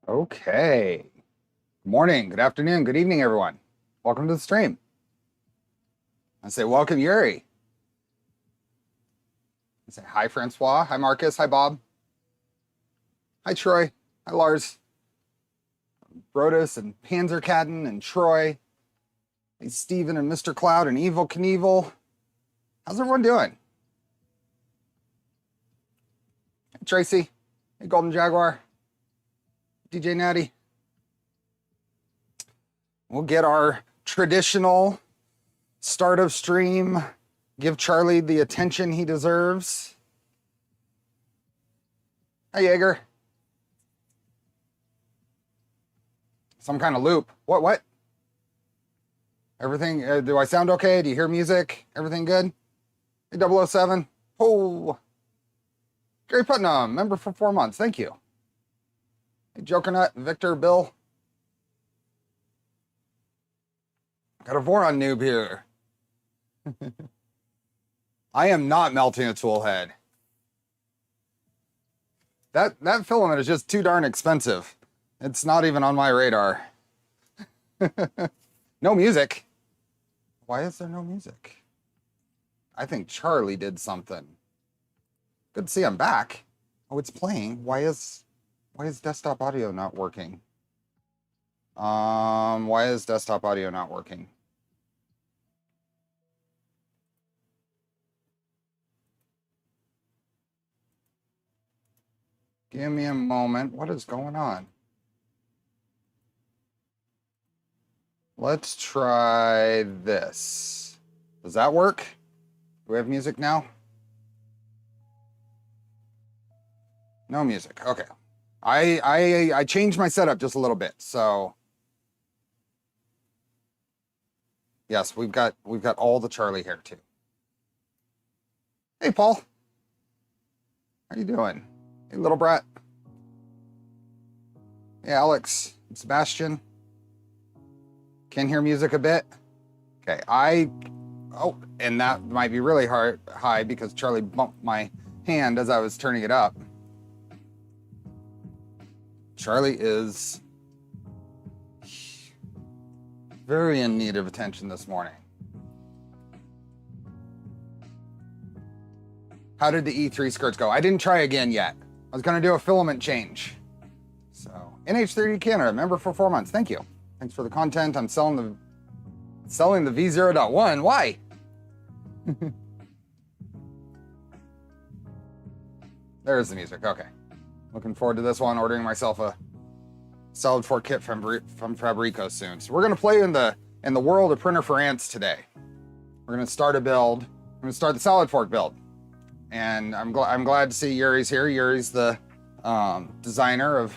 Okay. Good morning, good afternoon, good evening, everyone. Welcome to the stream. I say welcome, Yuri. I say hi, Francois. Hi, Marcus. Hi, Bob. Hi, Troy. Hi, Lars. Brodus and Panzerkatten and Troy. Hey, Steven and Mr. Cloud and Evil Knievel. How's everyone doing? Hey, Tracy. Hey, Golden Jaguar. DJ Natty. We'll get our traditional start of stream. Give Charlie the attention he deserves. Hi, Jaeger. Some kind of loop. What? Everything, do I sound okay? Do you hear music? Everything good? Hey, 007. Oh. Gary Putnam, member for 4 months. Thank you. Hey, Jokernut, Victor, Bill. Got a Voron noob here. I am not melting a tool head. That filament is just too darn expensive. It's not even on my radar. No music. Why is there no music? I think Charlie did something. Good to see I'm back. Oh, it's playing. Why is desktop audio not working? Why is desktop audio not working? Give me a moment. What is going on? Let's try this. Does that work? Do we have music now? No music. Okay. I changed my setup just a little bit, so yes, we've got all the Charlie here too. Hey, Paul. How you doing? Hey, little brat. Hey, Alex and Sebastian. Can hear music a bit. Okay, and that might be really high because Charlie bumped my hand as I was turning it up. Charlie is very in need of attention this morning. How did the E3 skirts go? I didn't try again yet. I was going to do a filament change. So, NH3D Canada, member for 4 months. Thank you. Thanks for the content. I'm selling the V0.1. Why? There's the music. Okay. Looking forward to this one. Ordering myself a solid fork kit from Fabreeko soon. So we're going to play in the world of printer for ants today. We're going to start a build. I'm going to start the solid fork build. And I'm glad to see Yuri's here. Yuri's the designer of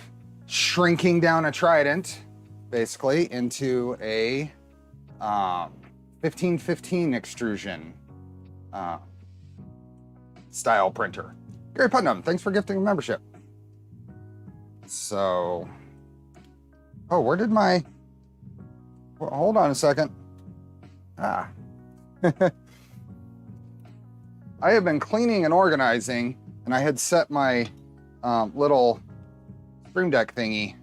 shrinking down a Trident, basically, into a 1515 extrusion style printer. Gary Putnam, thanks for gifting a membership. So, oh, where did my, well, hold on a second. I have been cleaning and organizing, and I had set my little Stream Deck thingy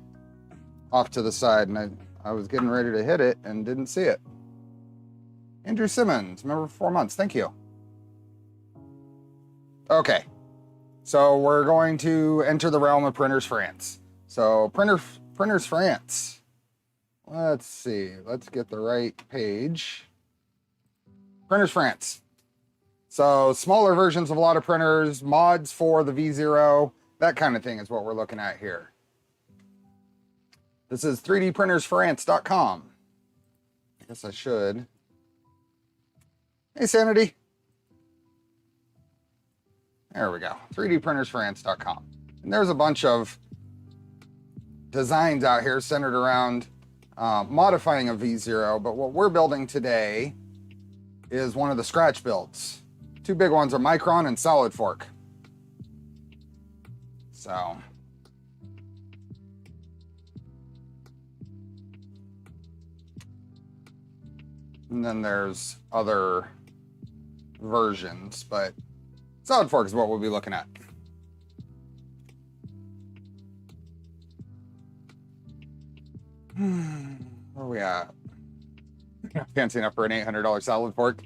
off to the side, and I was getting ready to hit it and didn't see it. Andrew Simmons, member for 4 months. Thank you. Okay, so we're going to enter the realm of printers for ants. So printers for ants. Let's see. Let's get the right page. Printers for ants. So smaller versions of a lot of printers, mods for the V0, that kind of thing is what we're looking at here. This is 3dprintersforants.com. I guess I should. Hey, Sanity. There we go. 3dprintersforants.com. And there's a bunch of designs out here centered around modifying a V0, but what we're building today is one of the scratch builds. Two big ones are Micron and Solid Fork. So, and then there's other versions, but Solid Fork is what we'll be looking at. Where are we at? Fancy enough for an $800 salad fork.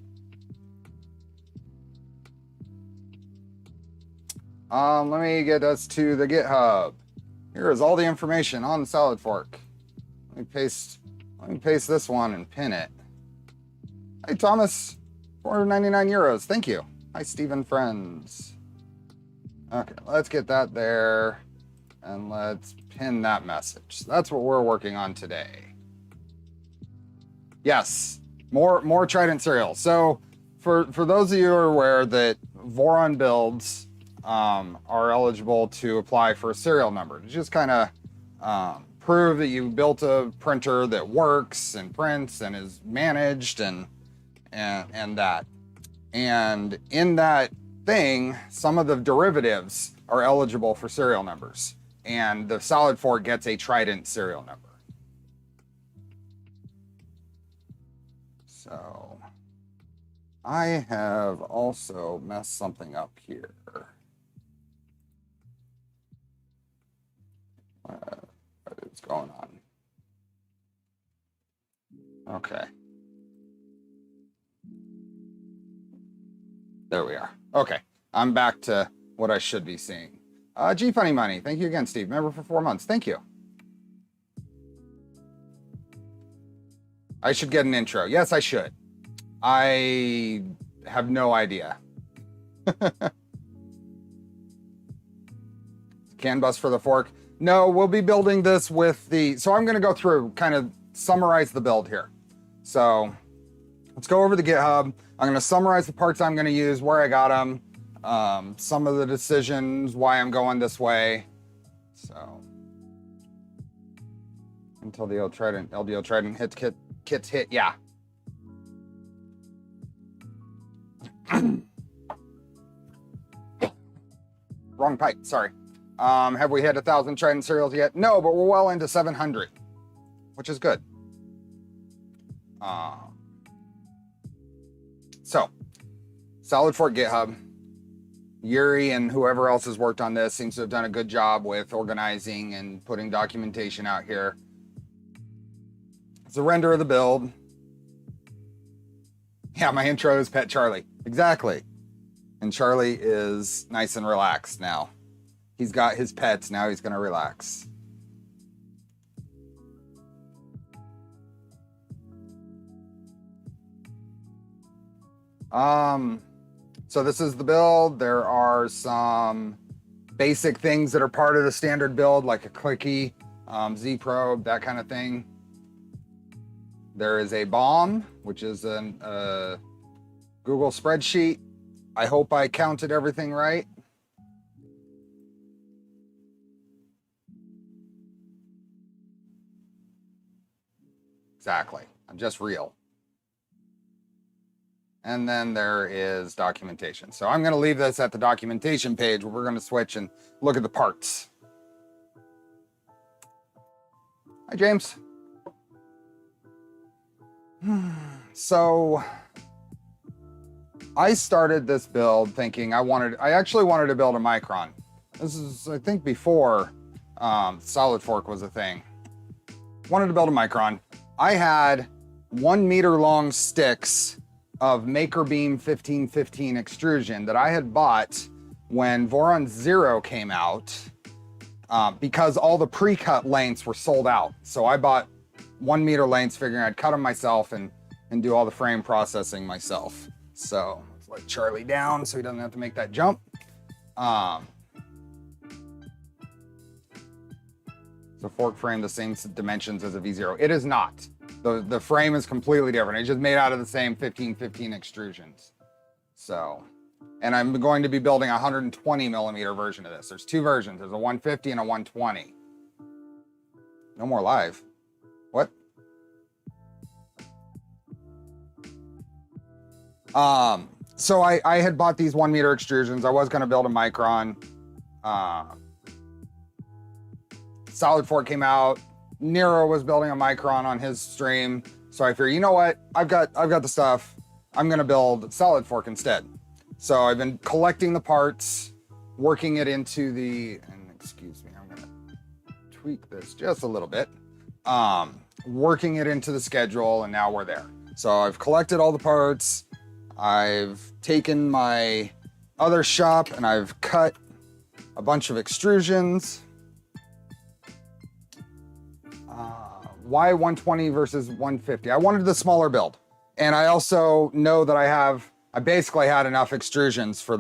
Let me get us to the GitHub. Here is all the information on the salad fork. Let me paste this one and pin it. Hey Thomas, 499 euros. Thank you. Hi Stephen friends. Okay, let's get that there and let's pin that message. That's what we're working on today. Yes, more Trident cereal. So for those of you who are aware that Voron builds are eligible to apply for a serial number to just kind of prove that you built a printer that works and prints and is managed and that. And in that thing, some of the derivatives are eligible for serial numbers, and the solid fork gets a Trident serial number. So I have also messed something up here. What is going on? Okay. There we are. Okay. I'm back to what I should be seeing. G Funny Money. Thank you again, Steve. Member for 4 months. Thank you. I should get an intro. Yes, I should. I have no idea. CAN bus for the fork. No, we'll be building this with the... So I'm going to go through, kind of summarize the build here. So let's go over the GitHub. I'm going to summarize the parts I'm going to use, where I got them, some of the decisions, why I'm going this way. So until the old Trident, LDO Trident kits hit, yeah. Wrong pipe, sorry. Have we hit 1,000 Trident serials yet? No, but we're well into 700, which is good. So, Solid Fork GitHub. Yuri and whoever else has worked on this seems to have done a good job with organizing and putting documentation out here. It's a render of the build. Yeah, my intro is Pet Charlie. Exactly. And Charlie is nice and relaxed now. He's got his pets, now he's gonna relax. So this is the build. There are some basic things that are part of the standard build, like a clicky, Z probe, that kind of thing. There is a bomb, which is a Google spreadsheet. I hope I counted everything right. Exactly. I'm just real. And then there is documentation. So I'm going to leave this at the documentation page where we're going to switch and look at the parts. Hi, James. So I started this build thinking I actually wanted to build a Micron. This is, I think, before Solid Fork was a thing. Wanted to build a Micron. I had 1 meter long sticks of Makerbeam 1515 extrusion that I had bought when Voron Zero came out because all the pre-cut lengths were sold out. So I bought 1 meter lengths figuring I'd cut them myself and do all the frame processing myself. So let's let Charlie down so he doesn't have to make that jump. The fork frame the same dimensions as a V0. It is not. The frame is completely different. It's just made out of the same 1515 extrusions. So, and I'm going to be building a 120 millimeter version of this. There's 2 versions. There's a 150 and a 120. No more live. What? So I had bought these 1 meter extrusions. I was going to build a Micron. Solid Fork came out. Nero was building a Micron on his stream. So I figured, you know what? I've got the stuff. I'm going to build Solid Fork instead. So I've been collecting the parts, working it into the, and excuse me, I'm going to tweak this just a little bit. working it into the schedule, and now we're there. So I've collected all the parts. I've taken my other shop and I've cut a bunch of extrusions. Why 120 versus 150? I wanted the smaller build. And I also know that I basically had enough extrusions for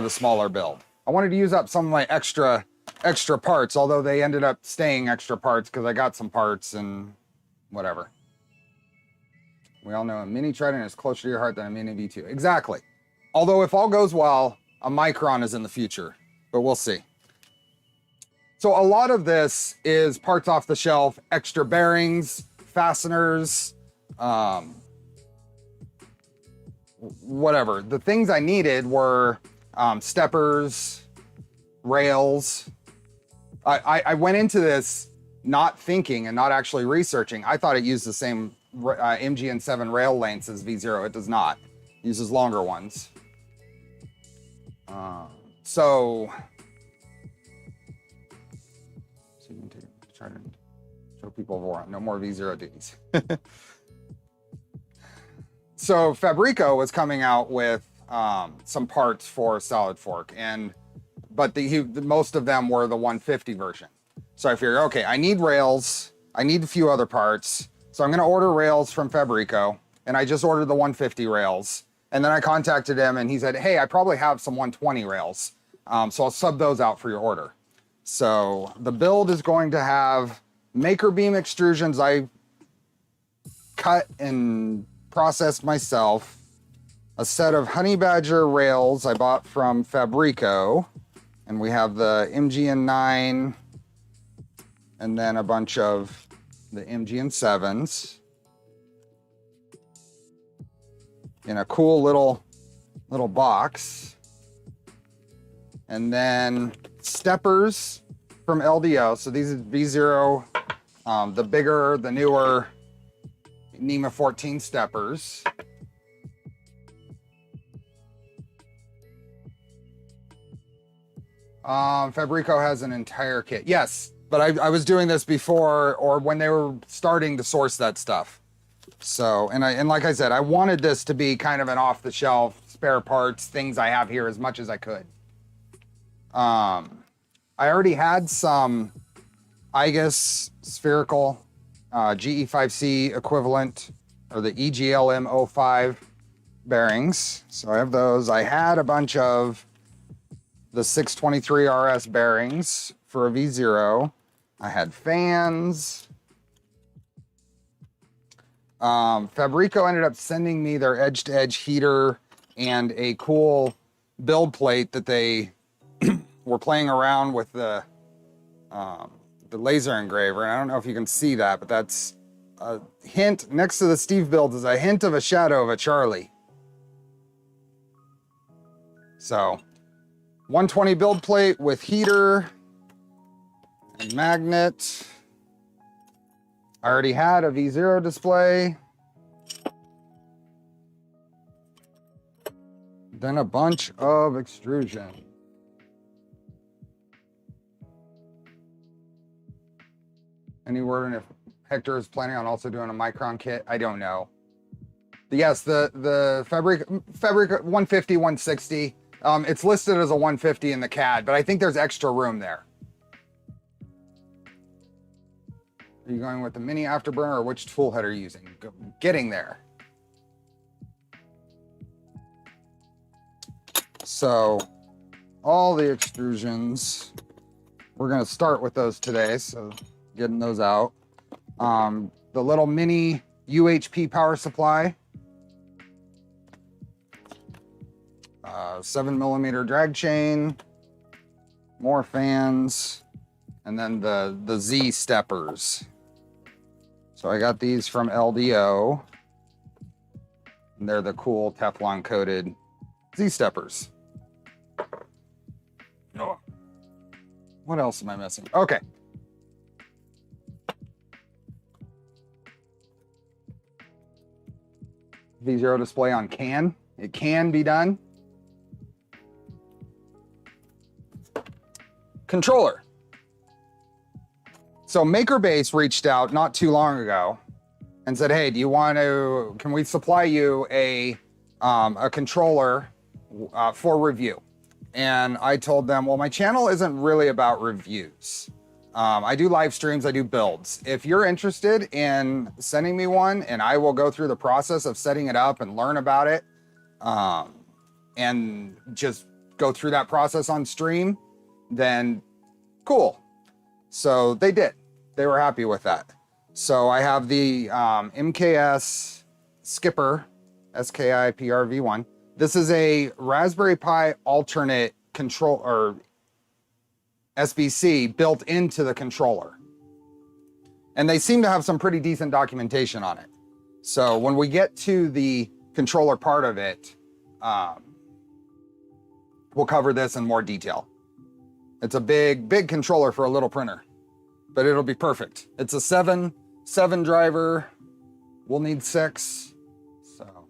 the smaller build. I wanted to use up some of my extra parts, although they ended up staying extra parts because I got some parts and whatever. We all know a mini Trident is closer to your heart than a mini V2. Exactly. Although if all goes well, a Micron is in the future, but we'll see. So a lot of this is parts off the shelf, extra bearings, fasteners, whatever. The things I needed were steppers, rails. I went into this not thinking and not actually researching. I thought it used the same MGN7 rail lengths as V0. It does not. It uses longer ones. So you can try to show people more. No more V0 duties. So Fabreeko was coming out with some parts for Solid Fork, but most of them were the 150 version. So I figured, okay, I need rails. I need a few other parts. So I'm going to order rails from Fabreeko, and I just ordered the 150 rails. And then I contacted him, and he said, hey, I probably have some 120 rails. So I'll sub those out for your order. So the build is going to have maker beam extrusions I cut and processed myself, a set of Honey Badger rails I bought from Fabreeko, and we have the MGN9, and then a bunch of the MGN7s in a cool little box. And then steppers from LDO. So these are V0, the bigger, the newer NEMA 14 steppers. Fabreeko has an entire kit. Yes, but I was doing this before, or when they were starting to source that stuff. So, and like I said, I wanted this to be kind of an off-the-shelf spare parts, things I have here as much as I could. I already had some IGUS spherical GE5C equivalent, or the EGLM05 bearings. So I have those. I had a bunch of the 623 RS bearings for a V0. I had fans. Fabreeko ended up sending me their edge-to-edge heater and a cool build plate that they were playing around with the laser engraver. And I don't know if you can see that, but that's a hint next to the Steve build is a hint of a shadow of a Charlie. So 120 build plate with heater and magnet. I already had a V0 display. Then a bunch of extrusion. Any word on if Hector is planning on also doing a Micron kit? I don't know. But yes, the Fabreeko 150, 160. It's listed as a 150 in the CAD, but I think there's extra room there. Are you going with the mini afterburner, or which tool head are you using? Getting there. So all the extrusions, we're going to start with those today. So getting those out. The little mini UHP power supply. 7mm drag chain. More fans. And then the Z steppers. So I got these from LDO. And they're the cool Teflon coated Z steppers. Oh. What else am I missing? Okay. V0 display on CAN. It can be done. Controller. So Makerbase reached out not too long ago and said, hey, can we supply you a controller for review? And I told them, well, my channel isn't really about reviews. I do live streams, I do builds. If you're interested in sending me one, and I will go through the process of setting it up and learn about it, and just go through that process on stream, then cool. So they did. They were happy with that. So I have the MKS Skipper, SKIPRV1. This is a Raspberry Pi alternate control, or SBC, built into the controller. And they seem to have some pretty decent documentation on it. So when we get to the controller part of it, we'll cover this in more detail. It's a big controller for a little printer, but it'll be perfect. It's a 7 driver. We'll need 6. So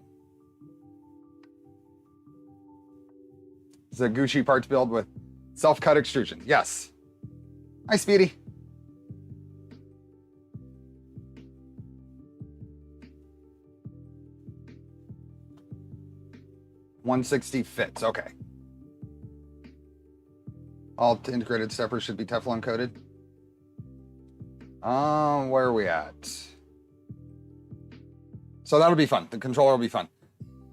it's a Gucci parts build with self-cut extrusion. Yes. Hi, Speedy. $160 fits. Okay. All integrated steppers should be Teflon coated. Where are we at? So that'll be fun. The controller will be fun.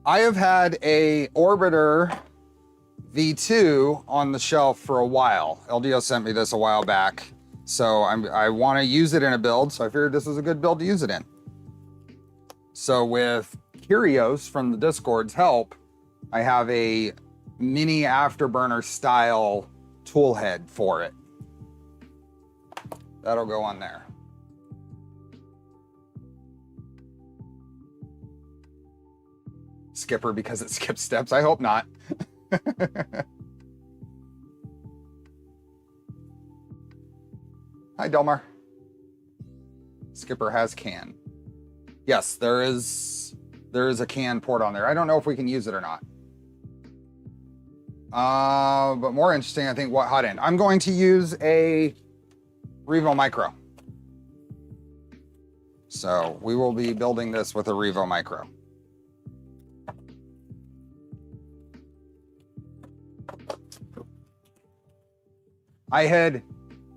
I have had a Orbiter V2 on the shelf for a while. LDO sent me this a while back. So I want to use it in a build. So I figured this was a good build to use it in. So with Kyrios from the Discord's help, I have a mini afterburner style tool head for it. That'll go on there. Skipper because it skips steps? I hope not. Hi, Delmar. Skipper has can. Yes, there is a can port on there. I don't know if we can use it or not. But more interesting, I think, what hot end. I'm going to use a Revo Micro. So we will be building this with a Revo Micro.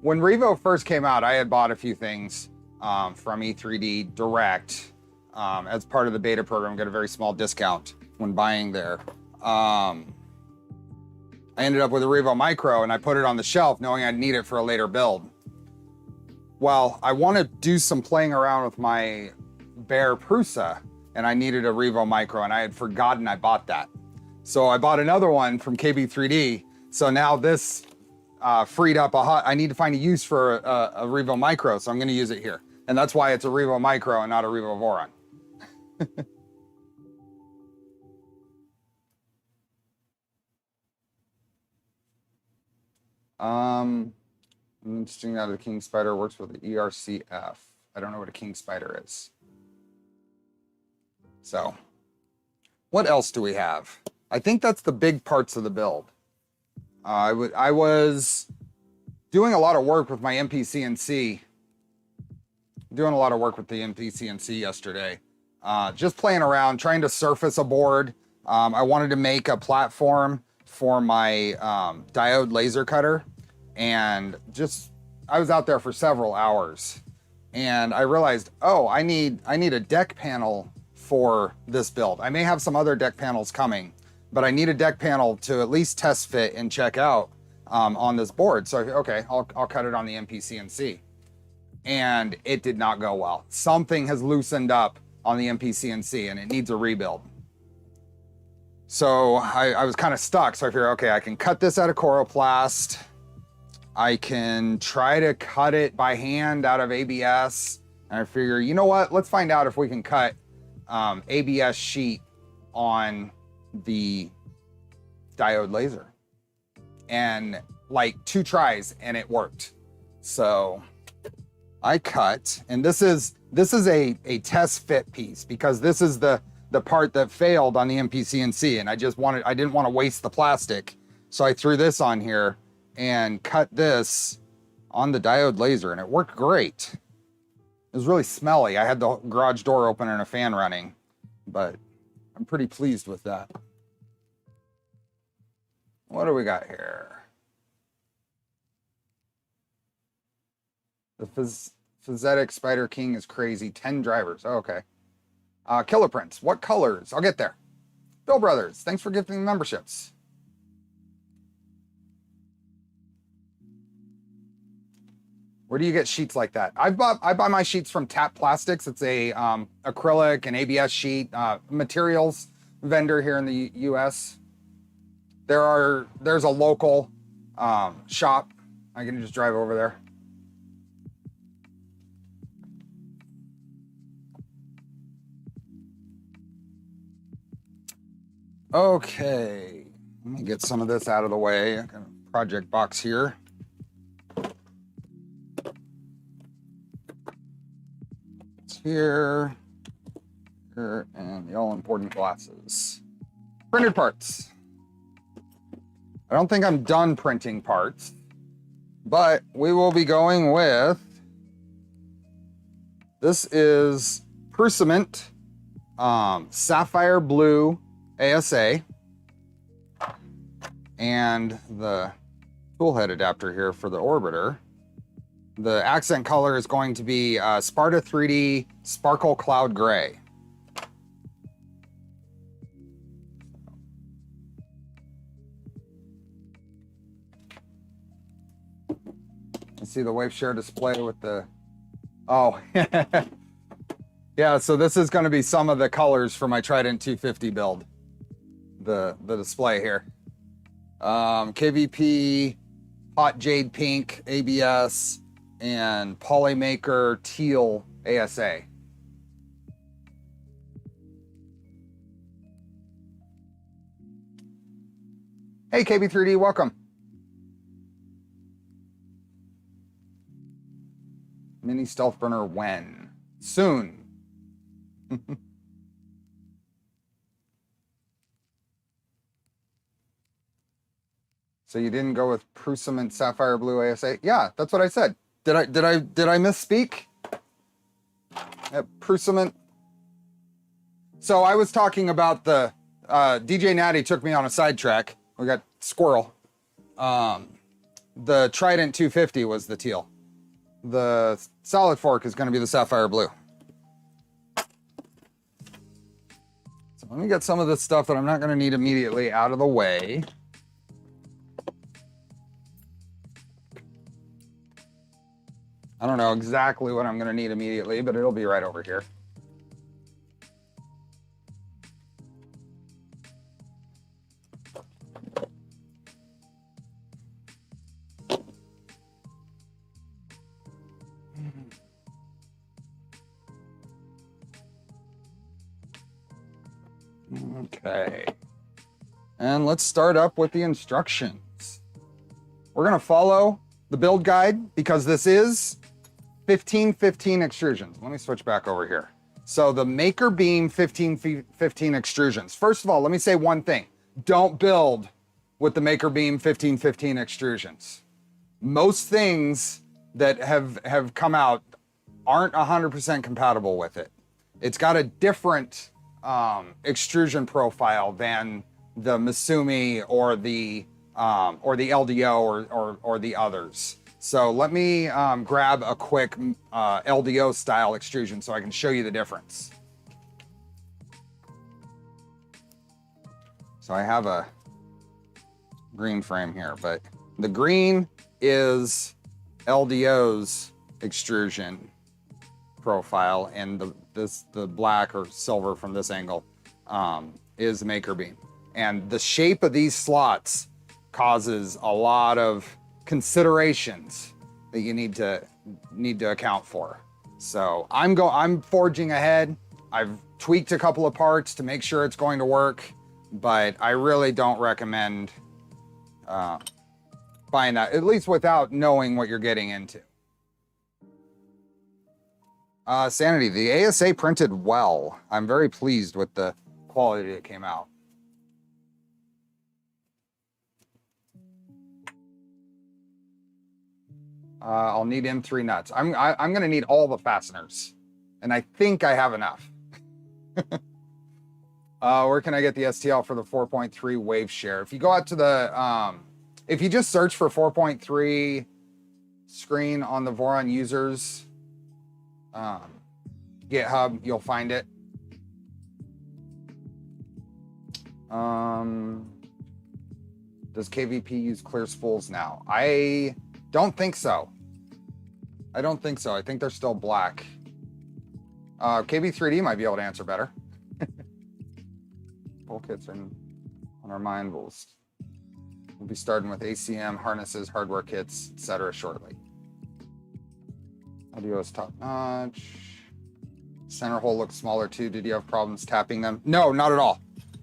When Revo first came out, I had bought a few things from E3D direct as part of the beta program, got a very small discount when buying there. I ended up with a Revo Micro and I put it on the shelf knowing I'd need it for a later build. Well, I want to do some playing around with my Bear Prusa and I needed a Revo Micro and I had forgotten I bought that. So I bought another one from KB3D. So now this freed up I need to find a use for a Revo Micro, so I'm going to use it here. And that's why it's a Revo Micro and not a Revo Voron. Interesting that the King Spider works with the ERCF. I don't know what a King Spider is. So, what else do we have? I think that's the big parts of the build. I was doing a lot of work with my MPCNC. Doing a lot of work with the MPCNC yesterday. Just playing around, trying to surface a board. I wanted to make a platform for my diode laser cutter. And I was out there for several hours. And I realized, oh, I need a deck panel for this build. I may have some other deck panels coming, but I need a deck panel to at least test fit and check out on this board. So, okay, I'll cut it on the MPCNC. And it did not go well. Something has loosened up on the MPCNC and it needs a rebuild. So I was kind of stuck. So I figured, okay, I can cut this out of Coroplast. I can try to cut it by hand out of ABS. And I figure, you know what? Let's find out if we can cut ABS sheet on the diode laser. And like 2 tries and it worked. So I cut, and this is a test fit piece because this is the part that failed on the MPCNC, and I didn't want to waste the plastic. So I threw this on here and cut this on the diode laser, and it worked great. It was really smelly. I had the garage door open and a fan running, but I'm pretty pleased with that. What do we got here? The Physetic Spider King is crazy. 10 drivers. Oh, okay. Killer Prince. What colors? I'll get there. Bill Brothers. Thanks for gifting the memberships. Where do you get sheets like that? I buy my sheets from Tap Plastics. It's a acrylic and ABS sheet materials vendor here in the U.S. There's a local shop. I can just drive over there. Okay, let me get some of this out of the way. I got a project box here. It's here, and the all-important glasses. Printed parts. I don't think I'm done printing parts, but we will be going with, this is Prusament Sapphire Blue ASA, and the toolhead adapter here for the orbiter. The accent color is going to be Sparta 3D Sparkle Cloud Gray. You see the wave share display with the, oh, yeah, so this is going to be some of the colors for my Trident 250 build. The display here. KVP, Hot Jade Pink, ABS, and Polymaker Teal ASA. Hey KB3D, welcome. Mini stealth burner when? Soon. So you didn't go with Prusament Sapphire Blue ASA? Yeah, that's what I said. Did I misspeak? Prusament. So I was talking about the DJ Natty took me on a sidetrack. We got squirrel. The Trident 250 was the teal. The solid fork is going to be the Sapphire Blue. So let me get some of this stuff that I'm not going to need immediately out of the way. I don't know exactly what I'm going to need immediately, but it'll be right over here. Okay. And let's start up with the instructions. We're going to follow the build guide because this is 1515 extrusions. Let me switch back over here. So the Makerbeam 1515 extrusions. First of all, let me say one thing. Don't build with the Makerbeam 1515 extrusions. Most things that have come out aren't 100% compatible with it. It's got a different extrusion profile than the Misumi or the LDO or the others. So let me grab a quick LDO style extrusion so I can show you the difference. So I have a green frame here, but the green is LDO's extrusion profile, and the black or silver from this angle is Makerbeam. And the shape of these slots causes a lot of considerations that you need to account for. So I'm forging ahead. I've tweaked a couple of parts to make sure it's going to work, but I really don't recommend buying that, at least without knowing what you're getting into. Sanity, the ASA printed well. I'm very pleased with the quality that came out. I'll need M3 nuts. I'm going to need all the fasteners, and I think I have enough. Where can I get the STL for the 4.3 wave share? If you go out to the, if you just search for 4.3 screen on the Voron users GitHub, you'll find it. Does KVP use clear spools now? I don't think so. I don't think so. I think they're still black. KB3D might be able to answer better. Full kits are on our mind. We'll be starting with ACM, harnesses, hardware kits, etc. shortly. Audio is top notch. Center hole looks smaller too. Did you have problems tapping them? No, not at all.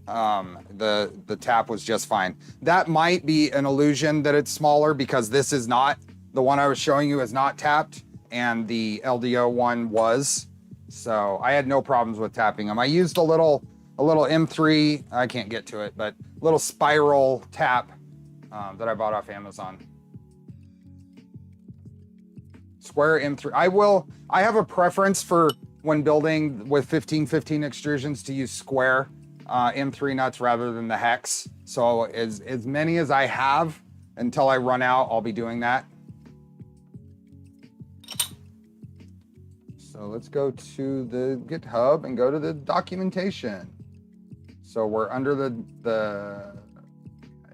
The tap was just fine. That might be an illusion that it's smaller because this is not, the one I was showing you is not tapped and the LDO one was. So I had no problems with tapping them. I used a little M3, I can't get to it, but little spiral tap that I bought off Amazon. Square M3, I have a preference for when building with 1515 extrusions to use square M3 nuts rather than the hex. So as many as I have until I run out, I'll be doing that. So let's go to the GitHub and go to the documentation. So we're under the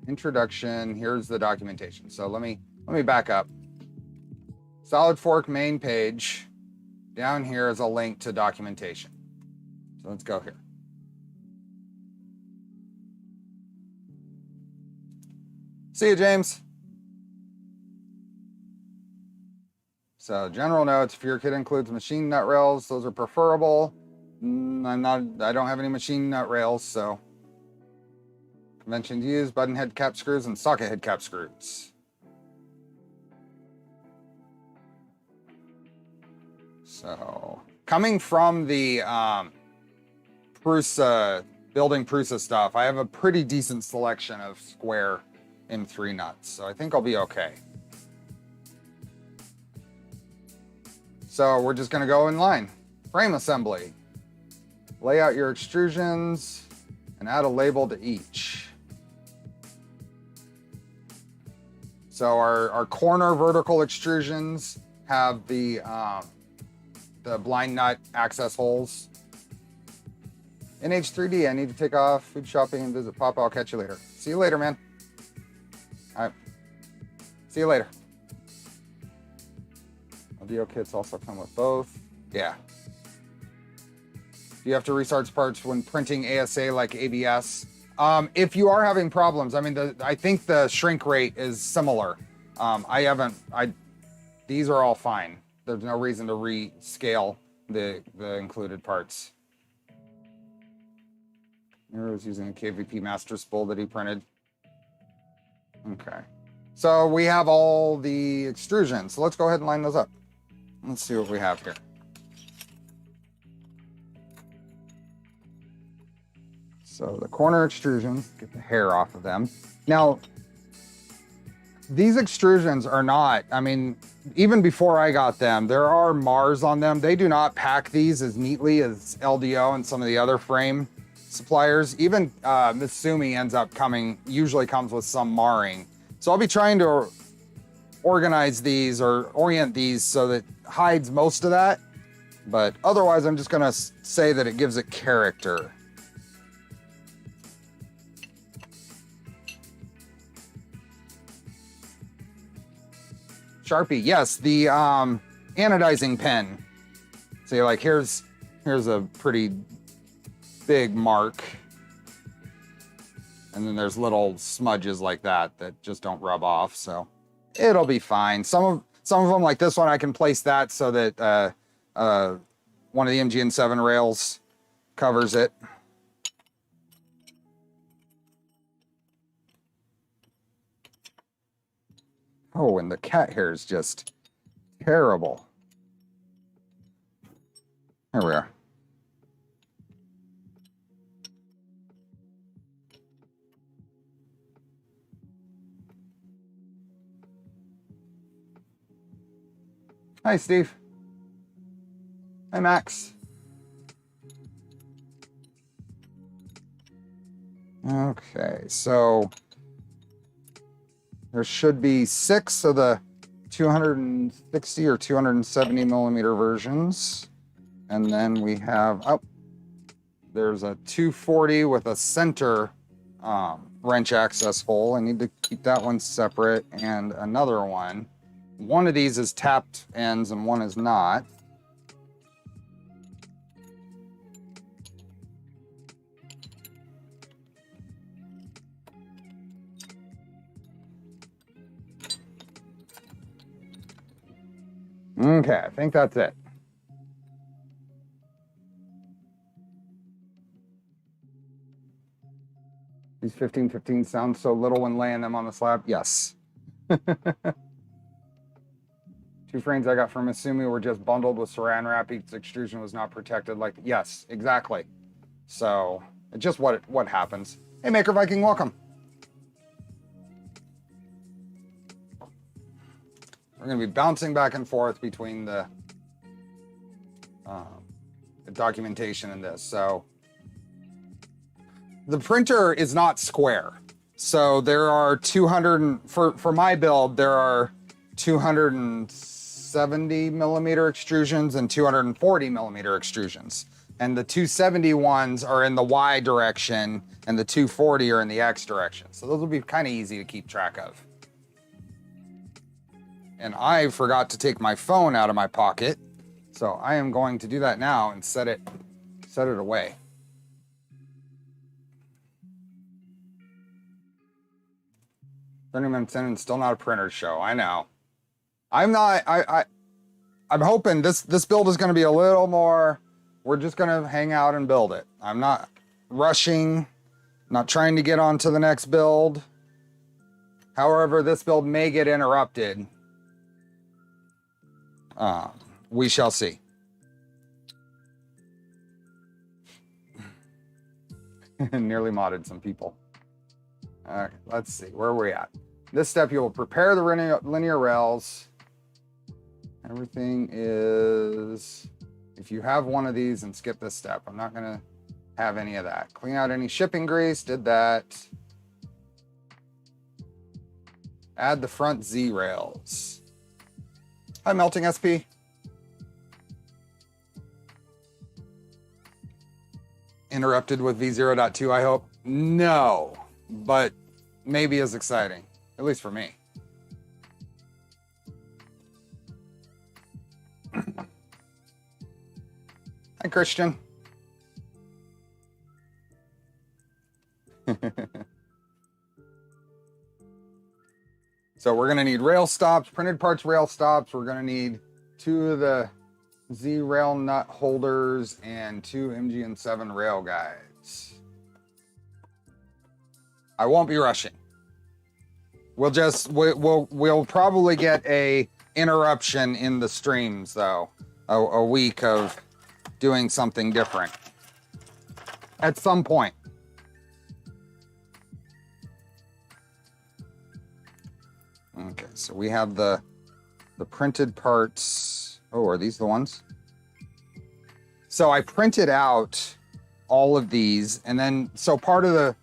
introduction. Here's the documentation. So let me back up. Solid Fork main page. Down here is a link to documentation. So let's go here. See you, James. So general notes, if your kit includes machine nut rails, those are preferable. I don't have any machine nut rails, so. Convention to use, button head cap screws and socket head cap screws. So coming from the building Prusa stuff, I have a pretty decent selection of square M3 nuts, so I think I'll be okay. So we're just gonna go in line. Frame assembly. Lay out your extrusions and add a label to each. So our corner vertical extrusions have the blind nut access holes. NH3D, I need to take off food shopping and visit Papa. I'll catch you later. See you later, man. All right. See you later. LDO kits also come with both. Yeah. Do you have to restart parts when printing ASA like ABS? If you are having problems, I mean, I think the shrink rate is similar. These are all fine. There's no reason to rescale the included parts. Nero's using a KVP master spool that he printed. Okay. So we have all the extrusions. So let's go ahead and line those up. Let's see what we have here. So the corner extrusions, get the hair off of them. Now, these extrusions are not, I mean, even before I got them, there are Mars on them. They do not pack these as neatly as LDO and some of the other frame suppliers. Even Mitsumi ends up usually comes with some marring. So I'll be trying to organize these or orient these so that it hides most of that. But otherwise, I'm just gonna say that it gives it character. Sharpie, yes, the anodizing pen. See, like here's a pretty big mark. And then there's little smudges like that just don't rub off, so it'll be fine. Some of them, like this one, I can place that so that one of the MGN7 rails covers it. Oh, and the cat hair is just terrible. Here we are. Hi, Steve. Hi, Max. Okay, so there should be 6 of the 260 or 270 millimeter versions. And then we have, oh, there's a 240 with a center wrench access hole. I need to keep that one separate, and another one. One of these is tapped ends and one is not. Okay, I think that's it. These 1515 sound so little when laying them on the slab. Yes. 2 frames I got from Asumi were just bundled with saran wrap. Each extrusion was not protected. Like, yes, exactly. So, it's just what happens. Hey, Maker Viking, welcome. We're going to be bouncing back and forth between the documentation and this. So, the printer is not square. So there are 200, for my build, there are 270 millimeter extrusions and 240 millimeter extrusions. And the 270 ones are in the Y direction and the 240 are in the X direction. So those will be kind of easy to keep track of. And I forgot to take my phone out of my pocket. So I am going to do that now and set it away. 30 minutes in and still not a printer show. I know. I'm hoping this build is going to be a little more, we're just going to hang out and build it. I'm not rushing, not trying to get on to the next build. However, this build may get interrupted. We shall see. Nearly modded some people. All right, let's see, where are we at? This step, you will prepare the linear rails. Everything is, if you have one of these, and skip this step. I'm not gonna have any of that. Clean out any shipping grease, did that. Add the front Z rails. Hi, Melting SP. Interrupted with V0.2, I hope. No, but maybe as exciting, at least for me. Hi, Christian. So we're gonna need rail stops, printed parts rail stops. We're gonna need 2 of the Z rail nut holders and 2 MGN7 rail guides. I won't be rushing. We'll probably get a interruption in the streams though, a week of doing something different at some point. Okay, so we have the printed parts. Oh, are these the ones? So I printed out all of these, and then so part of the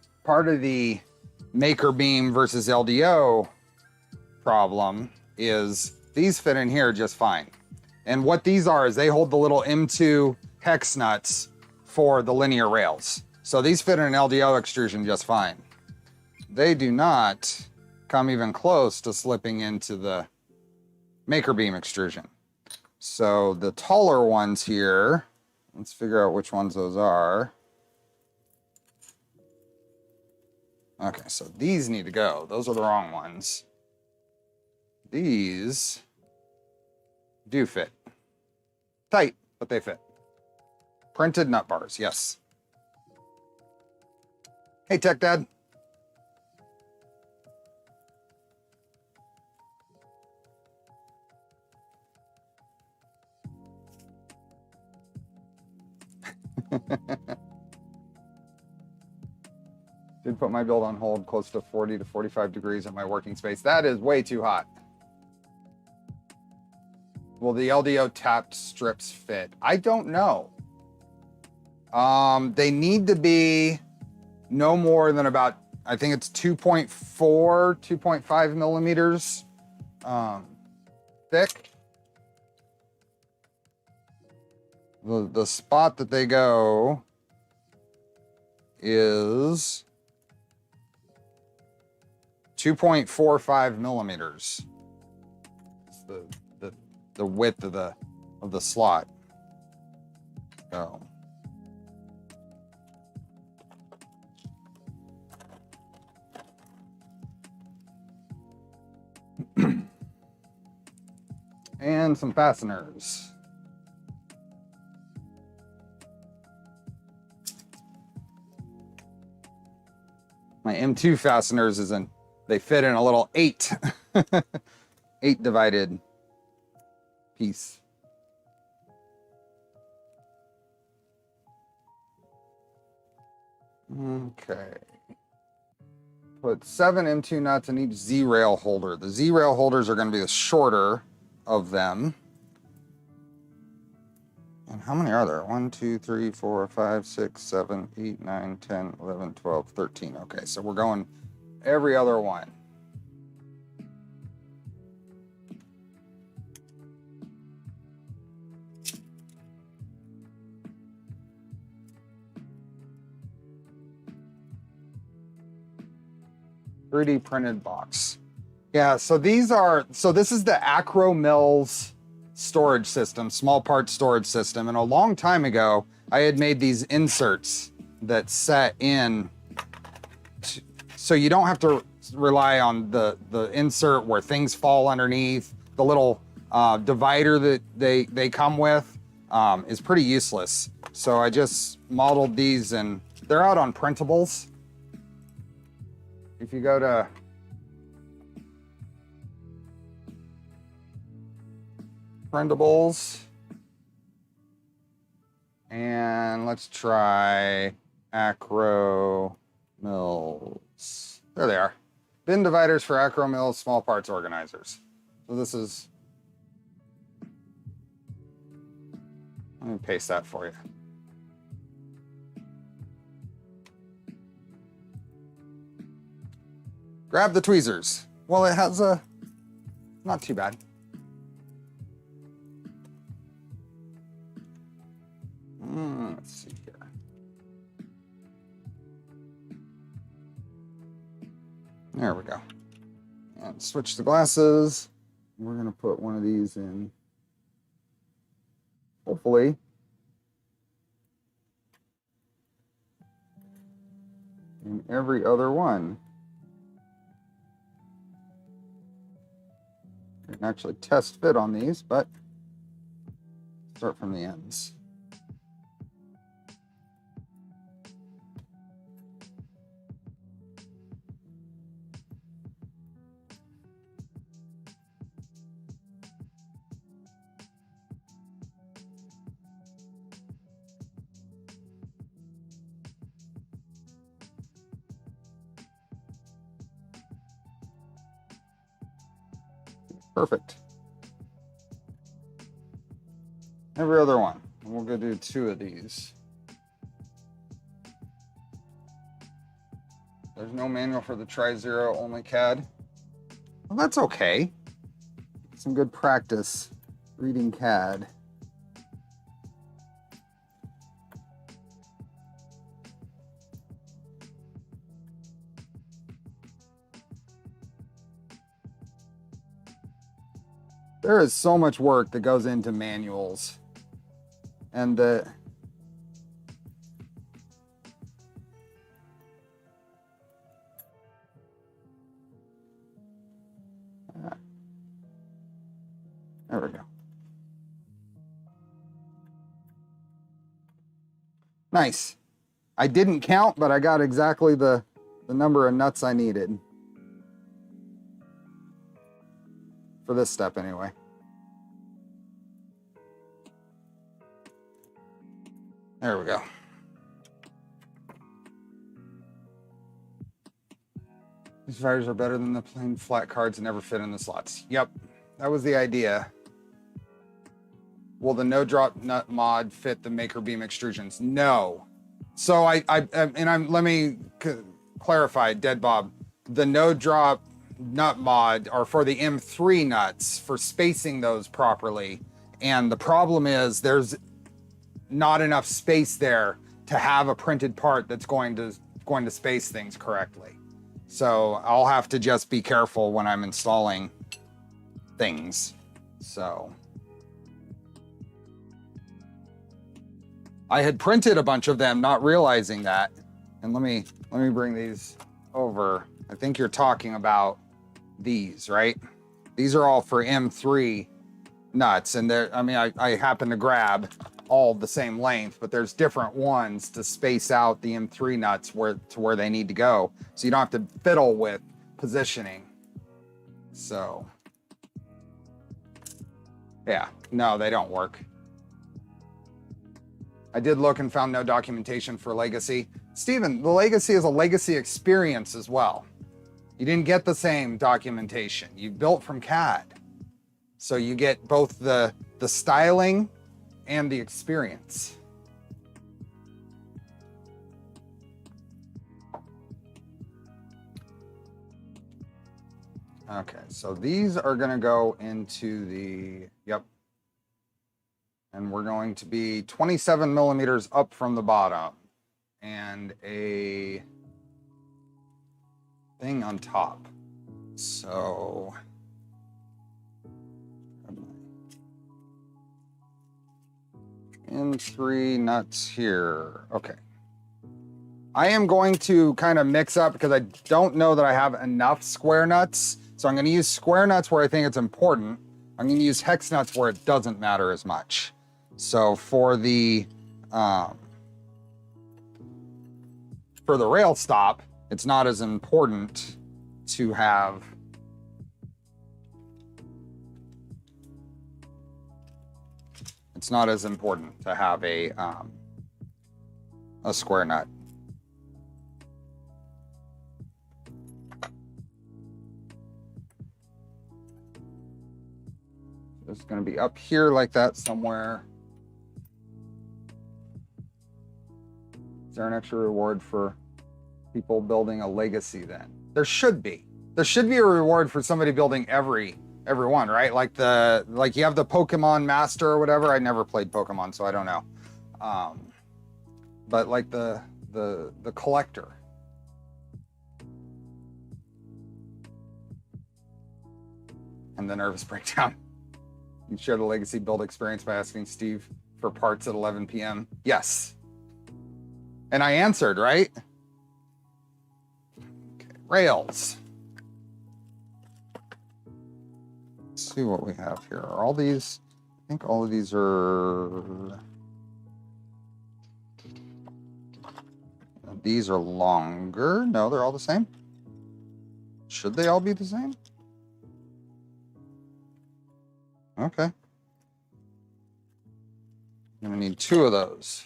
Maker beam versus LDO problem is these fit in here just fine. And what these are is they hold the little M2 hex nuts for the linear rails. So these fit in an LDO extrusion just fine. They do not come even close to slipping into the Maker beam extrusion. So the taller ones here, let's figure out which ones those are. Okay, so these need to go. Those are the wrong ones. These do fit. Tight, but they fit. Printed nut bars, yes. Hey, Tech Dad. Did put my build on hold close to 40 to 45 degrees in my working space. That is way too hot. Will the LDO tapped strips fit? I don't know. They need to be no more than about, I think it's 2.4, 2.5 millimeters thick. The spot that they go is 2.45 millimeters. It's the width of the slot. So and some fasteners. My M2 fasteners they fit in a little 8 divided piece. Okay. Put 7 M2 nuts in each Z-rail holder. The Z-rail holders are going to be the shorter of them. And how many are there? 1, 2, 3, 4, 5, 6, 7, 8, 9, 10, 11, 12, 13. Okay, so we're going every other one. .3D printed box. Yeah, so this is the Acro Mills storage system, small part storage system. And a long time ago, I had made these inserts that set in, so you don't have to rely on the insert where things fall underneath. The little divider that they come with is pretty useless. So I just modeled these, and they're out on printables. If you go to printables, and let's try Acro Mills. There they are. Bin dividers for Acro Mills small parts organizers. So this is, let me paste that for you. Grab the tweezers. Well, it has not too bad. Let's see here. There we go. And switch the glasses. We're gonna put one of these in, hopefully. In every other one. You can actually test fit on these, but start from the ends. Perfect. Every other one. And we'll go do 2 of these. There's no manual for the Tri-Zero, only CAD. Well, that's okay. Some good practice reading CAD. There is so much work that goes into manuals, and there we go. Nice. I didn't count, but I got exactly the number of nuts I needed. For this step anyway. There we go. These dividers are better than the plain flat cards and never fit in the slots. Yep, that was the idea. will the no drop nut mod fit the Maker Beam extrusions? No. So let me clarify, Dead Bob, the no drop nut mod are for the M3 nuts for spacing those properly. And the problem is there's not enough space there to have a printed part that's going to space things correctly. So I'll have to just be careful when I'm installing things. So I had printed a bunch of them, not realizing that. And let me bring these over. I think you're talking about these, right? These are all for M3 nuts, and I happen to grab all the same length, but there's different ones to space out the M3 nuts to where they need to go, so you don't have to fiddle with positioning. So yeah, no, they don't work. I did look and found no documentation for Legacy. Steven, the Legacy is a Legacy experience as well. You didn't get the same documentation. You built from CAD. So you get both the styling and the experience. Okay, so these are gonna go into the, yep. And we're going to be 27 millimeters up from the bottom and a thing on top. So in 3 nuts here. Okay. I am going to kind of mix up because I don't know that I have enough square nuts. So I'm going to use square nuts where I think it's important. I'm going to use hex nuts where it doesn't matter as much. So for the rail stop, it's not as important to have a square nut. It's going to be up here like that somewhere. Is there an extra reward for people building a Legacy then? There should be. There should be a reward for somebody building every one, right? Like you have the Pokemon Master or whatever. I never played Pokemon, so I don't know. But like the collector. And the nervous breakdown. You share the Legacy build experience by asking Steve for parts at 11 p.m. Yes. And I answered, right? Okay, rails. Let's see what we have here. Are all these, I think all of these are, these are longer. No, they're all the same. Should they all be the same? Okay. I'm gonna need 2 of those.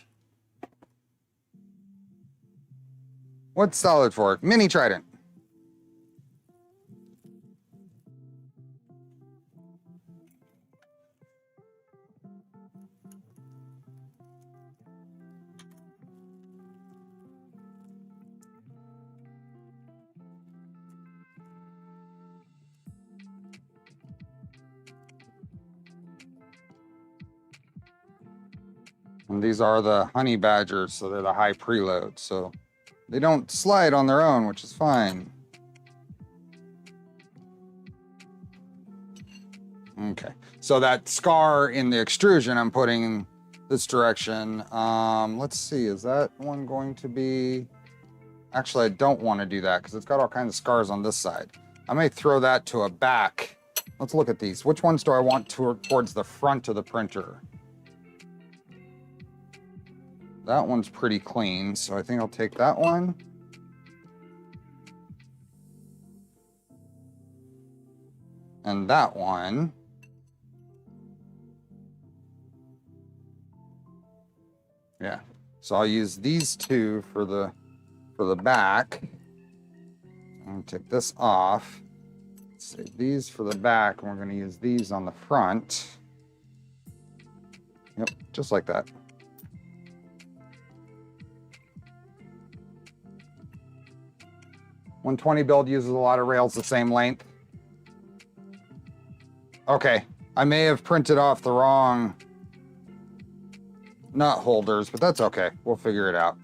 What's solid fork? Mini Trident. And these are the honey badgers, so they're the high preload. So they don't slide on their own, which is fine. Okay, so that scar in the extrusion, I'm putting in this direction. Let's see, is that one going to be... Actually, I don't want to do that because it's got all kinds of scars on this side. I may throw that to a back. Let's look at these. Which ones do I want towards the front of the printer? That one's pretty clean, so I think I'll take that one. And that one. Yeah, so I'll use these 2 for the back. I'm gonna take this off. Save these for the back, and we're gonna use these on the front. Yep, just like that. $120 build uses a lot of rails the same length. Okay, I may have printed off the wrong nut holders, but that's okay. We'll figure it out.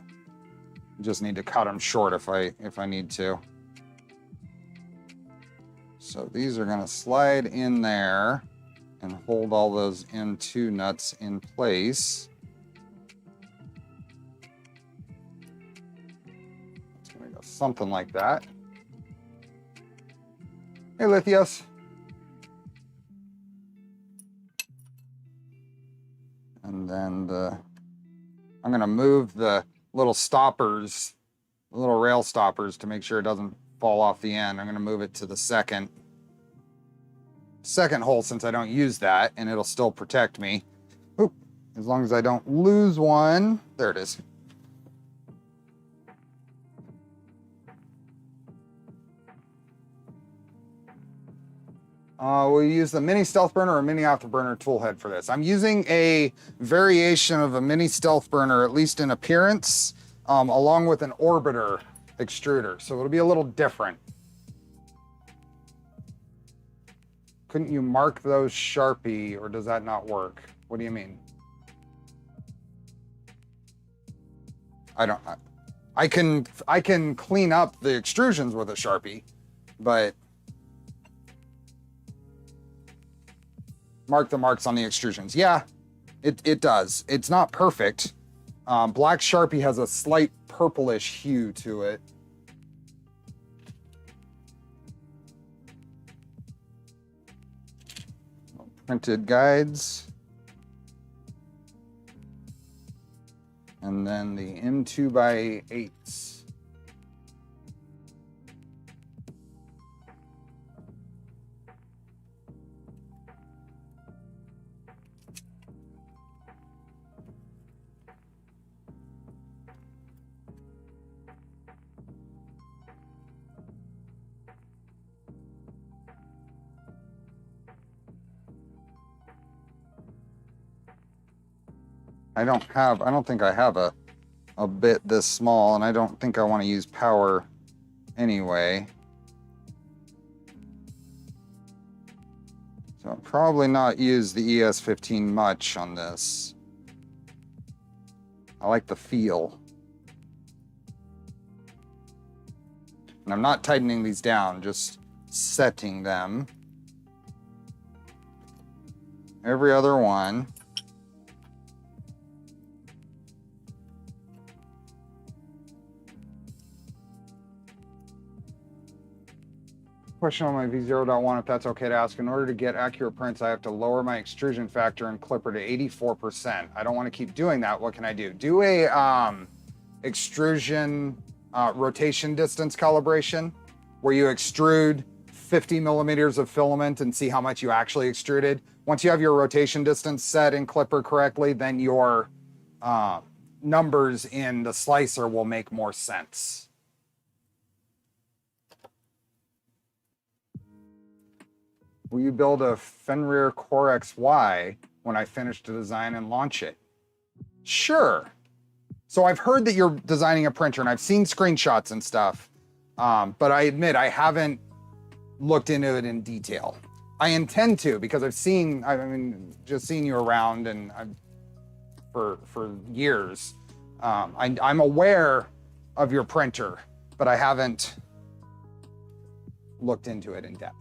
Just need to cut them short if I need to. So these are gonna slide in there and hold all those M2 nuts in place. It's gonna go something like that. Hey, Lithios. And then I'm gonna move the little stoppers, the little rail stoppers, to make sure it doesn't fall off the end. I'm gonna move it to the second hole since I don't use that, and it'll still protect me. Oop, as long as I don't lose one. There it is. We'll use the mini stealth burner or mini afterburner tool head for this. I'm using a variation of a mini stealth burner, at least in appearance, along with an orbiter extruder. So it'll be a little different. Couldn't you mark those Sharpie, or does that not work? What do you mean? I can clean up the extrusions with a Sharpie, but mark the marks on the extrusions. Yeah, it does. It's not perfect. Black Sharpie has a slight purplish hue to it. Printed guides. And then the M2x8s. I don't think I have a bit this small, and I don't think I want to use power anyway. So I'll probably not use the ES15 much on this. I like the feel. And I'm not tightening these down, just setting them. Every other one. Question on my V0.1, if that's okay to ask. In order to get accurate prints, I have to lower my extrusion factor and clipper to 84%. I don't want to keep doing that. What can I do? Do a extrusion rotation distance calibration where you extrude 50 millimeters of filament and see how much you actually extruded. Once you have your rotation distance set in clipper correctly, then your numbers in the slicer will make more sense. Will you build a Fenrir Core XY when I finish the design and launch it? Sure. So I've heard that you're designing a printer, and I've seen screenshots and stuff, but I admit I haven't looked into it in detail. I intend to, because just seen you around and for years. I'm aware of your printer, but I haven't looked into it in depth.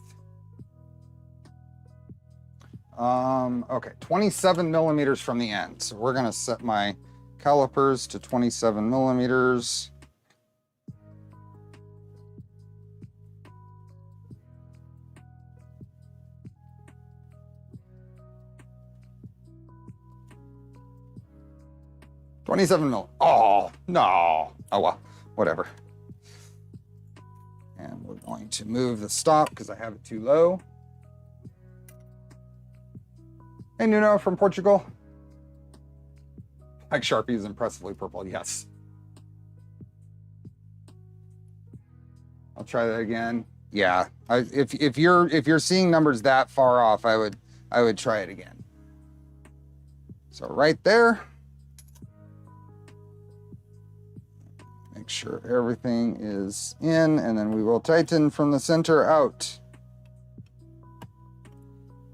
Okay, 27 millimeters from the end. So we're gonna set my calipers to 27 millimeters. Oh, no. Oh, well, whatever. And we're going to move the stop because I have it too low. Hey, Nuno from Portugal. Black Sharpie is impressively purple, yes. I'll try that again. Yeah, if you're seeing numbers that far off, I would try it again. So right there. Make sure everything is in, and then we will tighten from the center out.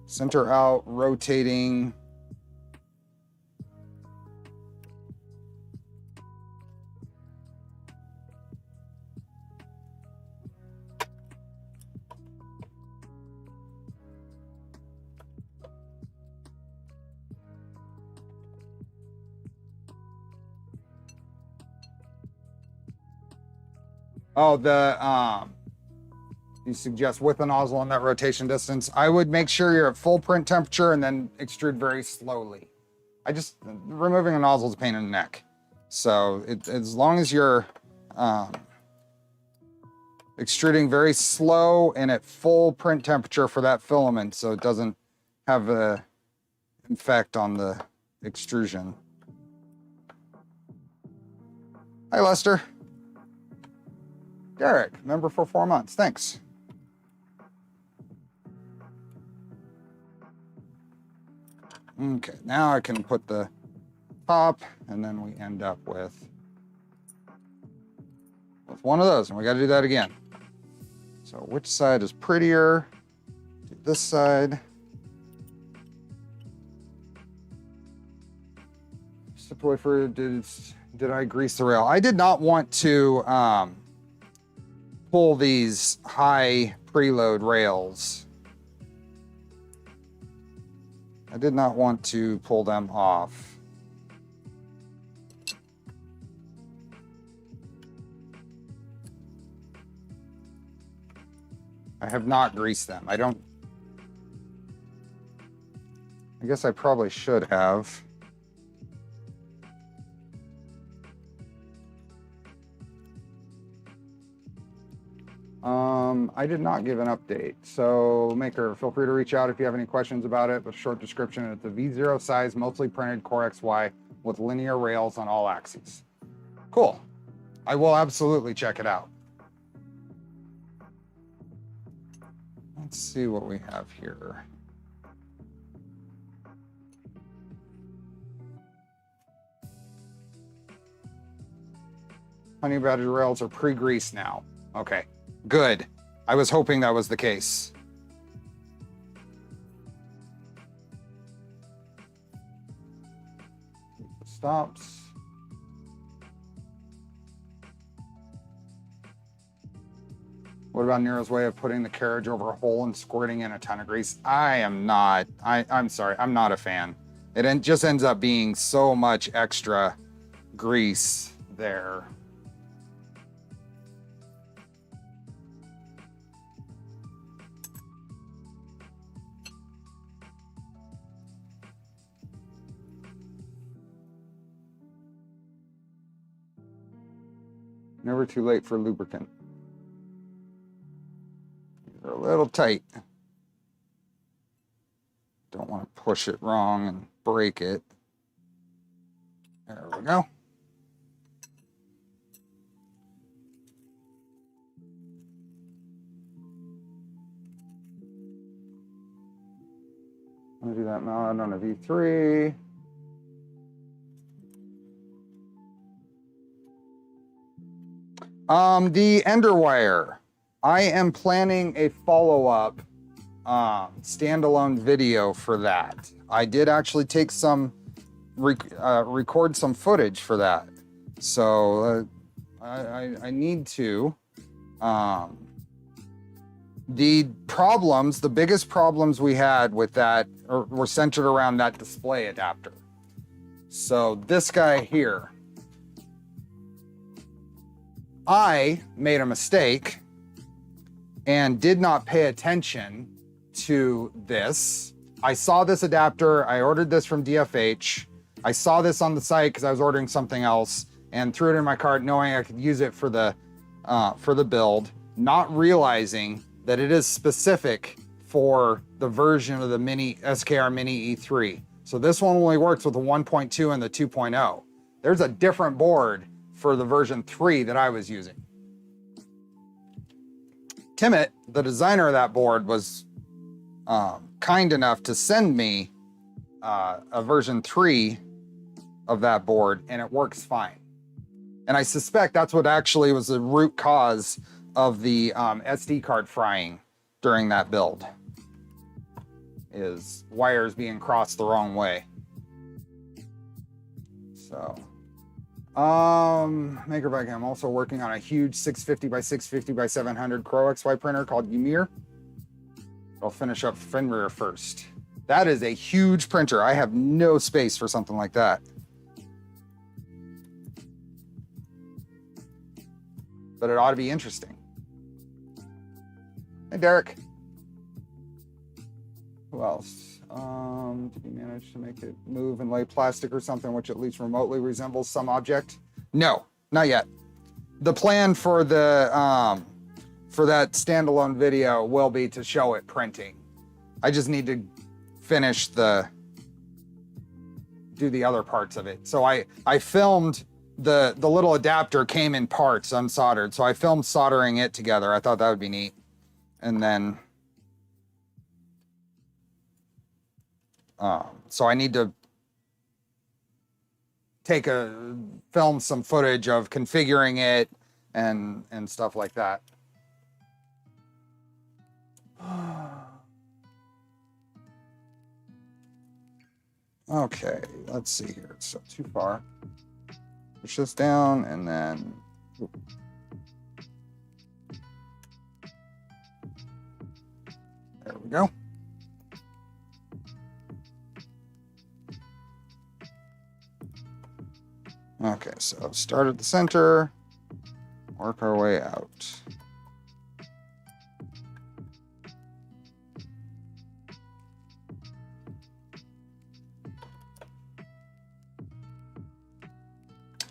Center out, rotating. Oh, you suggest with the nozzle and that rotation distance. I would make sure you're at full print temperature and then extrude very slowly. Removing a nozzle is a pain in the neck. So as long as you're extruding very slow and at full print temperature for that filament so it doesn't have an effect on the extrusion. Hi, Lester. Derek, member for 4 months. Thanks. Okay, now I can put the top, and then we end up with one of those, and we got to do that again. So which side is prettier? Do this side. Step away for did I grease the rail? I did not want to pull these high preload rails. I did not want to pull them off. I have not greased them. I guess I probably should have. I did not give an update. So Maker, feel free to reach out if you have any questions about it, but short description, it's a V0 size, mostly printed Core XY with linear rails on all axes. Cool. I will absolutely check it out. Let's see what we have here. Honey badger rails are pre-greased now. Okay, good. I was hoping that was the case. Stops. What about Nero's way of putting the carriage over a hole and squirting in a ton of grease? I'm sorry, I'm not a fan. It just ends up being so much extra grease there. Never too late for lubricant. They're a little tight. Don't want to push it wrong and break it. There we go. I'm gonna do that mount on a V3. The ender wire. I am planning a follow-up standalone video for that. I did actually take some, record some footage for that. So I need to. The biggest problems we had with that were centered around that display adapter. So this guy here, I made a mistake and did not pay attention to this. I saw this adapter, I ordered this from DFH. I saw this on the site because I was ordering something else and threw it in my cart knowing I could use it for the build, not realizing that it is specific for the version of the SKR Mini E3. So this one only works with the 1.2 and the 2.0. There's a different board for the version 3 that I was using. Timit, the designer of that board, was kind enough to send me a version 3 of that board, and it works fine. And I suspect that's what actually was the root cause of the SD card frying during that build, is wires being crossed the wrong way. So, Makerbase, I'm also working on a huge 650 by 650 by 700 Crow XY printer called Ymir. I'll finish up Fenrir first. That is a huge printer. I have no space for something like that. But it ought to be interesting. Hey, Derek. Who else? Did you manage to make it move and lay plastic or something which at least remotely resembles some object? No, not yet. The plan for the for that standalone video will be to show it printing. I just need to finish do the other parts of it. So I filmed the little adapter came in parts unsoldered. So I filmed soldering it together. I thought that would be neat. And then, so I need to film some footage of configuring it and stuff like that. Okay, let's see here. So too far. Push this down and then. There we go. Okay, so start at the center, work our way out.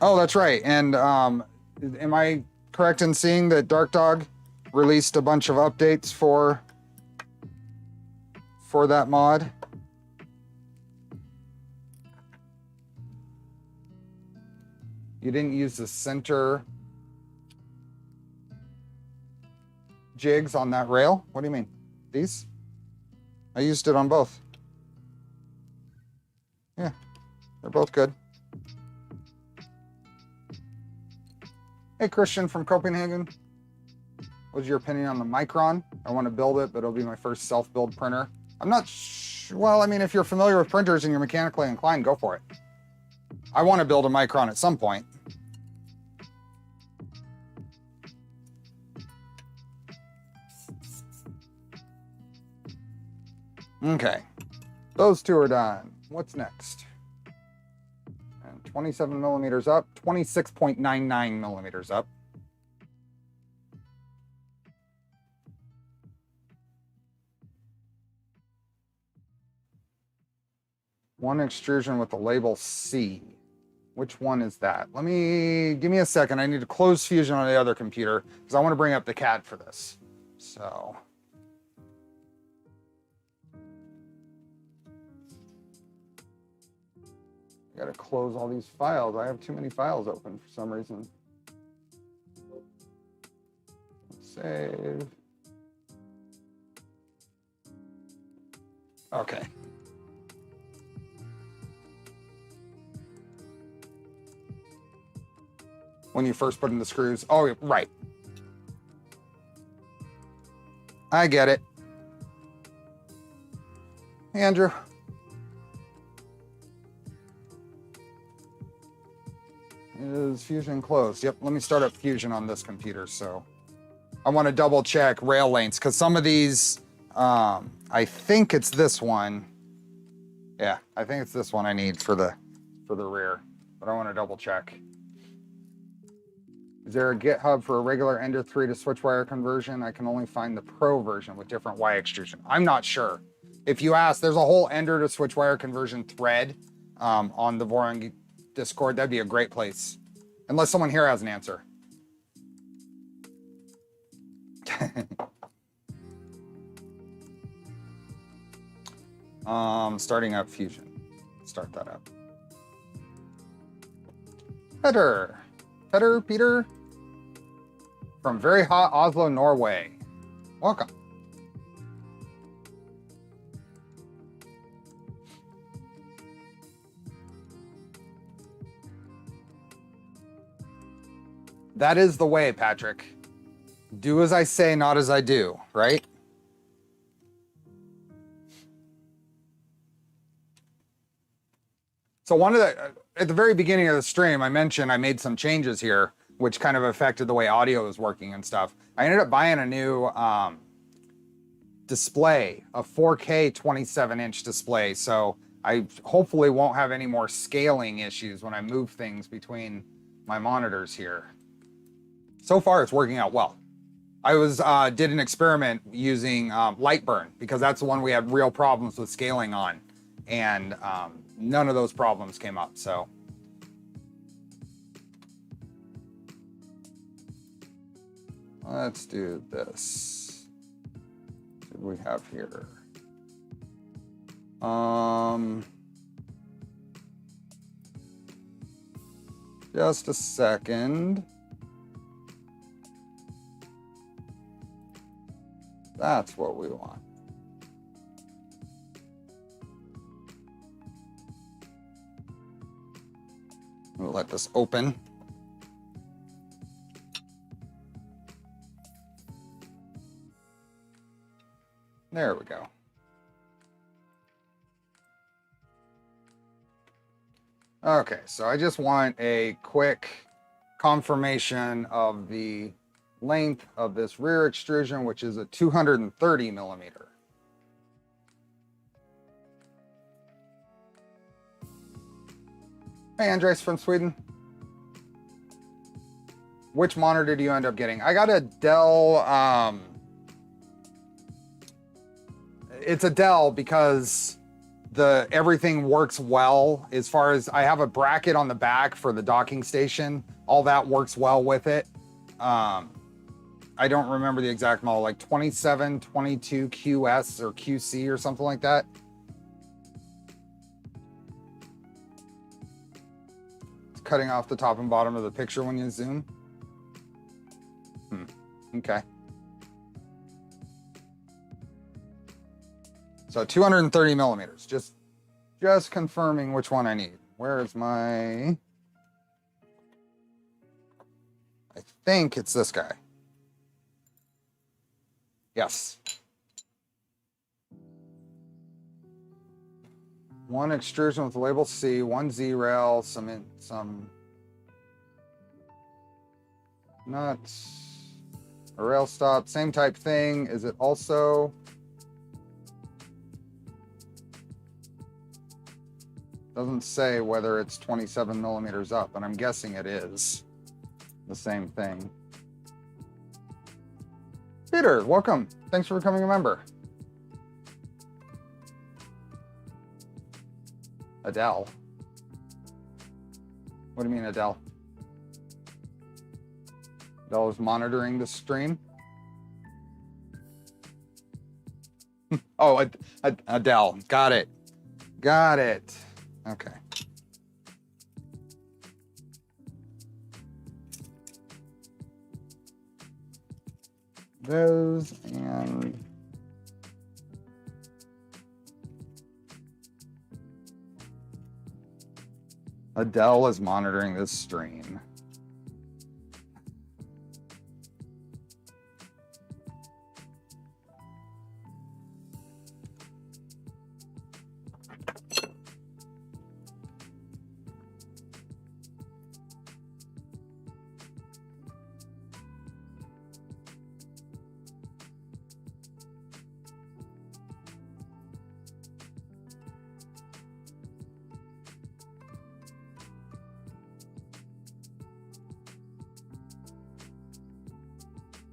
Oh, that's right. And am I correct in seeing that Dark Dog released a bunch of updates for that mod? You didn't use the center jigs on that rail? What do you mean? These? I used it on both. Yeah, they're both good. Hey, Christian from Copenhagen. What's your opinion on the Micron? I want to build it, but it'll be my first self-build printer. I'm not well, I mean, if you're familiar with printers and you're mechanically inclined, go for it. I want to build a Micron at some point. Okay, those two are done. What's next? And 27 millimeters up, 26.99 millimeters up. One extrusion with the label C. Which one is that? Give me a second. I need to close Fusion on the other computer because I want to bring up the CAD for this. So. I gotta close all these files. I have too many files open for some reason. Save. Okay. When you first put in the screws. Oh, right. I get it. Hey, Andrew. Is Fusion closed? Yep, let me start up Fusion on this computer. So I want to double check rail lengths because some of these, I think it's this one. Yeah, I think it's this one I need for the rear, but I want to double check. Is there a GitHub for a regular Ender 3 to switch wire conversion? I can only find the Pro version with different Y extrusion. I'm not sure. If you ask, there's a whole Ender to switch wire conversion thread on the Voron Discord. That'd be a great place. Unless someone here has an answer. Starting up Fusion. Start that up. Peter from very hot Oslo, Norway. Welcome. That is the way, Patrick. Do as I say, not as I do, right? So at the very beginning of the stream, I mentioned I made some changes here, which kind of affected the way audio is working and stuff. I ended up buying a new display, a 4K 27-inch display. So I hopefully won't have any more scaling issues when I move things between my monitors here. So far, it's working out well. I did an experiment using Lightburn because that's the one we had real problems with scaling on, and none of those problems came up. So let's do this. What do we have here? Just a second. That's what we want. We'll let this open. There we go. Okay, so I just want a quick confirmation of the length of this rear extrusion, which is a 230 millimeter. Hey, Andres from Sweden. Which monitor do you end up getting? I got a Dell, it's a Dell because everything works well as far as I have a bracket on the back for the docking station. All that works well with it. I don't remember the exact model, like 2722 QS or QC or something like that. It's cutting off the top and bottom of the picture when you zoom. Okay. So 230 millimeters, just confirming which one I need. Where is my, I think it's this guy. Yes. One extrusion with label C, one Z-rail, some nuts, a rail stop, same type thing. Is it also? Doesn't say whether it's 27 millimeters up, but I'm guessing it is the same thing. Peter, welcome. Thanks for becoming a member. Adele. What do you mean, Adele? Adele is monitoring the stream. Oh, Adele. Got it. Got it. Okay. Those and Adele is monitoring this stream.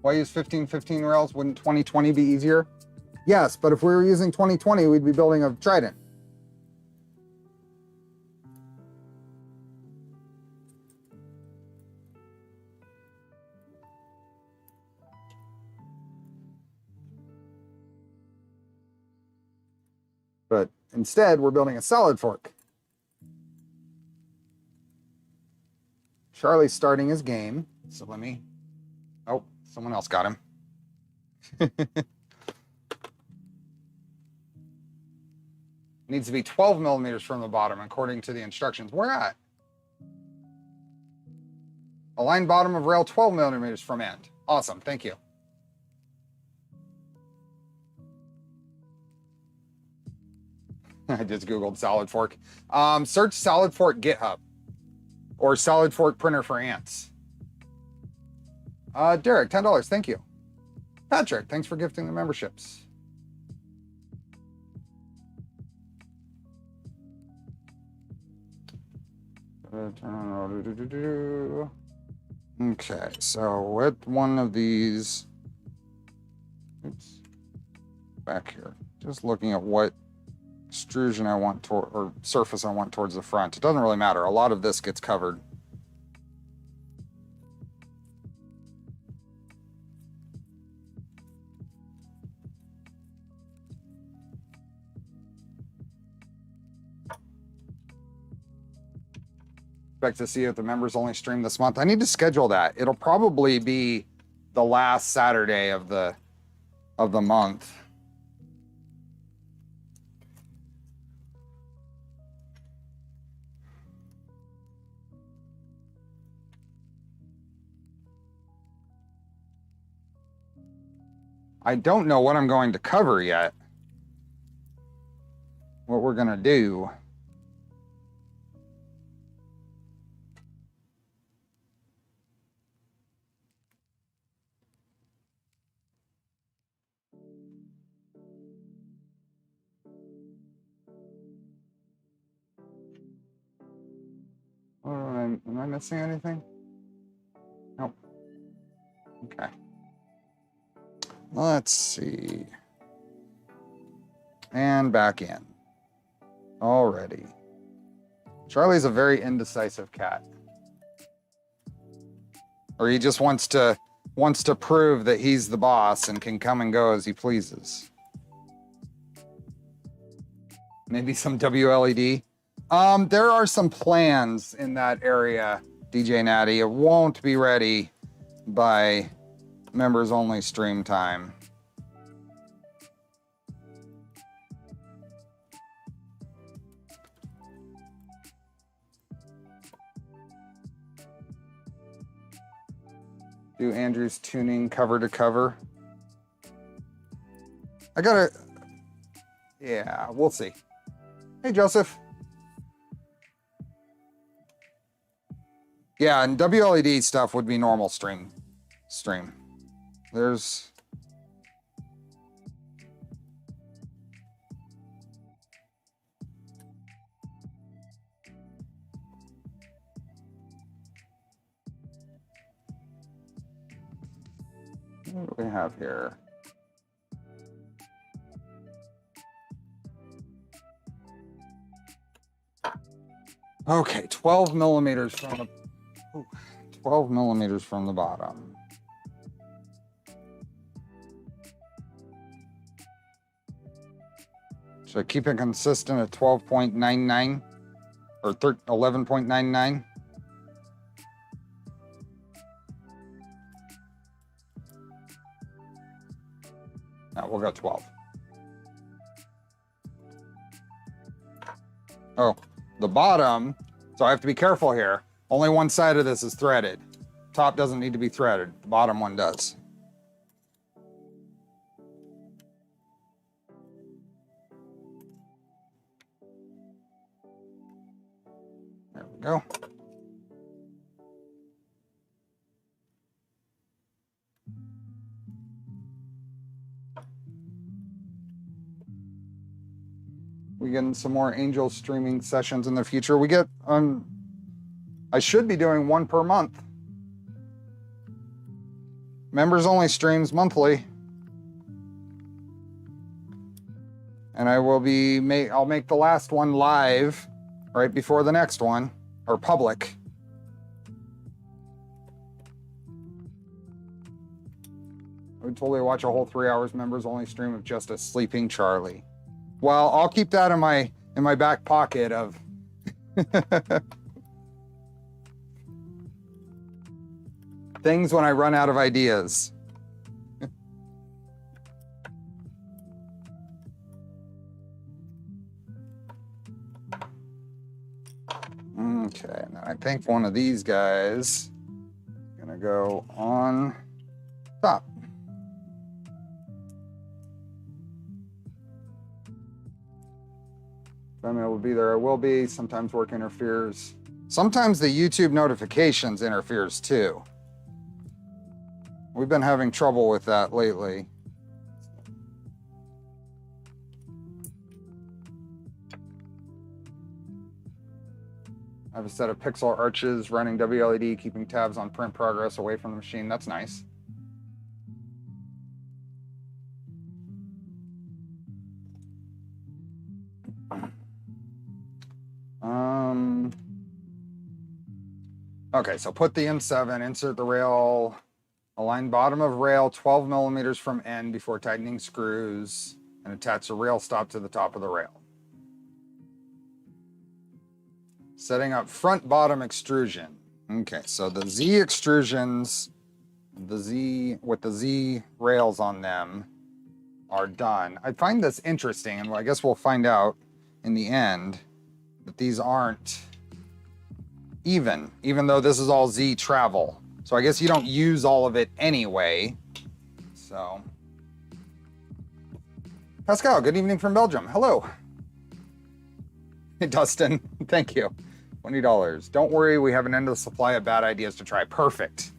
Why use 1515 rails? Wouldn't 2020 be easier? Yes, but if we were using 2020, we'd be building a Trident. But instead, we're building a solid fork. Charlie's starting his game, so let me... Oh, someone else got him. Needs to be 12 millimeters from the bottom, according to the instructions. Where at? Align bottom of rail 12 millimeters from end. Awesome, thank you. I just Googled solid fork. Search solid fork GitHub or solid fork printer for ants. Derek, $10, thank you. Patrick, thanks for gifting the memberships. Okay, so with one of these, oops, back here, just looking at what extrusion I want toward, or surface I want towards the front. It doesn't really matter. A lot of this gets covered. Expect to see it at the members only stream this month. I need to schedule that. It'll probably be the last Saturday of the month. I don't know what I'm going to cover yet. What we're gonna do. Am I missing anything? Nope. Okay. Let's see. And back in. Alrighty. Charlie's a very indecisive cat. Or he just wants to prove that he's the boss and can come and go as he pleases. Maybe some WLED. There are some plans in that area, DJ Natty. It won't be ready by members only stream time. Do Andrew's tuning cover to cover? I gotta, yeah, we'll see. Hey, Joseph. Yeah, and WLED stuff would be normal stream. There's... What do we have here? Okay, 12 millimeters from the... Ooh, 12 millimeters from the bottom. Should I keep it consistent at 12.99 or 11.99? No, we'll go 12. Oh, the bottom, so I have to be careful here. Only one side of this is threaded. Top doesn't need to be threaded. The bottom one does. There we go. We get some more Angel streaming sessions in the future. We get I should be doing one per month. Members only streams monthly. And I will be I'll make the last one live right before the next one, or public. I would totally watch a whole 3 hours members only stream of just a sleeping Charlie. Well, I'll keep that in my back pocket of things when I run out of ideas. Okay, and I think one of these guys gonna go on top. If I'm able to be there, I will be. Sometimes work interferes. Sometimes the YouTube notifications interferes too. We've been having trouble with that lately. I have a set of pixel arches running WLED, keeping tabs on print progress away from the machine. That's nice. Okay, so put the M7, insert the rail, align bottom of rail 12 millimeters from end before tightening screws, and attach the rail stop to the top of the rail. Setting up front bottom extrusion. Okay, so the Z extrusions, with the Z rails on them are done. I find this interesting, and I guess we'll find out in the end that these aren't even though this is all Z travel. So I guess you don't use all of it anyway. So, Pascal, good evening from Belgium. Hello. Hey, Dustin, thank you. $20. Don't worry, we have an endless supply of bad ideas to try. Perfect.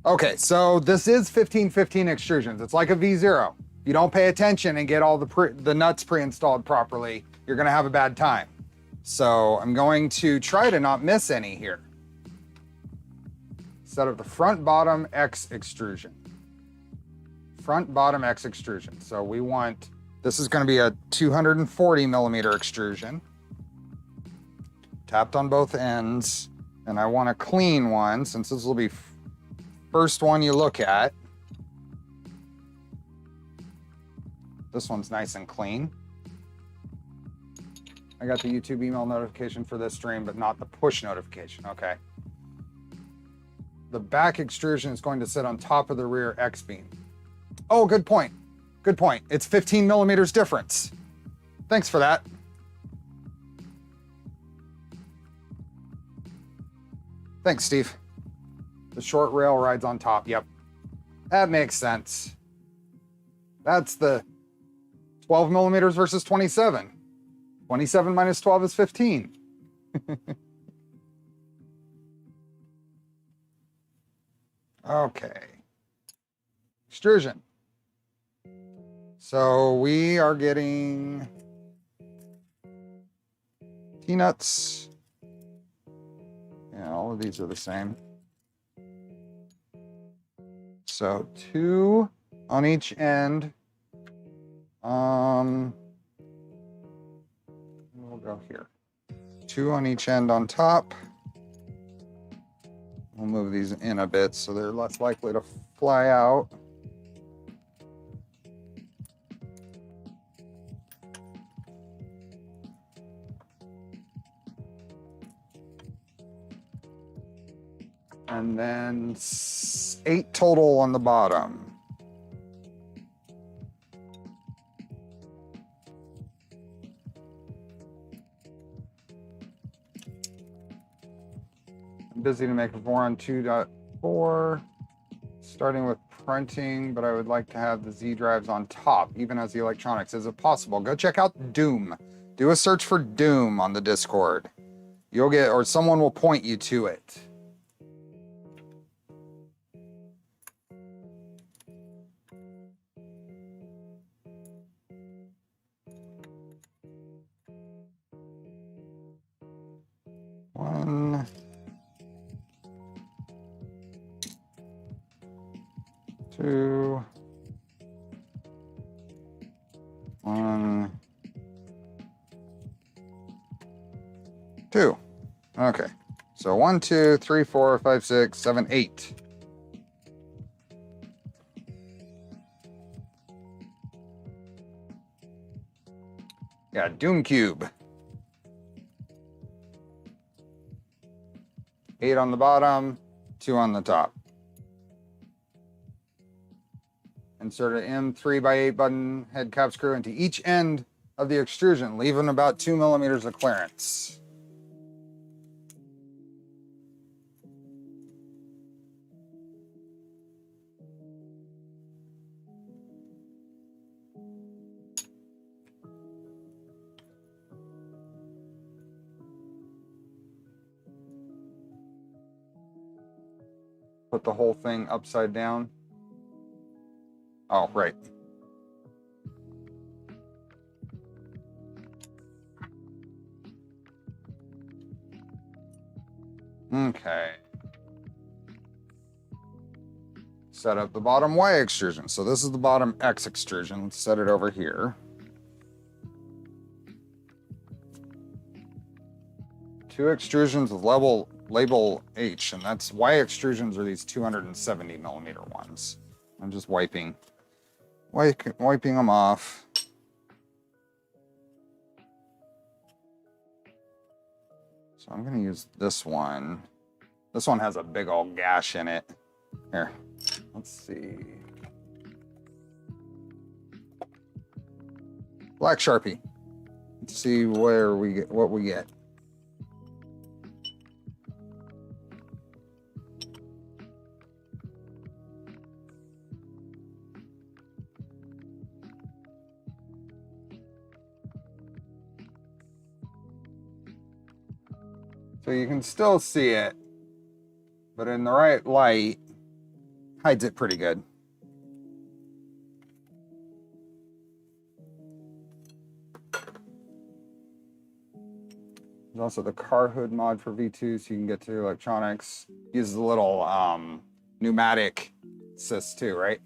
Okay, so this is 1515 extrusions. It's like a V0. If you don't pay attention and get all the nuts pre-installed properly, you're gonna have a bad time. So I'm going to try to not miss any here. Set up the front bottom X extrusion. Front bottom X extrusion. So we want, this is gonna be a 240 millimeter extrusion. Tapped on both ends. And I want a clean one, since this will be first one you look at. This one's nice and clean. I got the YouTube email notification for this stream, but not the push notification. Okay. The back extrusion is going to sit on top of the rear X beam. Oh, good point. Good point. It's 15 millimeters difference. Thanks for that. Thanks, Steve. The short rail rides on top. Yep. That makes sense. That's the 12 millimeters versus 27. 27 minus 12 is 15. Okay. Extrusion. So we are getting T-nuts. Yeah, all of these are the same. So 2 on each end. We'll go here. 2 on each end on top. We'll move these in a bit so they're less likely to fly out. And then 8 total on the bottom. I'm busy to make a 4 on 2.4, starting with printing, but I would like to have the Z drives on top, even as the electronics. Is it possible? Go check out Doom. Do a search for Doom on the Discord. You'll get, or someone will point you to it. One, 2, 1, 2. Okay, so 1, 2, 3, 4, 5, 6, 7, 8. Yeah, Doom Cube. 8 on the bottom, 2 on the top. Insert an M3x8 button head cap screw into each end of the extrusion, leaving about 2 millimeters of clearance. put the whole thing upside down. Oh, right. Okay. Set up the bottom Y extrusion. So this is the bottom X extrusion. Let's set it over here. 2 extrusions with label H, and that's Y extrusions are these 270 millimeter ones. I'm just wiping them off. So I'm gonna use this one. This one has a big old gash in it. Here, let's see. Black Sharpie. Let's see what we get. So you can still see it, but in the right light, hides it pretty good. There's also the car hood mod for V2, so you can get to electronics. Uses a little pneumatic assist too, right?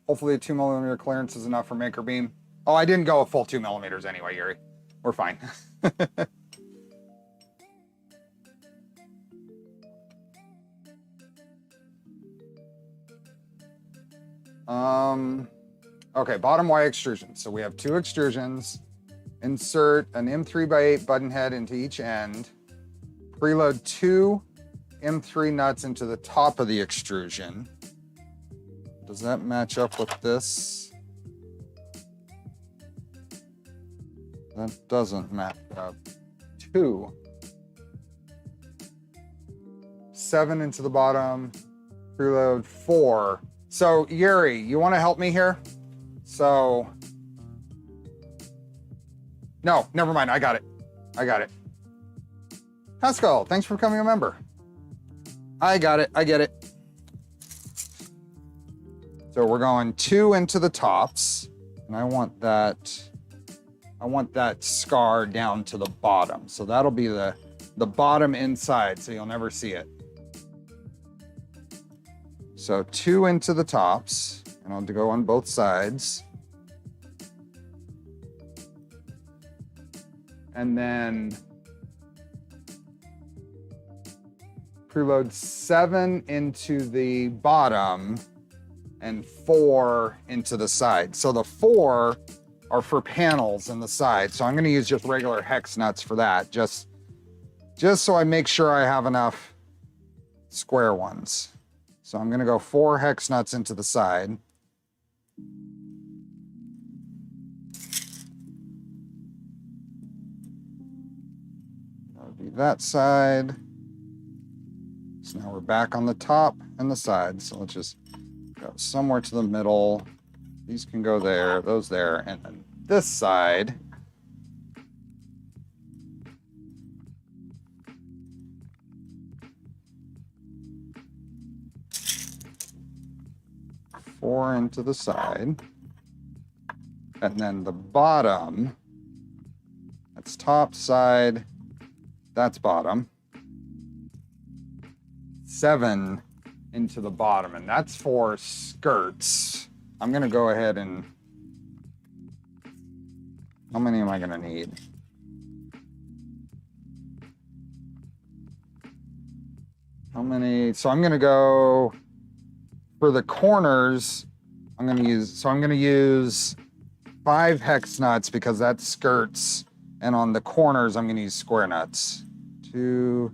Hopefully a 2 millimeter clearance is enough for Makerbeam. Oh, I didn't go a full 2 millimeters anyway, Yuri. We're fine. Okay, bottom Y extrusion. So we have 2 extrusions. Insert an M3x8 button head into each end. Preload 2 M3 nuts into the top of the extrusion. Does that match up with this? That doesn't match up. 2. 7 into the bottom. Preload 4. So Yuri, you want to help me here? So, no, never mind. I got it. I got it. Pascal, thanks for becoming a member. I got it. I get it. So we're going 2 into the tops, and I want that scar down to the bottom. So that'll be the bottom inside, so you'll never see it. So 2 into the tops, and I'll go on both sides. And then preload 7 into the bottom and 4 into the side. So the 4 are for panels in the side. So I'm gonna use just regular hex nuts for that, just so I make sure I have enough square ones. So I'm gonna go 4 hex nuts into the side. That'll be that side. So now we're back on the top and the side. So let's just go somewhere to the middle. These can go there, those there, and then this side. Four into the side. And then the bottom, that's top side, that's bottom. 7 into the bottom, and that's for skirts. I'm gonna go ahead and, how many am I gonna need? How many? So I'm gonna go, for the corners, I'm gonna use 5 hex nuts because that's skirts, and on the corners, I'm gonna use square nuts. 2,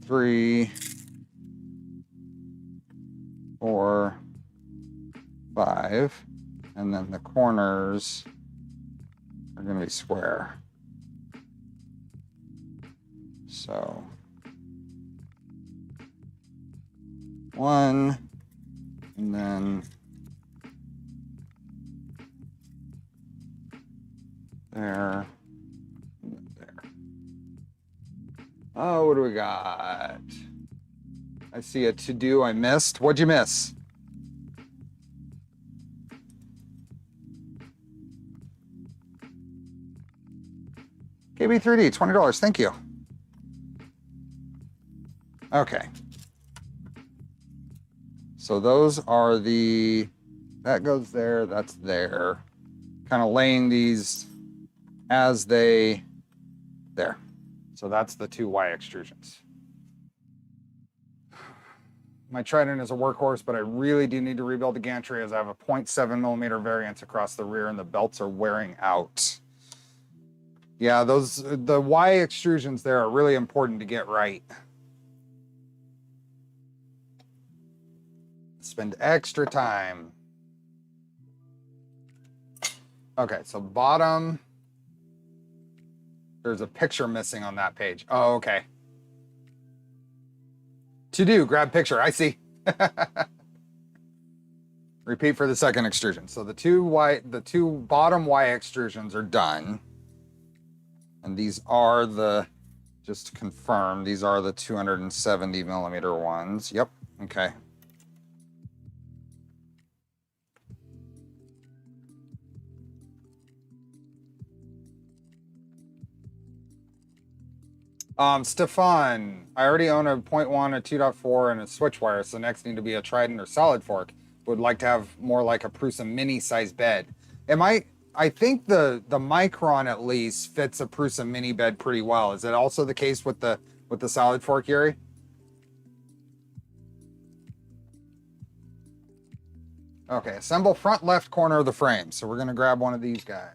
3, 4, 5, and then the corners are gonna be square. So 1, and then there, and then there. Oh, what do we got? I see a to-do I missed. What'd you miss? KB3D, $20. Thank you. Okay. So those are the, that goes there, that's there. Kind of laying these as they, there. So that's the two Y extrusions. My Trident is a workhorse, but I really do need to rebuild the gantry as I have a 0.7mm variance across the rear and the belts are wearing out. Yeah, those, the Y extrusions there are really important to get right. Spend extra time. Okay, so bottom, there's a picture missing on that page. Oh, okay. To do, grab picture, I see. Repeat for the second extrusion. So the two bottom Y extrusions are done. And these are the, just to confirm, these are the 270mm ones. Yep, okay. Stefan, I already own a 0.1, a 2.4, and a switch wire, so next need to be a Trident or solid fork. Would like to have more like a Prusament mini size bed. I think the Micron at least fits a Prusament mini bed pretty well. Is it also the case with the solid fork, Yuri? Okay, assemble front left corner of the frame. So we're gonna grab one of these guys.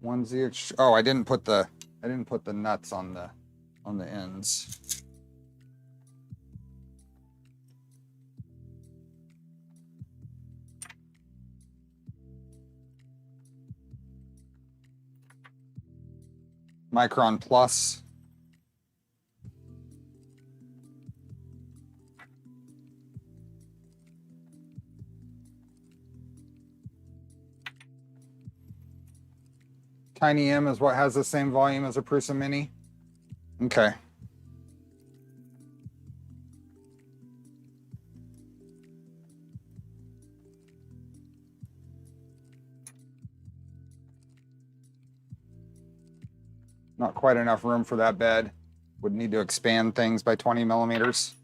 One's the oh, I didn't put the nuts on the ends. Micron Plus. Tiny M is what has the same volume as a Prusa Mini. Okay. Not quite enough room for that bed. Would need to expand things by 20mm.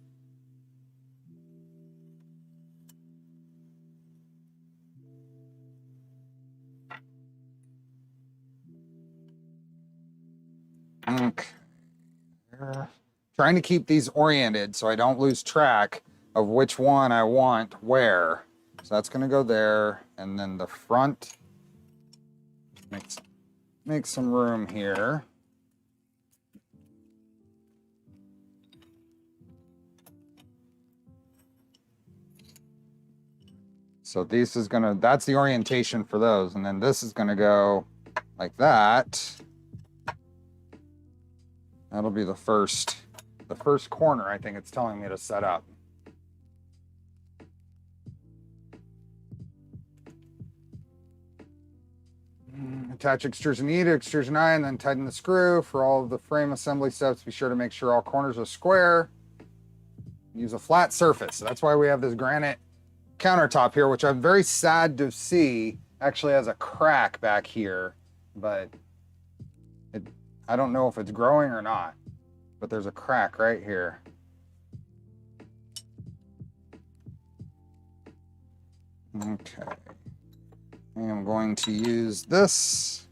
Okay. Trying to keep these oriented so I don't lose track of which one I want where. So that's gonna go there, and then the front, make some room here. So this is gonna, that's the orientation for those, and then this is gonna go like that. That'll be the first corner I think it's telling me to set up. Attach extrusion E to extrusion I and then tighten the screw. For all of the frame assembly steps, be sure to make sure all corners are square. Use a flat surface. So that's why we have this granite countertop here, which I'm very sad to see actually has a crack back here, but I don't know if it's growing or not, but there's a crack right here. Okay. And I'm going to use this.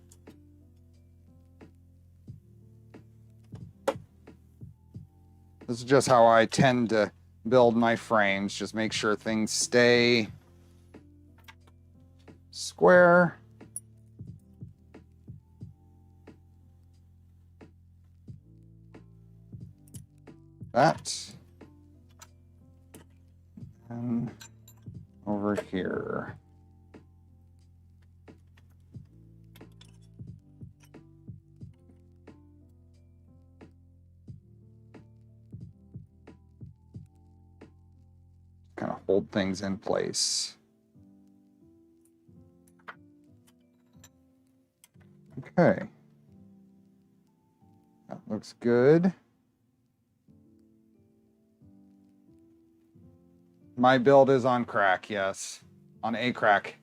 This is just how I tend to build my frames. Just make sure things stay square. That. And over here. Kind of hold things in place. Okay. Looks good. My build is on crack, yes. On a crack.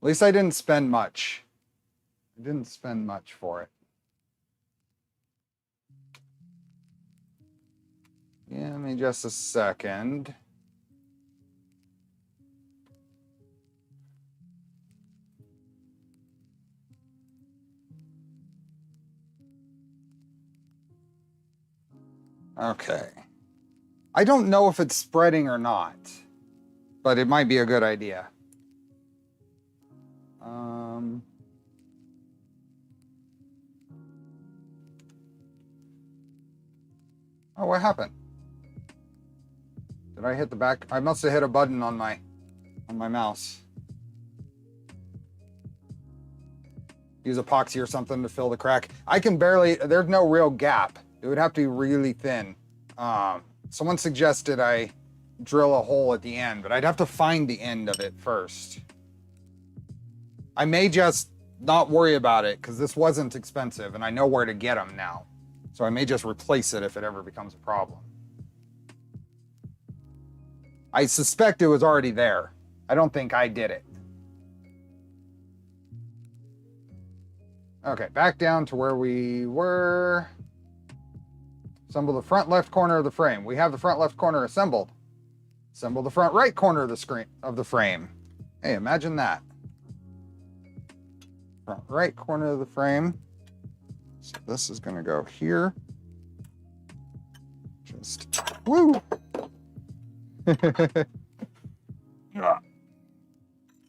At least I didn't spend much. I didn't spend much for it. Give me just a second. Okay. I don't know if it's spreading or not, but it might be a good idea. Oh, what happened? Did I hit the back? I must have hit a button on my mouse. Use epoxy or something to fill the crack. I can barely, there's no real gap. It would have to be really thin. Someone suggested I drill a hole at the end, but I'd have to find the end of it first. I may just not worry about it because this wasn't expensive and I know where to get them now. So I may just replace it if it ever becomes a problem. I suspect it was already there. I don't think I did it. Okay, back down to where we were. Assemble the front left corner of the frame. We have the front left corner assembled. Assemble the front right corner of the frame. Hey, imagine that. Front right corner of the frame. So this is gonna go here. Just, woo! Do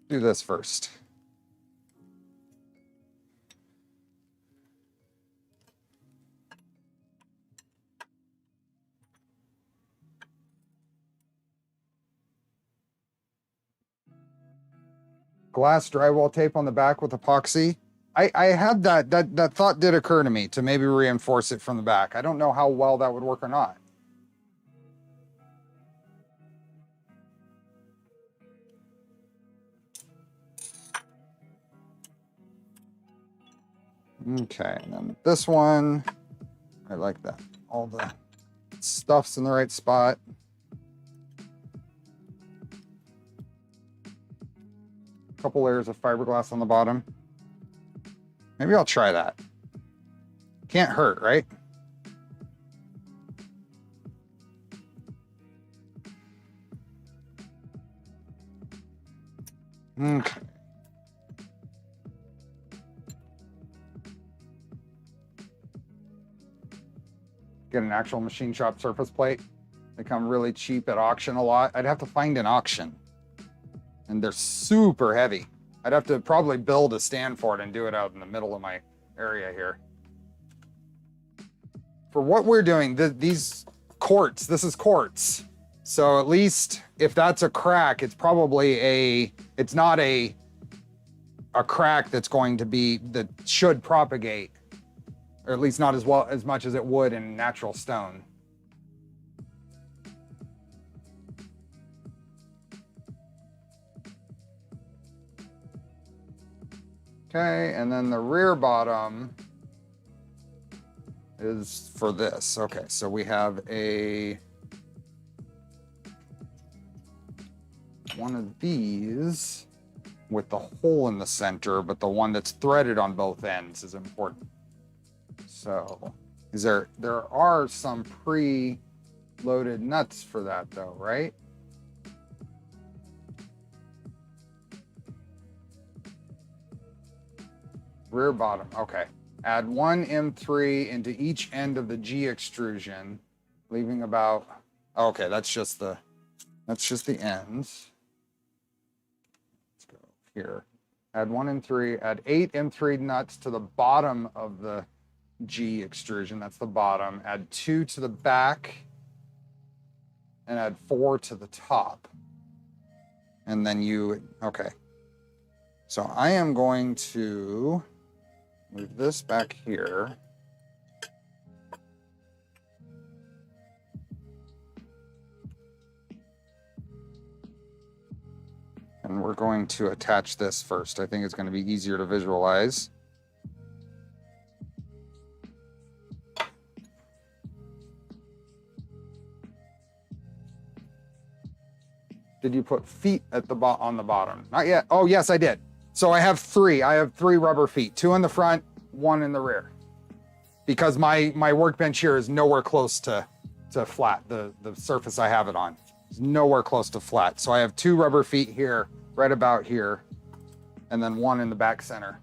this first. Glass drywall tape on the back with epoxy. I had that thought did occur to me to maybe reinforce it from the back. I don't know how well that would work or not. Okay, and then this one, I like that. All the stuff's in the right spot. Couple layers of fiberglass on the bottom. Maybe I'll try that. Can't hurt, right? Okay. Get an actual machine shop surface plate. They come really cheap at auction a lot. I'd have to find an auction. And they're super heavy. I'd have to probably build a stand for it and do it out in the middle of my area here. For what we're doing, these quartz, this is quartz. So at least if that's a crack, it's probably it's not a crack that's going to be, that should propagate. Or at least not as much as it would in natural stone. Okay, and then the rear bottom is for this. Okay, so we have one of these with the hole in the center, but the one that's threaded on both ends is important. So there are some pre-loaded nuts for that though, right? Rear bottom, okay. Add one M3 into each end of the G extrusion, leaving about, okay, that's just the ends. Let's go here. Add one M3, add 8 M3 nuts to the bottom of the G extrusion, that's the bottom. Add 2 to the back, and add 4 to the top. And then okay. So I am going to move this back here. And we're going to attach this first. I think it's going to be easier to visualize. Did you put feet at the on the bottom? Not yet. Oh, yes, I did. So I have 3. I have 3 rubber feet, 2 in the front, 1 in the rear. Because my workbench here is nowhere close to flat. The surface I have it on is nowhere close to flat. So I have 2 rubber feet here, right about here, and then 1 in the back center.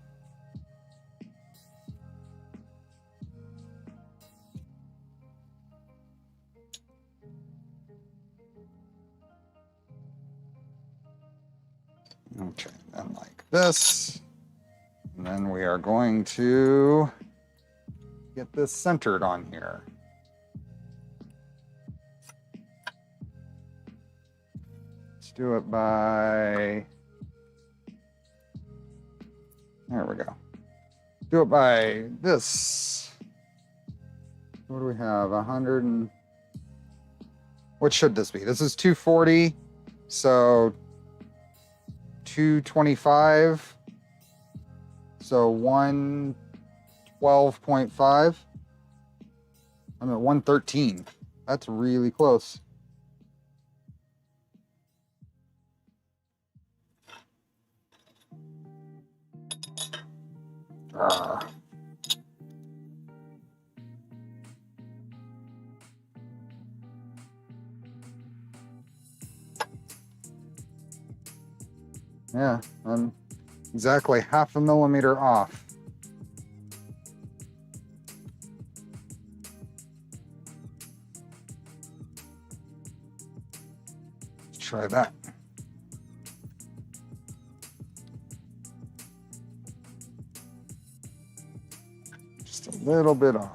Okay, then like this. And then we are going to get this centered on here. Let's do it by, there we go. Do it by this. What do we have? 100 and, what should this be? This is 240, so 225. So 112.5. I'm at 113. That's really close. Yeah, I'm exactly 0.5 millimeter off. Let's try that. Just a little bit off.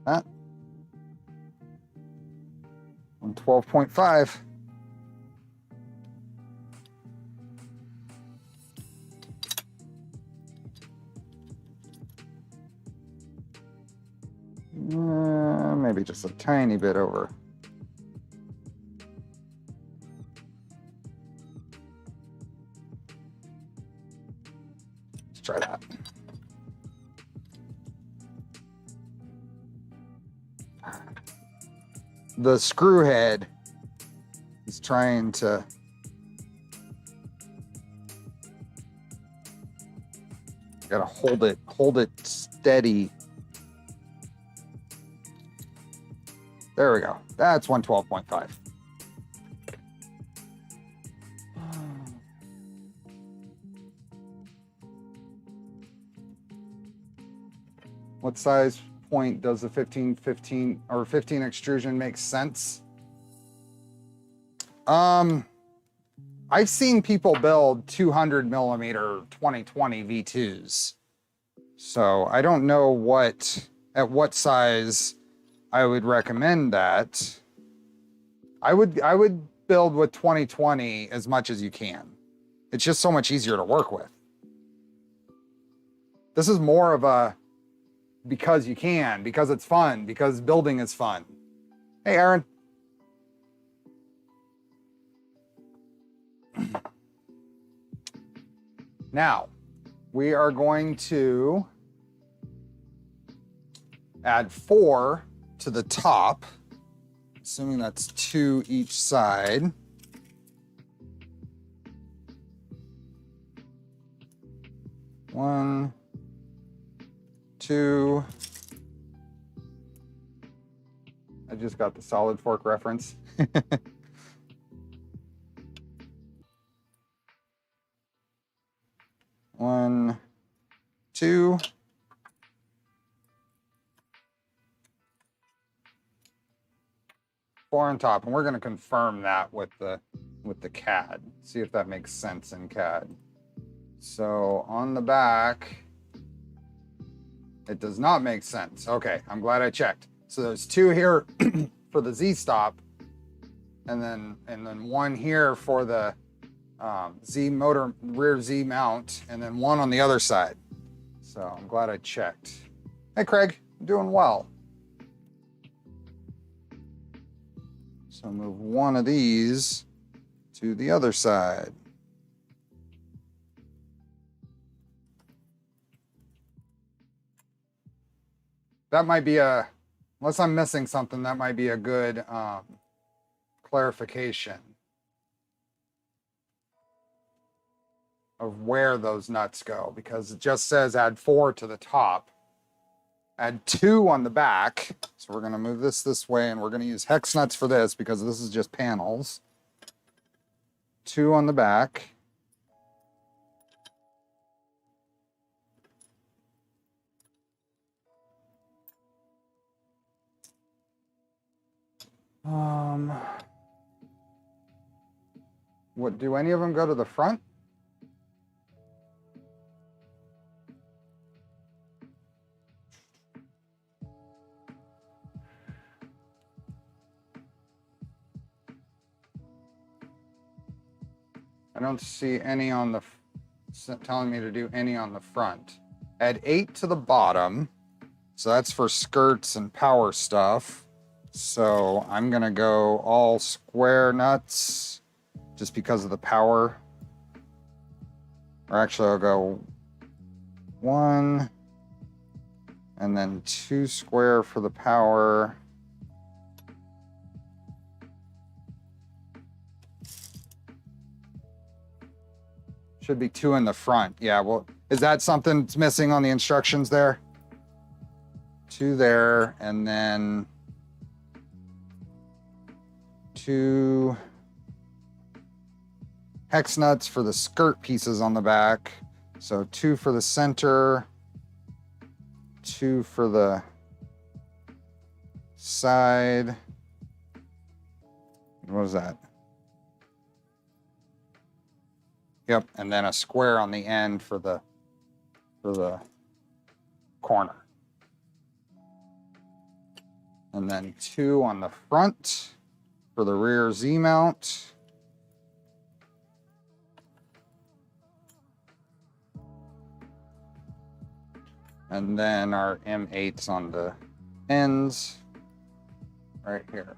That. 112.5. Maybe just a tiny bit over. Let's try that. The screw head is trying to gotta hold it steady. There we go. That's 112.5. What size point does the 15 or 15 extrusion make sense? I've seen people build 200 millimeter 2020 V2s. So I don't know at what size I would recommend that. I would build with 2020 as much as you can. It's just so much easier to work with. This is more of a because you can, because it's fun, because building is fun. Hey, Aaron. Now, we are going to add 4 to the top, assuming that's 2 each side. One, 2. I just got the solid fork reference. 1, 2. Four on top, and we're going to confirm that with the CAD. See if that makes sense in CAD. So on the back, it does not make sense. Okay, I'm glad I checked. So there's 2 here for the Z stop, and then 1 here for the Z motor rear Z mount, and then 1 on the other side. So I'm glad I checked. Hey Craig, I'm doing well. So move one of these to the other side. That might be unless I'm missing something, that might be a good clarification of where those nuts go, because it just says add 4 to the top, add 2 on the back. So we're gonna move this way, and we're gonna use hex nuts for this because this is just panels. 2 on the back. What, do any of them go to the front? I don't see any on the, telling me to do any on the front. Add 8 to the bottom. So that's for skirts and power stuff. So I'm gonna go all square nuts just because of the power. Or actually I'll go 1 and then 2 square for the power. Should be 2 in the front. Yeah, well, is that something that's missing on the instructions there? 2 there, and then 2 hex nuts for the skirt pieces on the back. So 2 for the center, 2 for the side. What is that? Yep, and then a square on the end for the corner. And then 2 on the front for the rear Z mount. And then our M8s on the ends right here.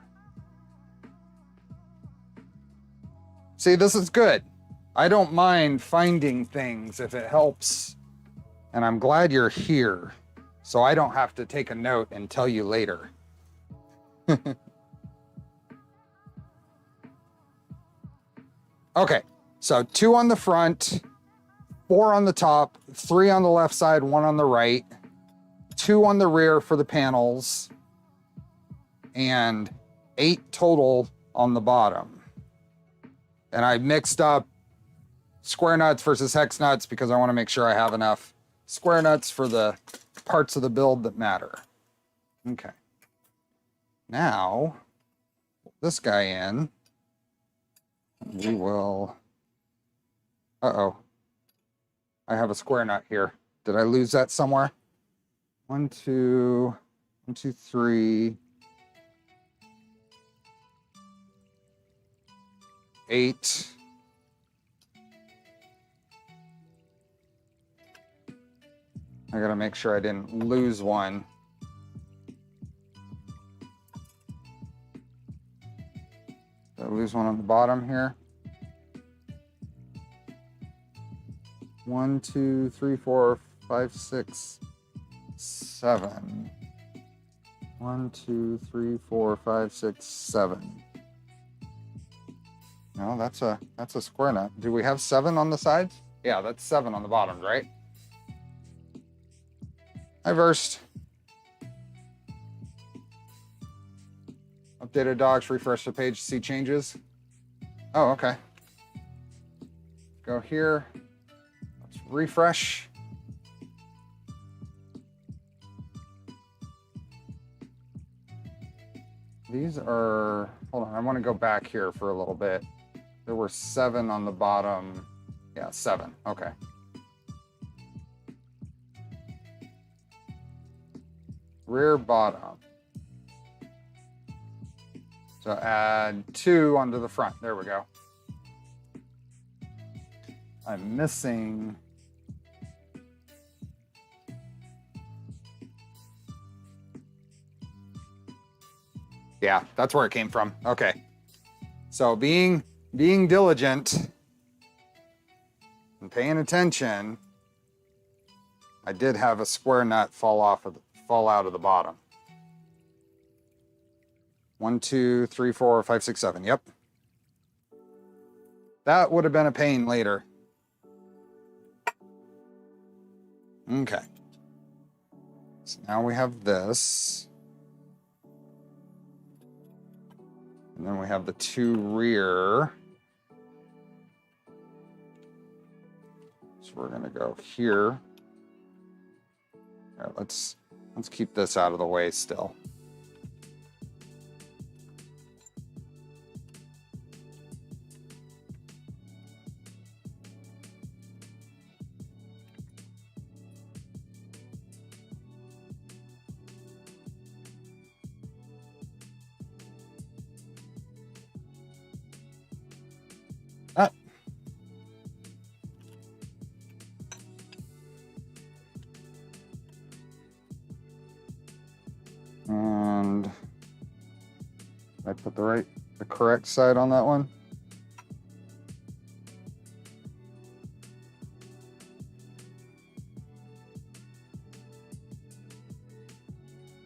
See, this is good. I don't mind finding things if it helps. And I'm glad you're here, so I don't have to take a note and tell you later. Okay, so 2 on the front, 4 on the top, 3 on the left side, 1 on the right, 2 on the rear for the panels, and 8 total on the bottom. And I mixed up square nuts versus hex nuts because I want to make sure I have enough square nuts for the parts of the build that matter. Okay. Now, put this guy in. We will... Uh-oh. I have a square nut here. Did I lose that somewhere? 1, 2, 1, 2, 3. 8. I gotta make sure I didn't lose one. Did I lose one on the bottom here? 1, 2, 3, 4, 5, 6, 7. 1, 2, 3, 4, 5, 6, 7. No, that's a square nut. Do we have 7 on the sides? Yeah, that's 7 on the bottom, right? I versed. Updated docs, refresh the page to see changes. Oh, okay. Go here. Let's refresh. These are, hold on, I want to go back here for a little bit. There were 7 on the bottom. Yeah, 7, okay. Rear bottom. So add 2 onto the front. There we go. I'm missing. Yeah, that's where it came from. Okay. So being diligent and paying attention, I did have a square nut fall out of the bottom. 1, 2, 3, 4, 5, 6, 7. Yep. That would have been a pain later. Okay. So now we have this. And then we have the 2 rear. So we're gonna go here. All right, let's keep this out of the way still. And I put the correct side on that one.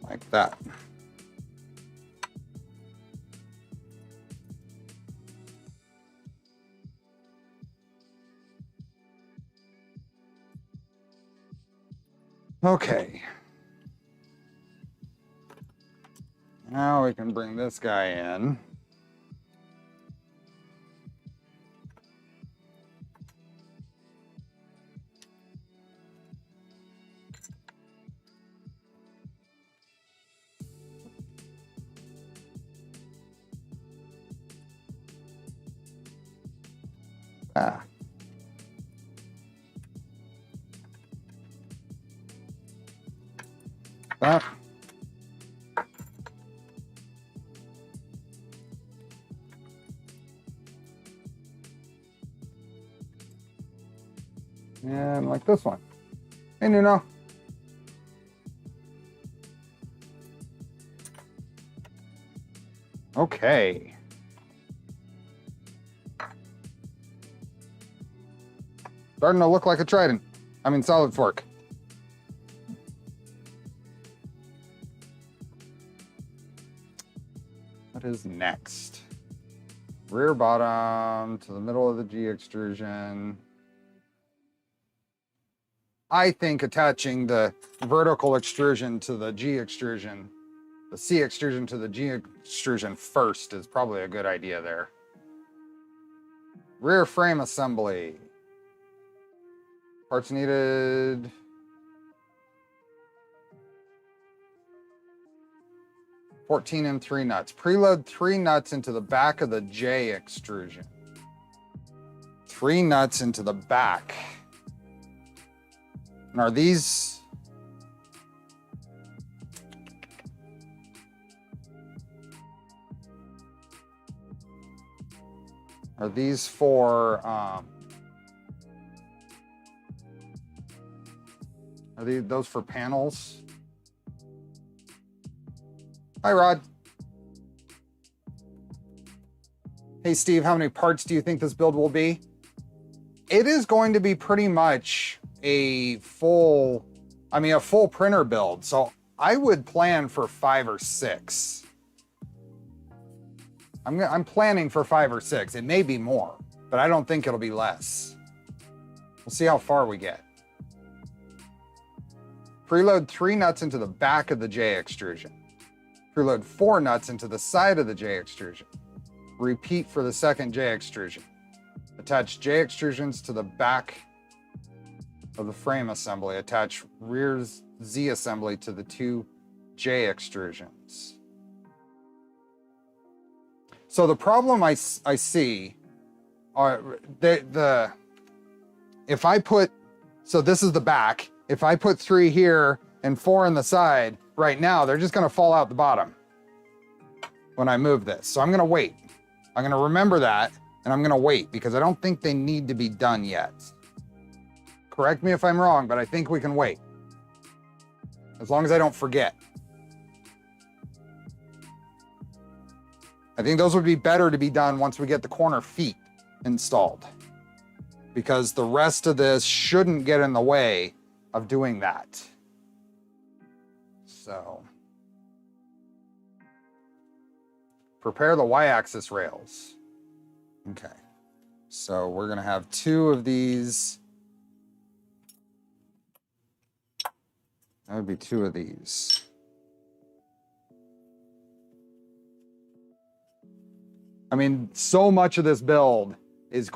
Like that. Okay. Now we can bring this guy in. Ah. That. And like this one. Hey, Nuno. Okay. Starting to look like a Trident. I mean, solid fork. What is next? Rear bottom to the middle of the G extrusion. I think attaching the vertical extrusion to the G extrusion, the C extrusion to the G extrusion first is probably a good idea there. Rear frame assembly. Parts needed. (14M3 nuts. Preload 3 nuts into the back of the J extrusion. 3 nuts into the back. And are these... Are these for... Are those for panels? Hi, Rod. Hey, Steve, how many parts do you think this build will be? It is going to be pretty much a full printer build. So I would plan for 5 or 6. I'm planning for 5 or 6. It may be more, but I don't think it'll be less. We'll see how far we get. Preload 3 nuts into the back of the J extrusion. Preload 4 nuts into the side of the J extrusion. Repeat for the second J extrusion. Attach J extrusions to the back of the frame assembly. Attach rear Z assembly to the 2 J extrusions. So the problem I see are if I put, so this is the back. If I put 3 here and 4 on the side, right now, they're just gonna fall out the bottom when I move this. So I'm gonna wait. I'm gonna remember that, and I'm gonna wait because I don't think they need to be done yet. Correct me if I'm wrong, but I think we can wait. As long as I don't forget. I think those would be better to be done once we get the corner feet installed, because the rest of this shouldn't get in the way of doing that. So prepare the y-axis rails. Okay, so we're gonna have 2 of these. That would be 2 of these. I mean, so much of this build is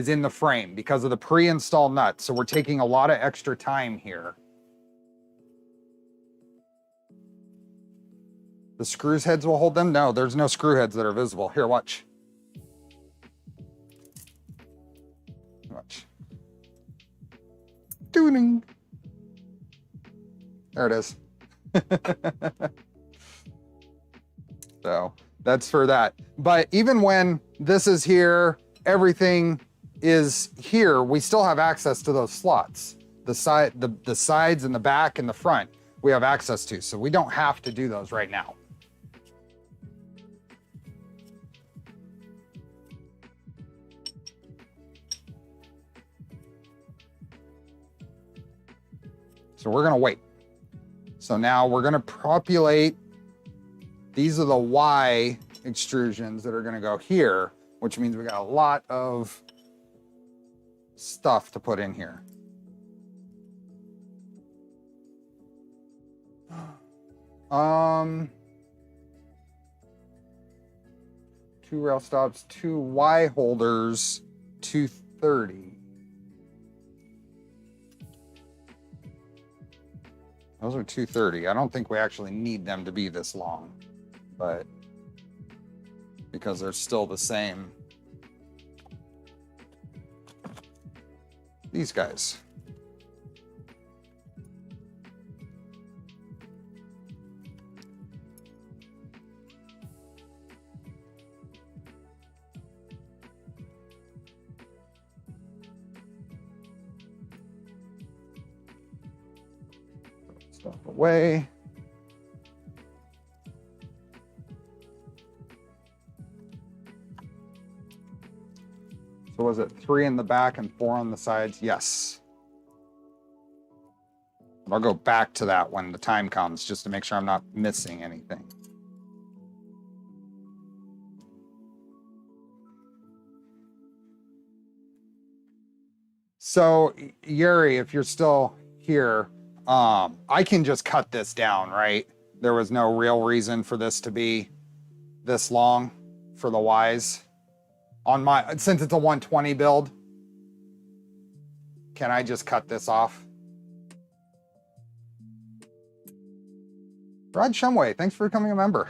in the frame because of the pre-install nuts. So we're taking a lot of extra time here. The screws heads will hold them? No, there's no screw heads that are visible. Here, watch. Watch. Tuning. There it is. So that's for that. But even when this is here, everything is here, we still have access to those slots. The sides and the back and the front, we have access to. So we don't have to do those right now. So we're gonna wait. So now we're gonna populate. These are the Y extrusions that are gonna go here, which means we got a lot of stuff to put in here. Two rail stops, 2 Y holders, 230. Those are 230. I don't think we actually need them to be this long, but because they're still the same. These guys. Stuff away. So was it 3 in the back and 4 on the sides? Yes. I'll go back to that when the time comes, just to make sure I'm not missing anything. So Yuri, if you're still here, I can just cut this down, right? There was no real reason for this to be this long for the Ys. Since it's a 120 build, can I just cut this off? Rod Shumway, thanks for becoming a member.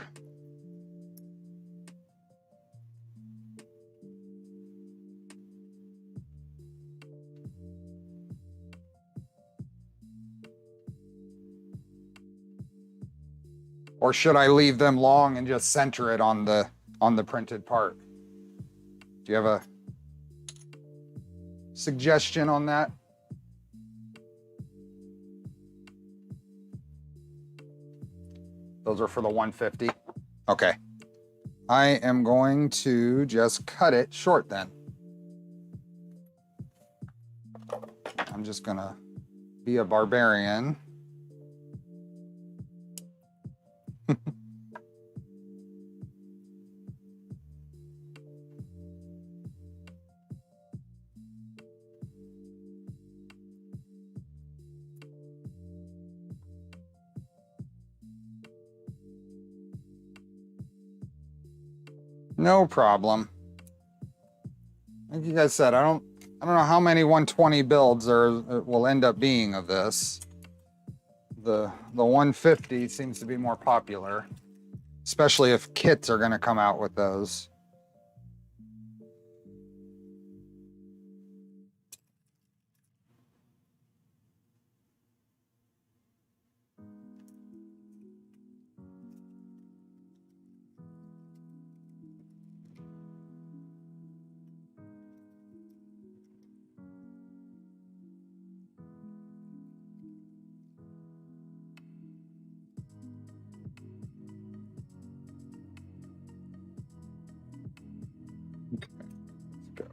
Or should I leave them long and just center it on the printed part? Do you have a suggestion on that? Those are for the 150. Okay. I am going to just cut it short then. I'm just gonna be a barbarian. No problem. Like you guys said, I don't know how many 120 builds will end up being of this. The 150 seems to be more popular, especially if kits are going to come out with those. Okay, let's go.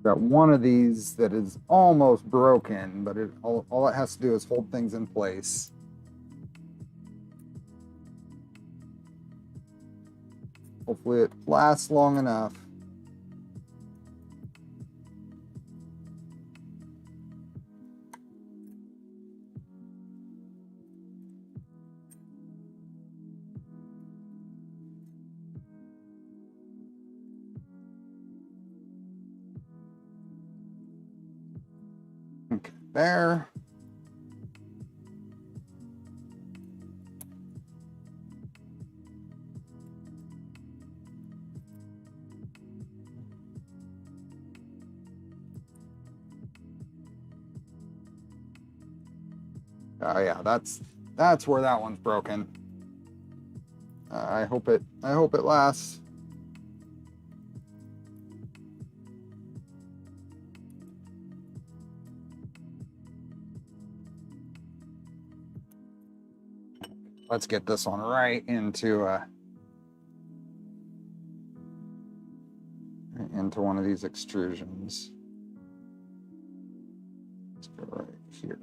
Got one of these that is almost broken, but all it has to do is hold things in place. Hopefully it lasts long enough. Okay, there. Oh yeah, that's where that one's broken. I hope it lasts. Let's get this one right into one of these extrusions. Let's go right here.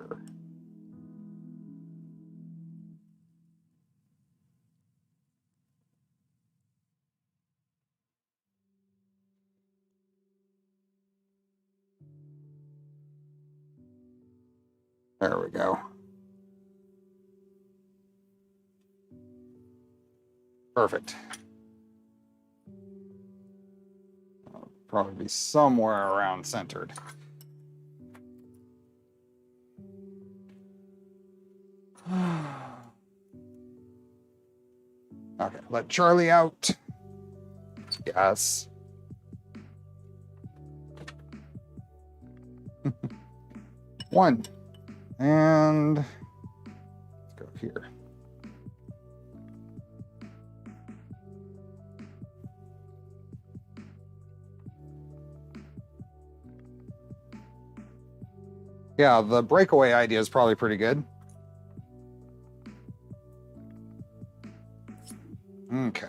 There we go. Perfect. I'll probably be somewhere around centered. Okay, let Charlie out. Yes. One. And let's go here. Yeah, the breakaway idea is probably pretty good. Okay.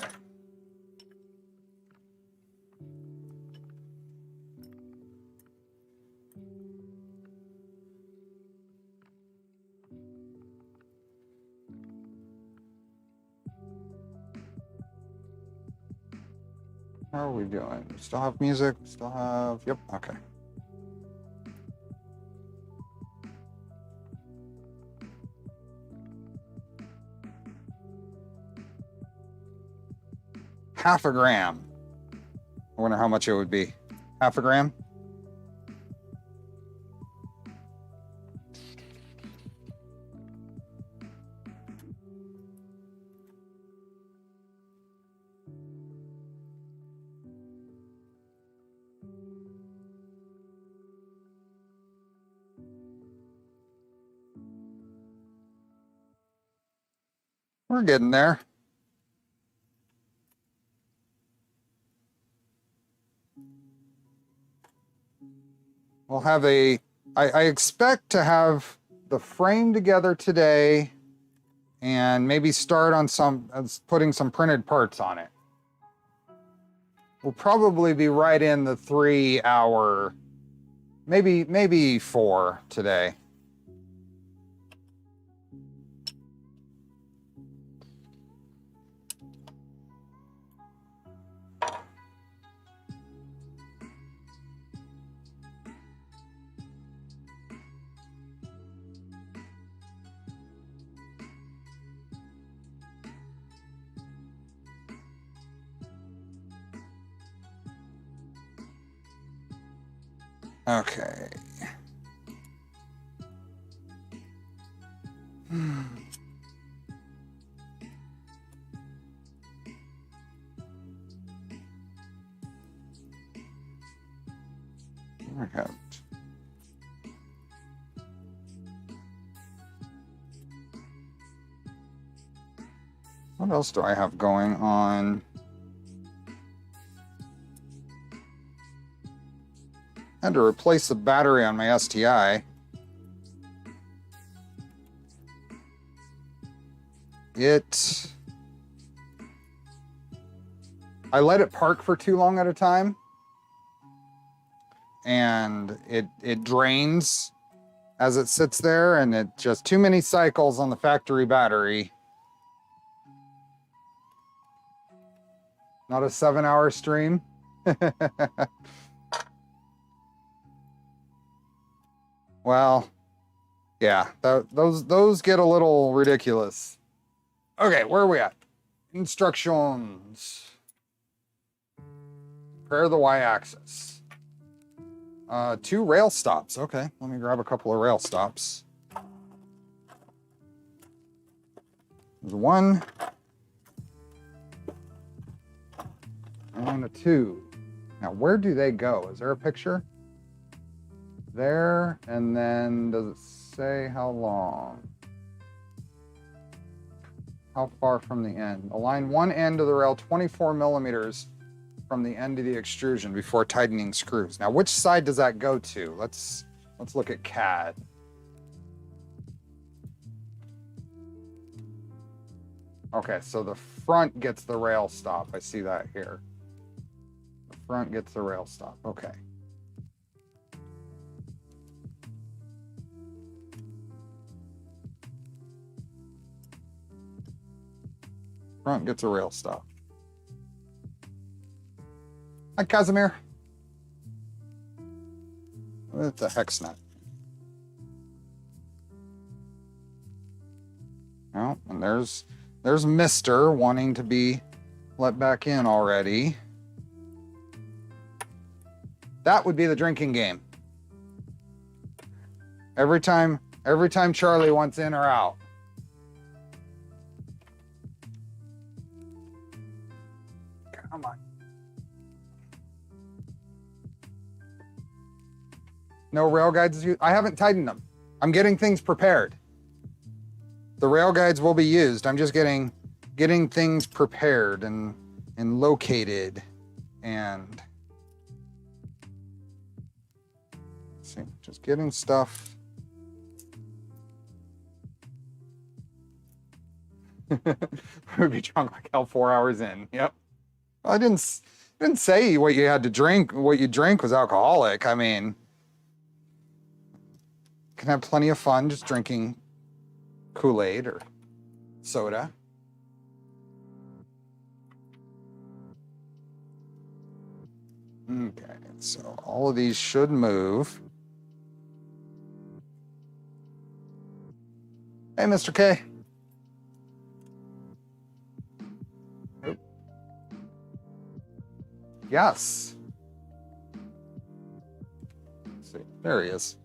How are we doing? Still have music? Still have... Yep, okay. Half a gram. I wonder how much it would be. Half a gram? We're getting there. We'll have I expect to have the frame together today and maybe start on putting some printed parts on it. We'll probably be right in the 3 hour, maybe 4 today. Okay. Hangout. What else do I have going on? I had to replace the battery on my STI. I let it park for too long at a time, and it drains as it sits there, and it just too many cycles on the factory battery. Not a 7-hour stream. Well, yeah, those get a little ridiculous. Okay, where are we at? Instructions. Prepare the y-axis. 2 rail stops. Okay, let me grab a couple of rail stops. There's 1. And a 2. Now, where do they go? Is there a picture? There, and then does it say how long? How far from the end? Align one end of the rail 24 millimeters from the end of the extrusion before tightening screws. Now, which side does that go to? Let's look at CAD. Okay, so the front gets the rail stop. I see that here. The front gets the rail stop. Okay. Front gets a rail stop. Hi, Casimir. What the heck's nut? Oh, and there's Mr. wanting to be let back in already. That would be the drinking game. Every time Charlie wants in or out. Come on. No rail guides. I haven't tightened them. I'm getting things prepared. The rail guides will be used. I'm just getting things prepared and located and let's see, just getting stuff. Would be drunk like hell 4 hours in. Yep. I didn't say what you had to drink. What you drank was alcoholic. I mean, can have plenty of fun just drinking Kool-Aid or soda. Okay, so all of these should move. Hey, Mr. K. Yes. Let's see, there he is.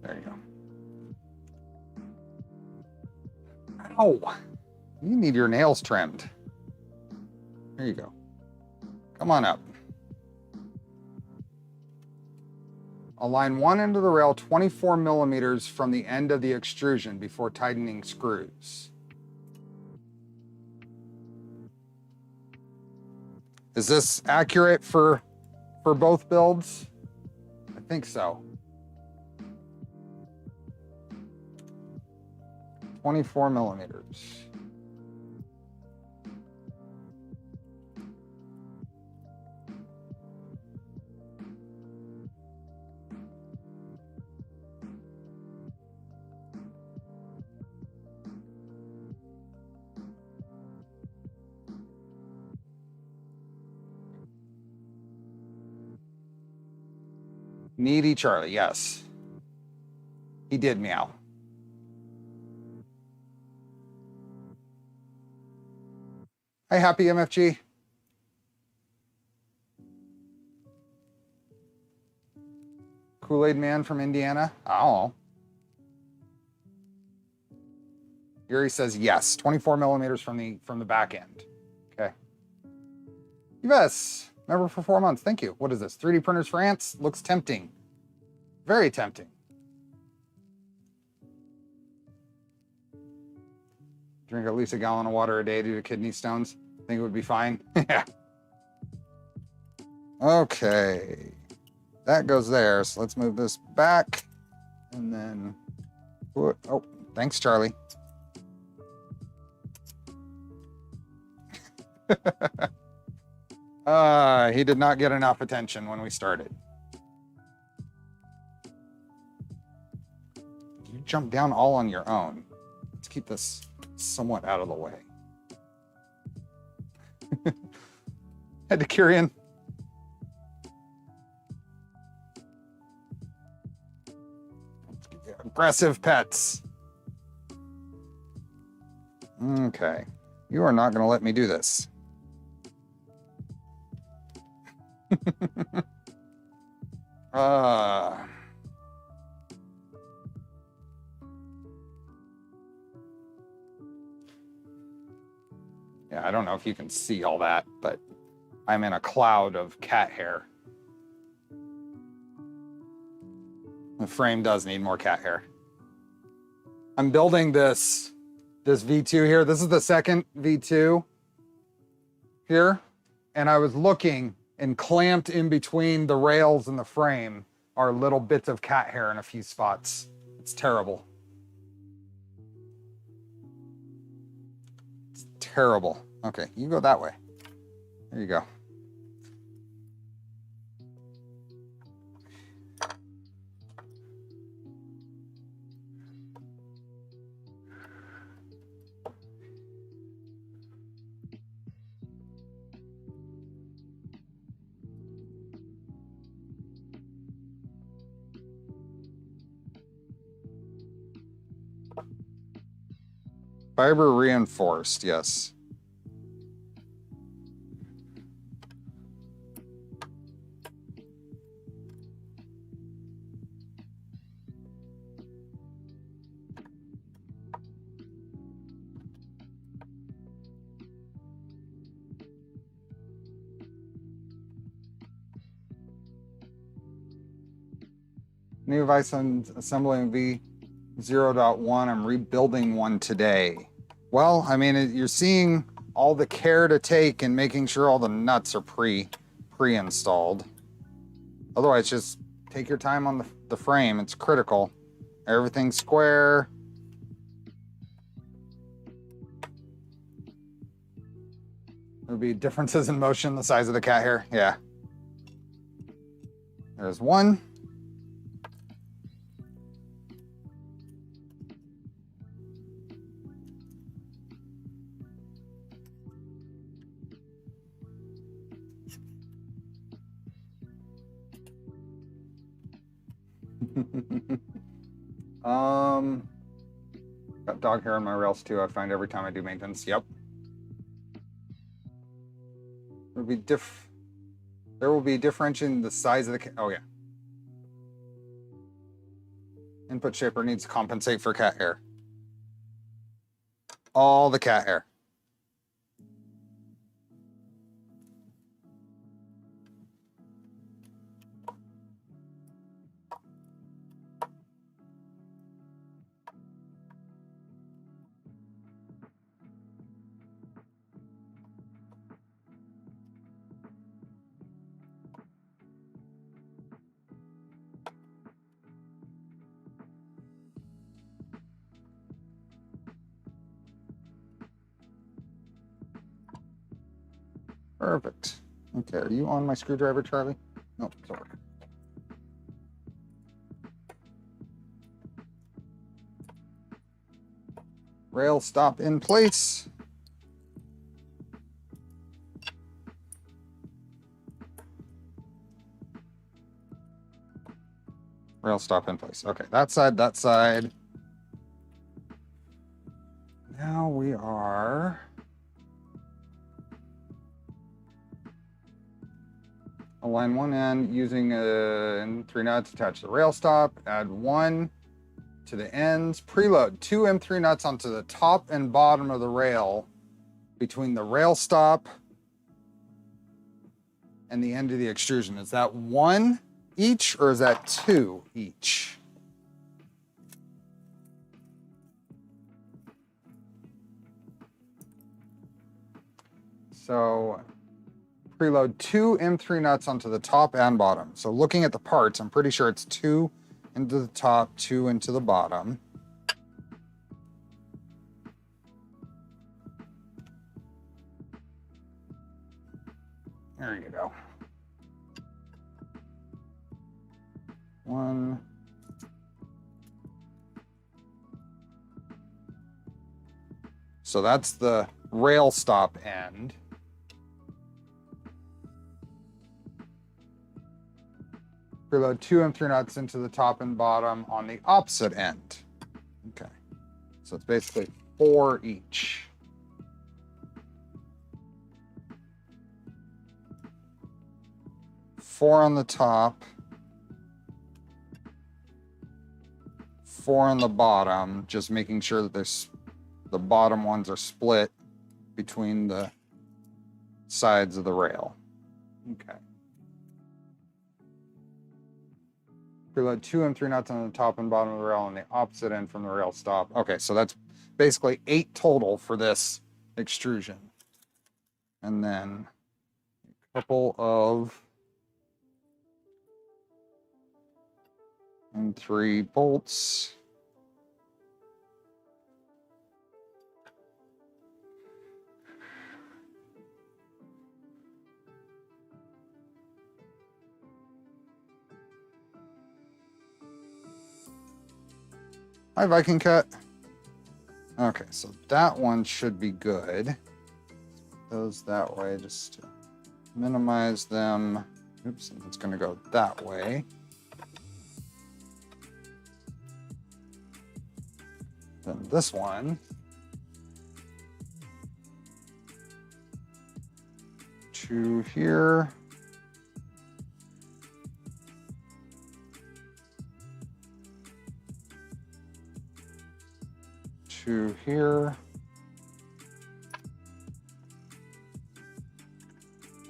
There you go. Ow! You need your nails trimmed. There you go. Come on up. Align one end of the rail 24 millimeters from the end of the extrusion before tightening screws. Is this accurate for both builds? I think so. 24 millimeters. Needy Charlie, yes. He did meow. Hi, happy MFG. Kool-Aid man from Indiana. Oh. Yuri says yes, 24 millimeters from the back end. Okay. Yes, member for 4 months. Thank you. What is this? 3D printers for ants? Looks tempting. Very tempting. Drink at least a gallon of water a day due to kidney stones. Think it would be fine? Yeah. Okay. that goes there. So let's move this back and then, oh, thanks, Charlie. He did not get enough attention when we started. You jumped down all on your own. Let's keep this somewhat out of the way. Head to Kyrian. Aggressive pets. Okay. You are not going to let me do this. Yeah, I don't know if you can see all that, but I'm in a cloud of cat hair. The frame does need more cat hair. I'm building this V2 here. This is the second V2 here. And I was looking, and clamped in between the rails and the frame are little bits of cat hair in a few spots. It's terrible. It's terrible. Okay, you go that way. There you go. Fiber reinforced, yes. New device assembling V0.1. I'm rebuilding one today. Well, I mean, you're seeing all the care to take in making sure all the nuts are pre-installed. Otherwise, just take your time on the frame. It's critical. Everything's square. There'll be differences in motion, the size of the cat hair. Yeah. There's one. Got dog hair on my rails too. I find every time I do maintenance. Yep. There will be differentiating the size of the. Oh yeah. Input shaper needs to compensate for cat hair. All the cat hair. Perfect. Okay, are you on my screwdriver, Charlie? Nope, it's over. Rail stop in place. Rail stop in place. Okay, that side, that side. Now we are align one end using 3 nuts, attach the rail stop, add 1 to the ends, preload 2 M3 nuts onto the top and bottom of the rail between the rail stop and the end of the extrusion. Is that 1 each or is that 2 each? So Preload 2 M3 nuts onto the top and bottom. So looking at the parts, I'm pretty sure it's 2 into the top, 2 into the bottom. There you go. 1. So that's the rail stop end. Preload 2 M3 nuts into the top and bottom on the opposite end. Okay. So it's basically 4 each. Four on the top, 4 on the bottom, just making sure that the bottom ones are split between the sides of the rail. Okay. Preload 2 M3 nuts on the top and bottom of the rail on the opposite end from the rail stop. Okay, so that's basically 8 total for this extrusion. And then a couple of M3 bolts. Hi, Viking Cat. Okay, so that one should be good. Those that way just to minimize them. Oops, and it's going to go that way. Then this one. To here. To here.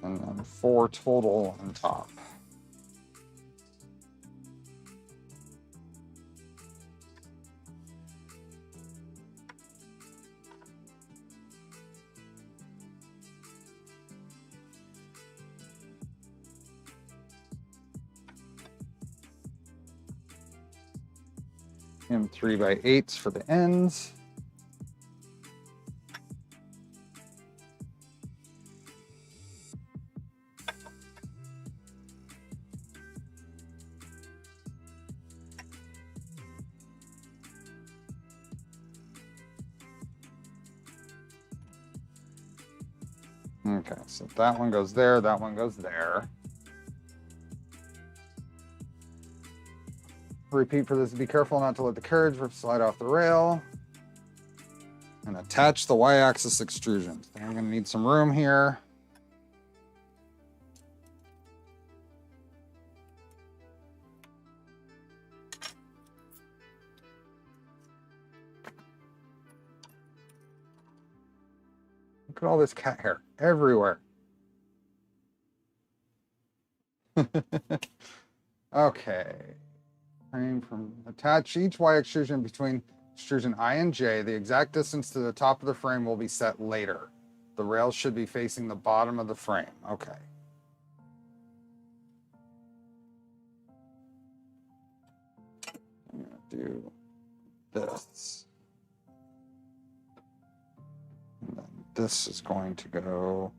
And then 4 total on top. And 3x8s for the ends. Okay, so that one goes there, that one goes there. Repeat for this, be careful not to let the carriage slide off the rail. And attach the y-axis extrusion. I'm gonna need some room here. Look at all this cat hair everywhere. Okay. Frame from attach each Y extrusion between extrusion I and J. The exact distance to the top of the frame will be set later. The rails should be facing the bottom of the frame. Okay. I'm gonna do this. And then this is going to go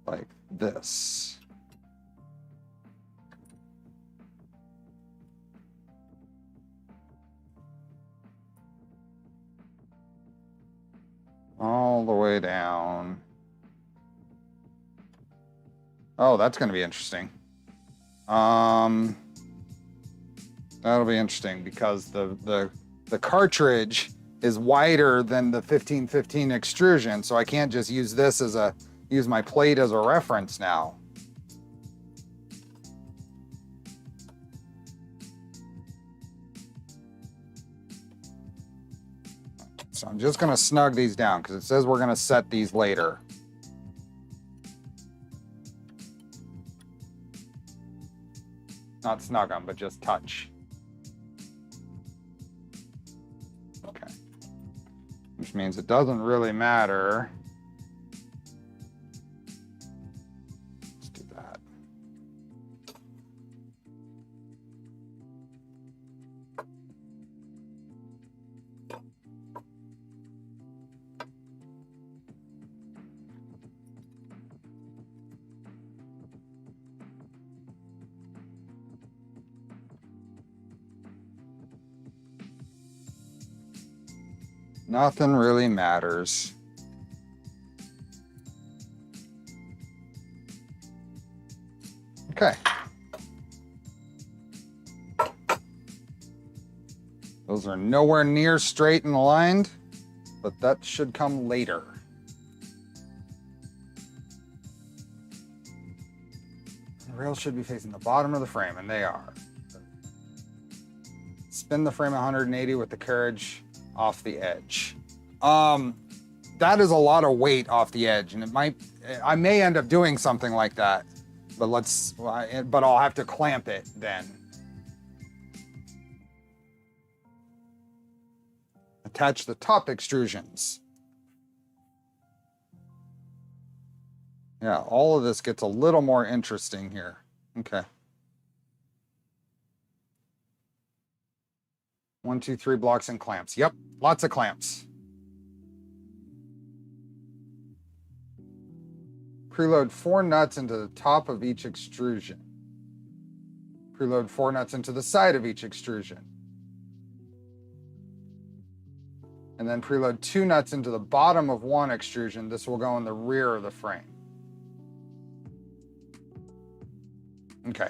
like this. All the way down. Oh, that's going to be interesting. That'll be interesting because the cartridge is wider than the 1515 extrusion, so I can't just use this as use my plate as a reference now. So I'm just gonna snug these down because it says we're gonna set these later. Not snug them, but just touch. Okay. Which means it doesn't really matter. Let's do Nothing really matters. Okay. Those are nowhere near straight and aligned, but that should come later. The rails should be facing the bottom of the frame, and they are. Spin the frame 180 with the carriage off the edge. That is a lot of weight off the edge, and I may end up doing something like that, but but I'll have to clamp it then. Attach the top extrusions. Yeah, all of this gets a little more interesting here. Okay. 1, 2, 3 blocks and clamps. Yep, lots of clamps. Preload 4 nuts into the top of each extrusion. Preload 4 nuts into the side of each extrusion. And then preload 2 nuts into the bottom of one extrusion. This will go in the rear of the frame. Okay.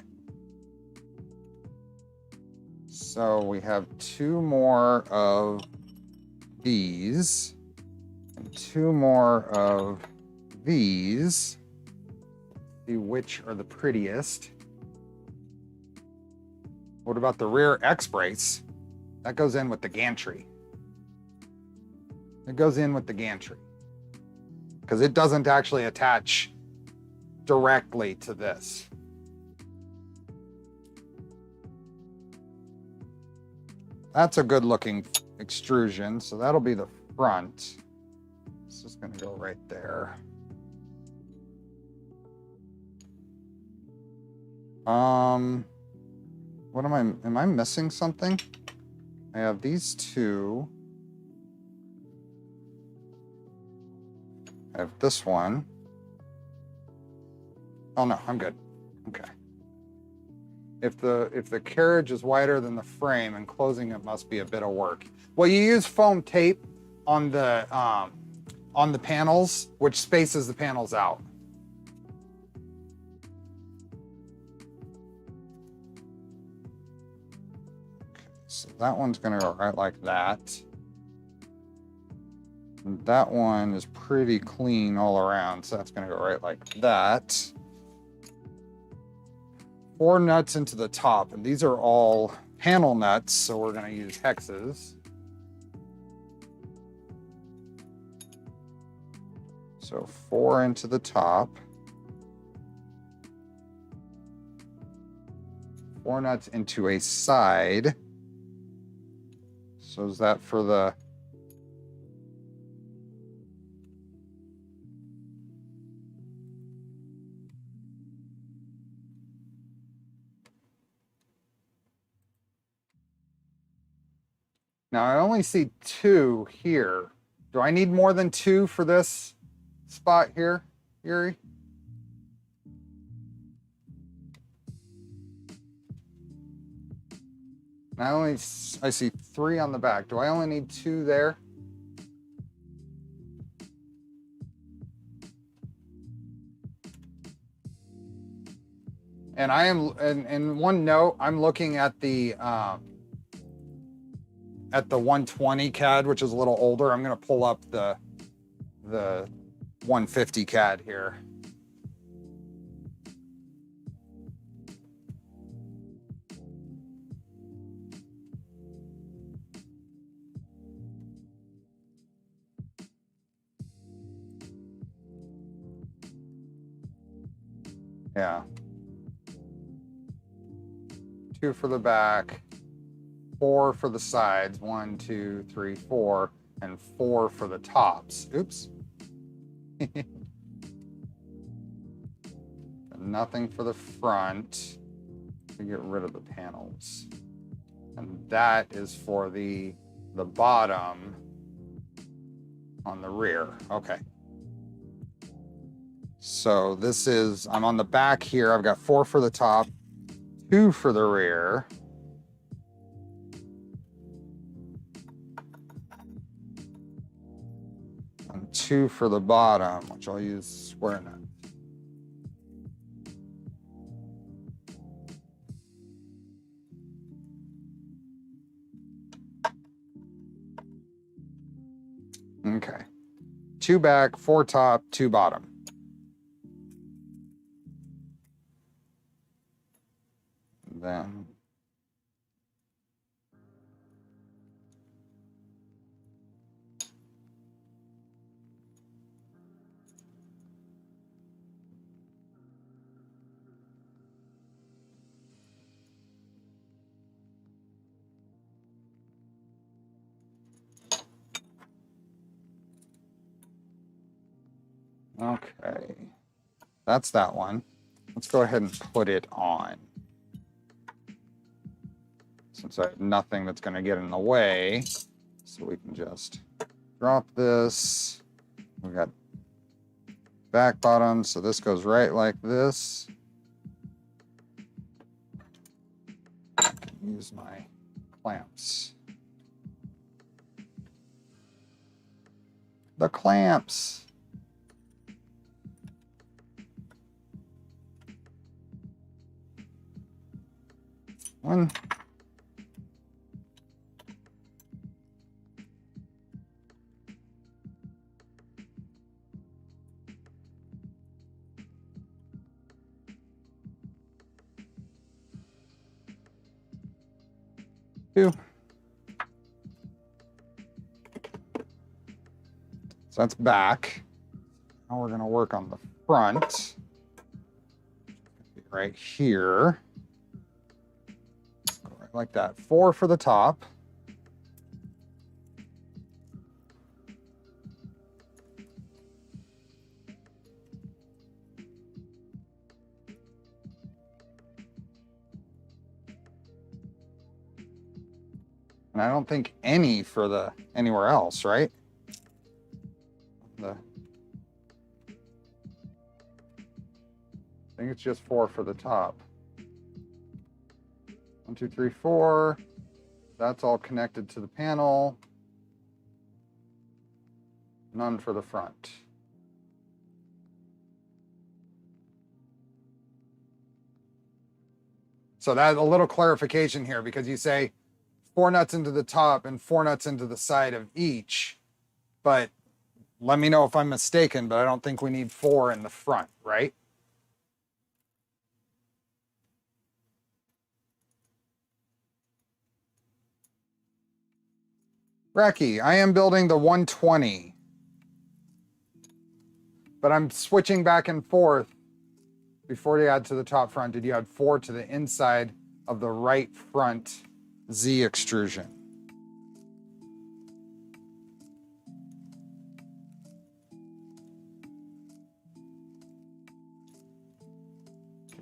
So we have 2 more of these and 2 more of these. See which are the prettiest. What about the rear X brace? That goes in with the gantry. It goes in with the gantry because it doesn't actually attach directly to this. That's a good looking extrusion, so that'll be the front. This is going to go right there. What am I missing something? I have these 2. I have this one. Oh no, I'm good. Okay. If the carriage is wider than the frame, and closing it must be a bit of work. Well, you use foam tape on the panels, which spaces the panels out. Okay, so that one's gonna go right like that. And that one is pretty clean all around, so that's gonna go right like that. 4 nuts into the top, and these are all panel nuts, so we're going to use hexes. So 4 into the top. 4 nuts into a side. So is that for the... Now I only see 2 here. Do I need more than 2 for this spot here, Yuri? I see 3 on the back. Do I only need 2 there? And I am, and one note, I'm looking at the 120 CAD, which is a little older. I'm gonna pull up the 150 CAD here. Yeah. 2 for the back. 4 for the sides, 1, 2, 3, 4, and 4 for the tops. Oops. Nothing for the front. To get rid of the panels. And that is for the bottom on the rear. Okay. So this is, I'm on the back here. I've got 4 for the top, 2 for the rear. 2 for the bottom, which I'll use square nut. Okay. 2 back, 4 top, 2 bottom. Then okay, that's that one. Let's go ahead and put it on. Since I have nothing that's going to get in the way, so we can just drop this. We got back bottom, so this goes right like this. I can use my clamps. The clamps. One. Two. So that's back. Now we're going to work on the front. Right here. Go right like that. 4 for the top. And I don't think any for the anywhere else, right? I think it's just 4 for the top. 1, 2, 3, 4. That's all connected to the panel. None for the front. So that's a little clarification here, because you say 4 nuts into the top and 4 nuts into the side of each, but let me know if I'm mistaken, but I don't think we need 4 in the front, right? Reki, I am building the 120, but I'm switching back and forth. Before you add to the top front, did you add 4 to the inside of the right front Z extrusion?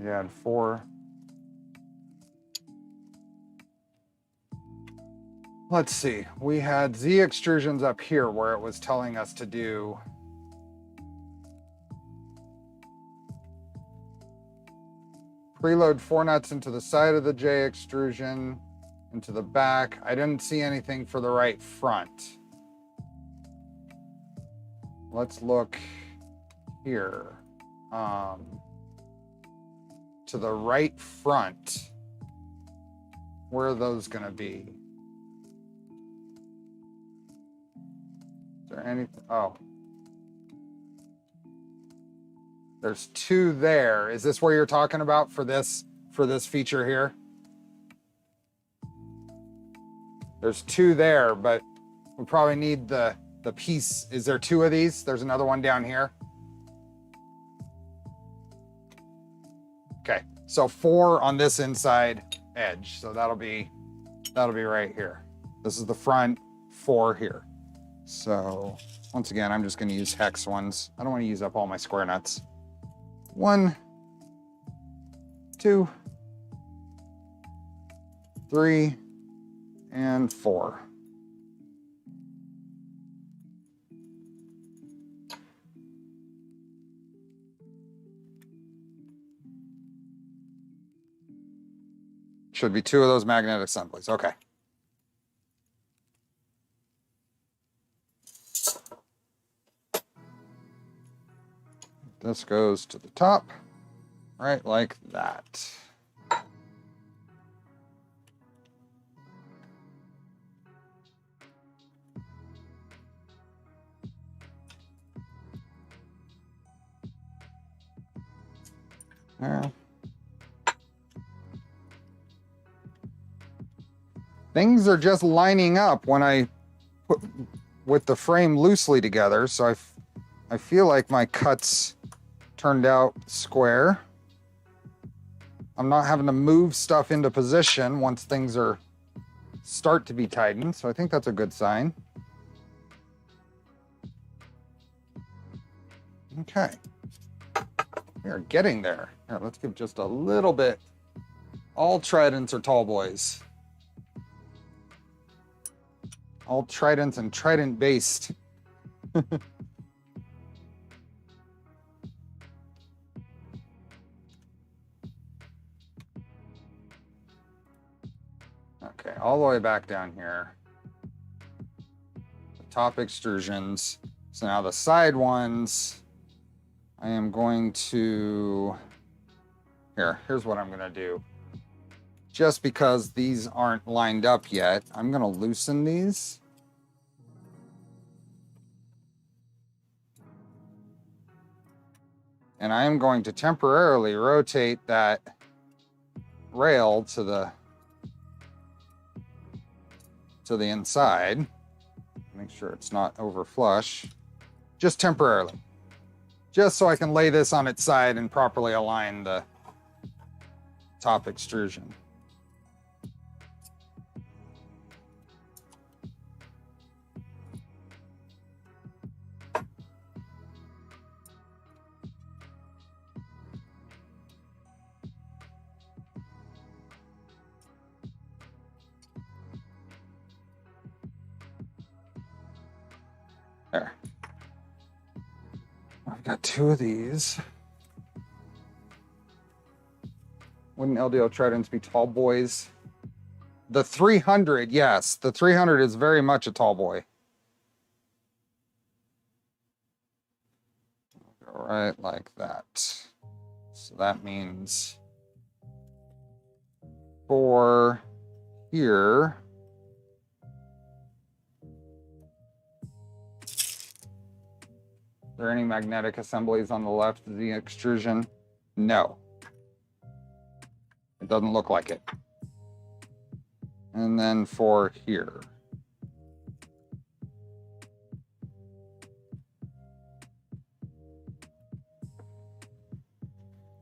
You add 4. Let's see, we had Z extrusions up here where it was telling us to do preload 4 nuts into the side of the J extrusion, into the back. I didn't see anything for the right front. Let's look here. To the right front, where are those gonna be? Is there anything? Oh. There's 2 there. Is this where you're talking about for this feature here? There's 2 there, but we probably need the piece. Is there 2 of these? There's another one down here. Okay, so 4 on this inside edge. So that'll be right here. This is the front, 4 here. So once again, I'm just gonna use hex ones. I don't wanna use up all my square nuts. 1, 2, 3, and 4. Should be 2 of those magnetic assemblies. Okay. This goes to the top, right like that. There. Things are just lining up when I put with the frame loosely together, so I feel like my cuts turned out square. I'm not having to move stuff into position once things start to be tightened, so I think that's a good sign. Okay. We are getting there. Here, let's give just a little bit. All Tridents are tall boys. All Tridents and Trident based. Okay, all the way back down here. The top extrusions. So now the side ones, I am going to, here's what I'm gonna do. Just because these aren't lined up yet, I'm gonna loosen these. And I am going to temporarily rotate that rail to the inside. Make sure it's not over flush. Just temporarily. Just so I can lay this on its side and properly align the top extrusion. There. I've got two of these. Wouldn't LDO Tridents be tall boys? The 300, yes. The 300 is very much a tall boy. Go right like that. So that means for here, are there any magnetic assemblies on the left of the extrusion? No. It doesn't look like it. And then for here.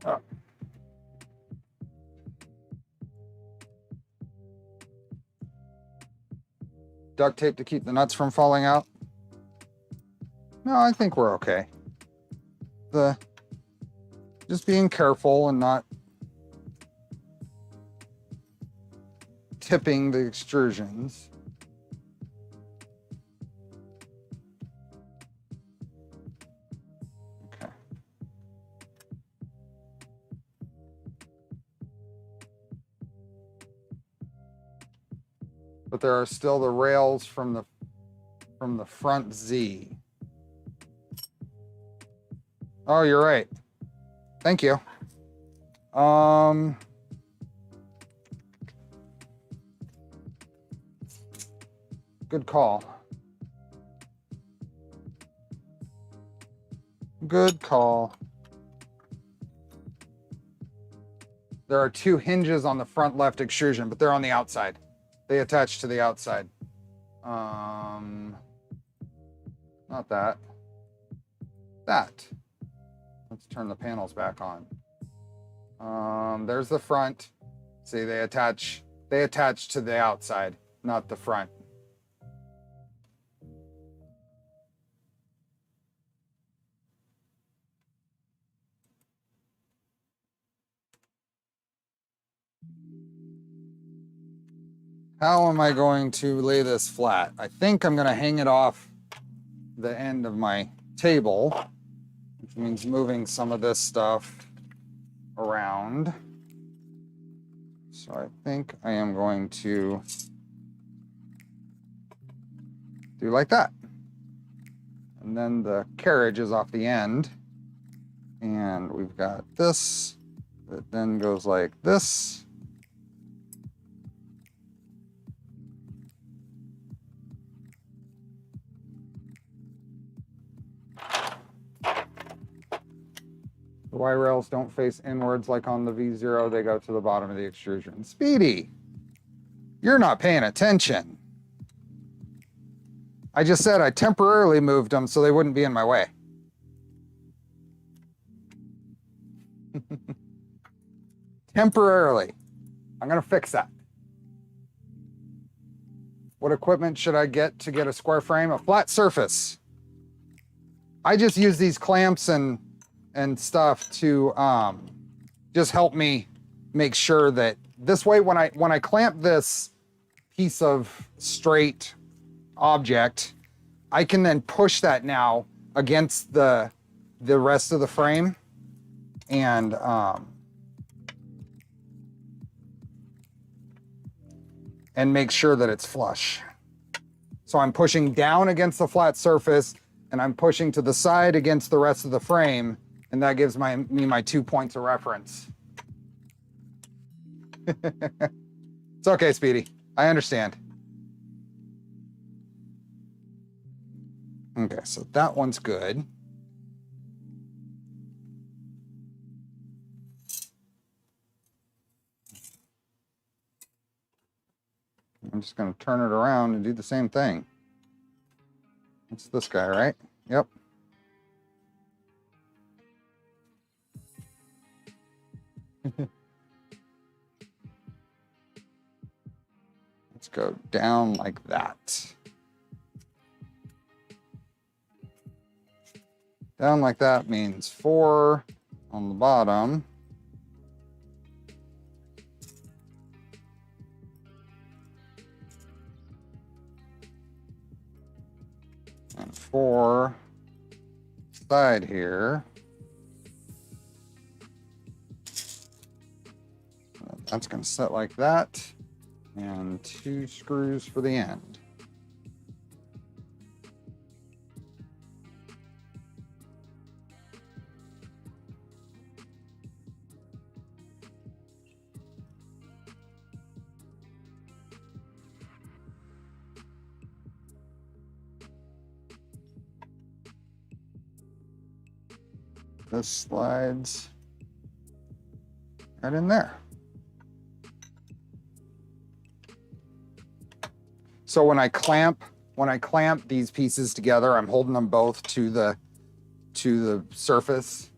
Oh. Duct tape to keep the nuts from falling out? No, I think we're okay. Just being careful and not tipping the extrusions. Okay. But there are still the rails from the front Z. Oh, you're right. Thank you. Good call. Good call. There are two hinges on the front left extrusion, but they're on the outside. They attach to the outside. Not that. That. Let's turn the panels back on. There's the front. See, they attach to the outside, not the front. How am I going to lay this flat? I think I'm gonna hang it off the end of my table, which means moving some of this stuff around. So I think I am going to do like that. And then the carriage is off the end. And we've got this that then goes like this. The Y rails don't face inwards like on the V0, they go to the bottom of the extrusion. Speedy, you're not paying attention. I just said I temporarily moved them so they wouldn't be in my way. Temporarily. I'm gonna fix that. What equipment should I get to get a square frame? A flat surface. I just use these clamps and stuff to just help me make sure that this way when I clamp this piece of straight object, I can then push that now against the rest of the frame and make sure that it's flush. So I'm pushing down against the flat surface and I'm pushing to the side against the rest of the frame, and that gives me my 2 points of reference. It's okay, Speedy. I understand. Okay, so that one's good. I'm just going to turn it around and do the same thing. It's this guy, right? Yep. Let's go down like that. Down like that means 4 on the bottom. And 4 side here. That's going to sit like that. And 2 screws for the end. This slides right in there. So when I clamp these pieces together, I'm holding them both to the surface.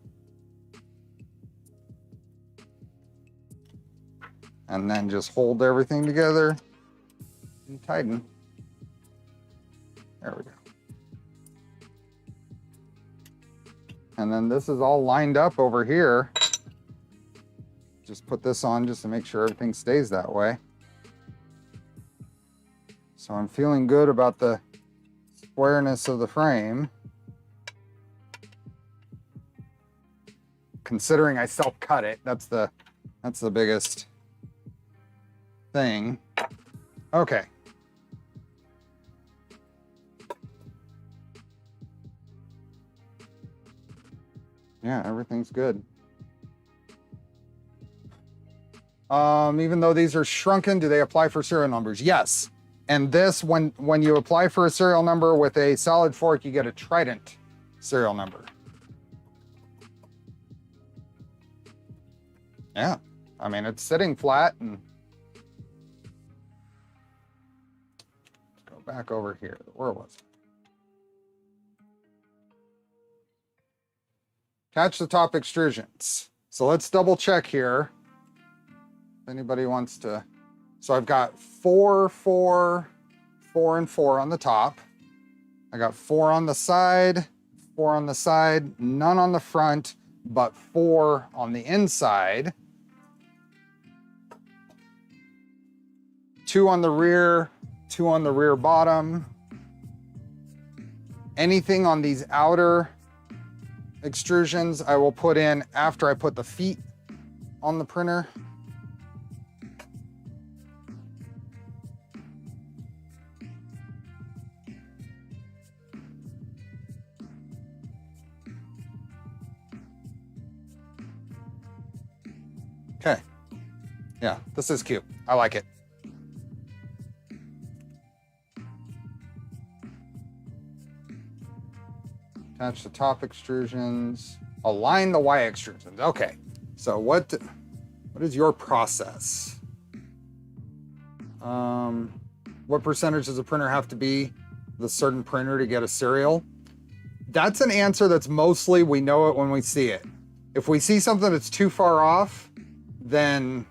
And then just hold everything together and tighten. There we go. And then this is all lined up over here. Just put this on just to make sure everything stays that way. So I'm feeling good about the squareness of the frame. Considering I self-cut it, that's the biggest thing. Okay. Yeah, everything's good. Even though these are shrunken, do they apply for serial numbers? Yes. And this, when you apply for a serial number with a solid fork, you get a Trident serial number. Yeah, I mean, it's sitting flat and let's go back over here. Where was it? Attach the top extrusions. So let's double check here. If anybody wants to. So I've got 4, 4, 4, and 4 on the top. I got 4 on the side, 4 on the side, none on the front, but 4 on the inside. 2 on the rear, 2 on the rear bottom. Anything on these outer extrusions I will put in after I put the feet on the printer. Okay. Yeah, this is cute. I like it. Attach the top extrusions. Align the Y extrusions. Okay. So what is your process? What percentage does a printer have to be the certain printer to get a serial? That's an answer that's mostly we know it when we see it. If we see something that's too far off, then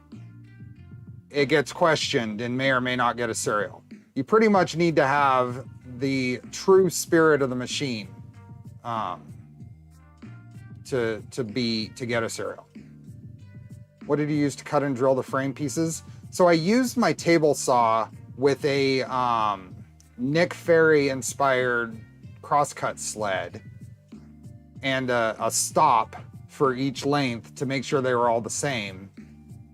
it gets questioned and may or may not get a serial. You pretty much need to have the true spirit of the machine to get a serial. What did you use to cut and drill the frame pieces? So I used my table saw with a Nick Ferry inspired crosscut sled and a stop for each length to make sure they were all the same.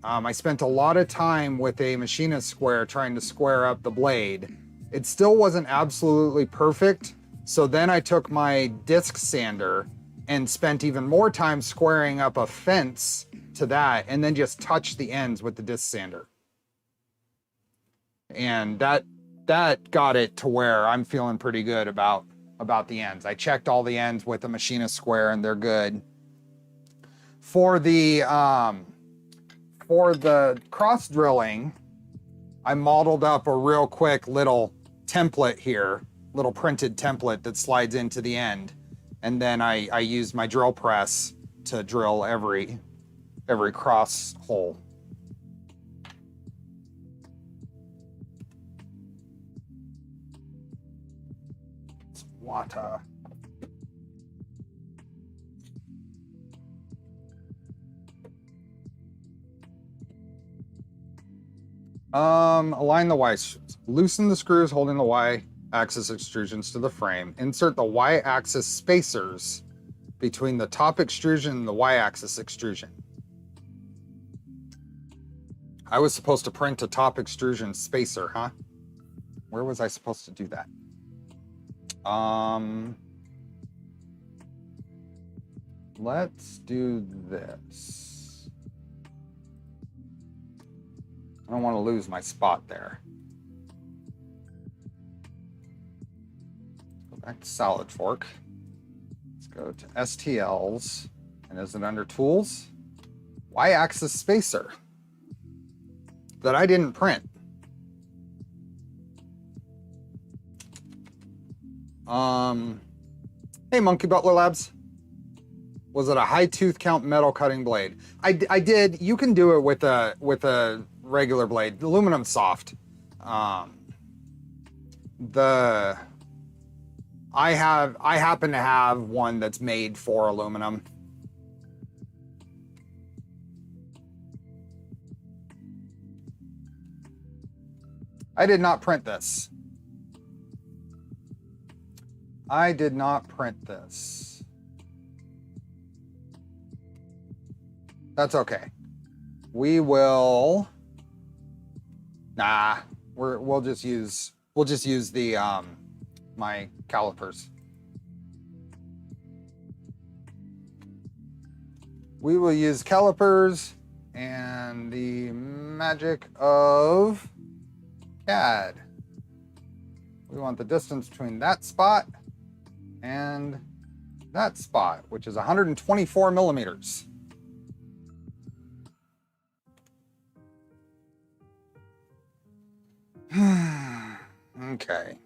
I spent a lot of time with a machinist square trying to square up the blade. It still wasn't absolutely perfect, so then I took my disc sander and spent even more time squaring up a fence to that, and then just touched the ends with the disc sander. And that got it to where I'm feeling pretty good about the ends. I checked all the ends with a machinist square and they're good. For the cross drilling, I modeled up a real quick little template here, little printed template that slides into the end. And then I used my drill press to drill every cross hole. It's water. Align the Y. Loosen the screws holding the Y-axis extrusions to the frame. Insert the Y-axis spacers between the top extrusion and the Y-axis extrusion. I was supposed to print a top extrusion spacer, huh? Where was I supposed to do that? Let's do this. I don't want to lose my spot there. Go back to Solid Fork. Let's go to STLs. And is it under Tools? Y-axis spacer that I didn't print. Hey, Monkey Butler Labs. Was it a high tooth count metal cutting blade? I did. You can do it with a regular blade. The aluminum's soft. I happen to have one that's made for aluminum. I did not print this. I did not print this. That's okay. We will. Nah, we'll just use the my calipers. We will use calipers and the magic of CAD. We want the distance between that spot and that spot, which is 124 millimeters. Okay.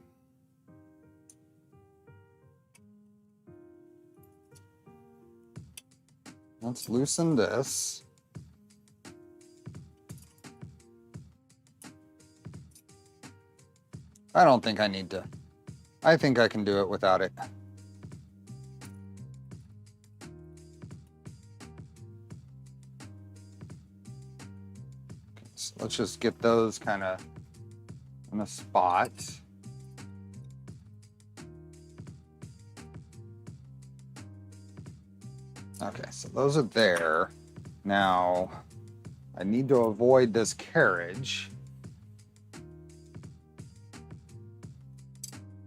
Let's loosen this. I don't think I need to. I think I can do it without it. So let's just get those kind of in a spot. Okay, so those are there. Now, I need to avoid this carriage.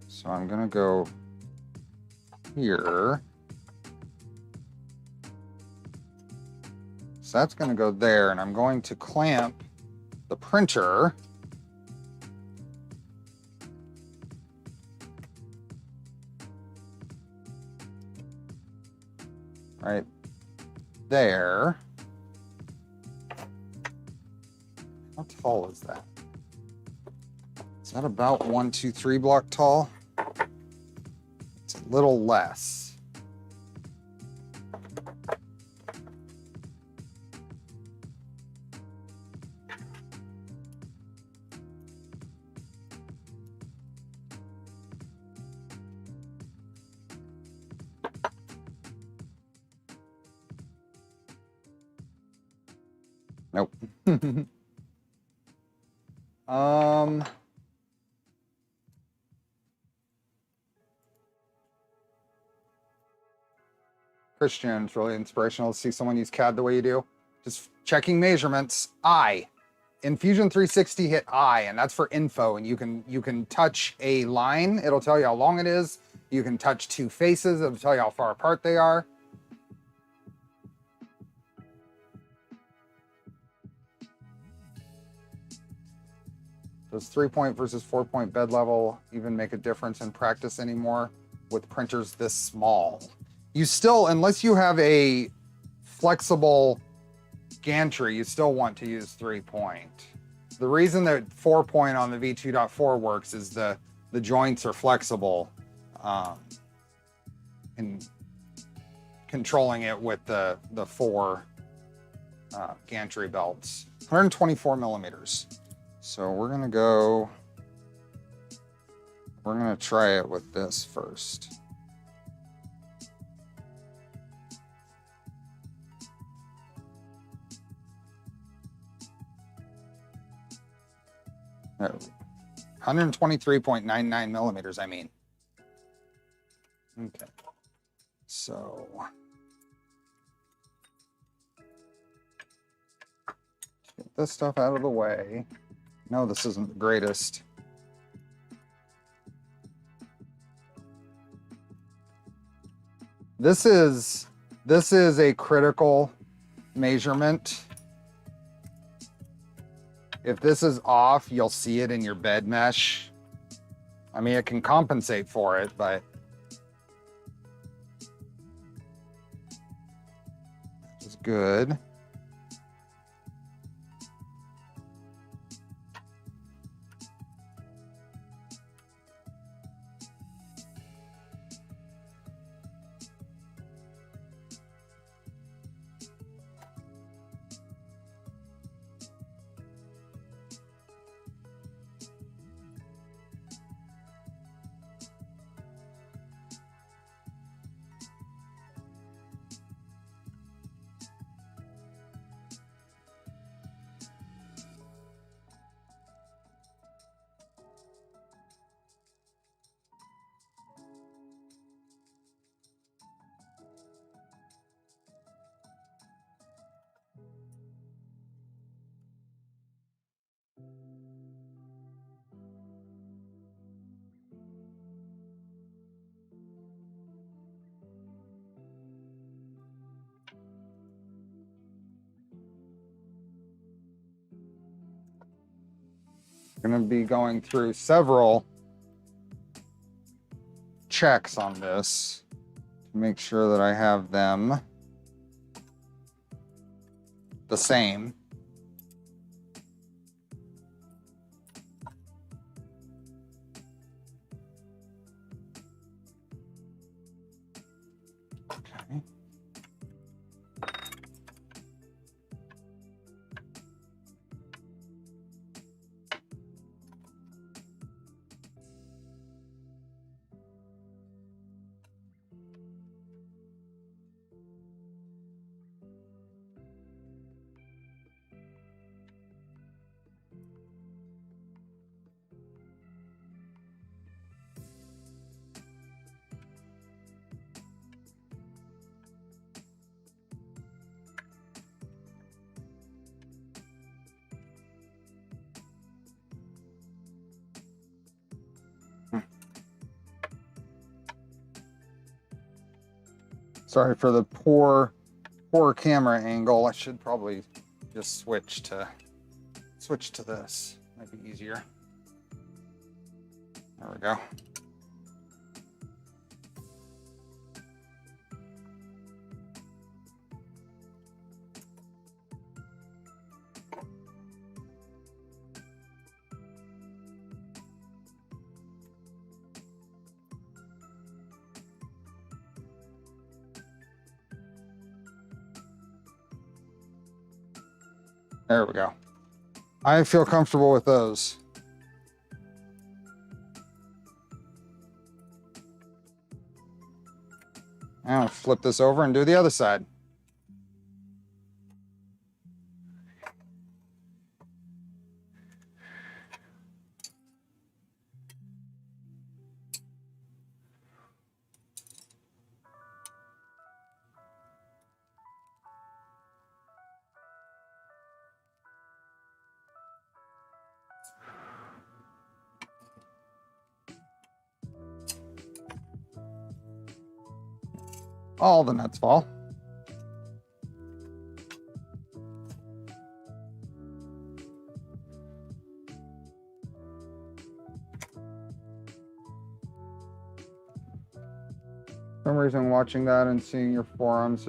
So I'm gonna go here. So that's going to go there, and I'm going to clamp the printer right there. How tall is that? Is that about 1, 2, 3 block tall? It's a little less. Nope. Christian, it's really inspirational to see someone use CAD the way you do. Just checking measurements. In Fusion 360, hit I, and that's for info. And you can touch a line. It'll tell you how long it is. You can touch two faces. It'll tell you how far apart they are. Does 3-point versus 4-point bed level even make a difference in practice anymore with printers this small? You still, unless you have a flexible gantry, you still want to use 3-point. The reason that 4-point on the V2.4 works is the joints are flexible, and controlling it with the 4 gantry belts. 124 millimeters. So we're gonna try it with this first. No, 123.99 millimeters, I mean. Okay, so. Get this stuff out of the way. No, this isn't the greatest. This is a critical measurement. If this is off, you'll see it in your bed mesh. I mean, it can compensate for it, but it's good. Going to be going through several checks on this to make sure that I have them the same. Okay. Sorry for the poor poor camera angle. I should probably just switch to this. Might be easier. There we go. There we go. I feel comfortable with those. Now flip this over and do the other side. All the nuts fall. For some reason, watching that and seeing your forearms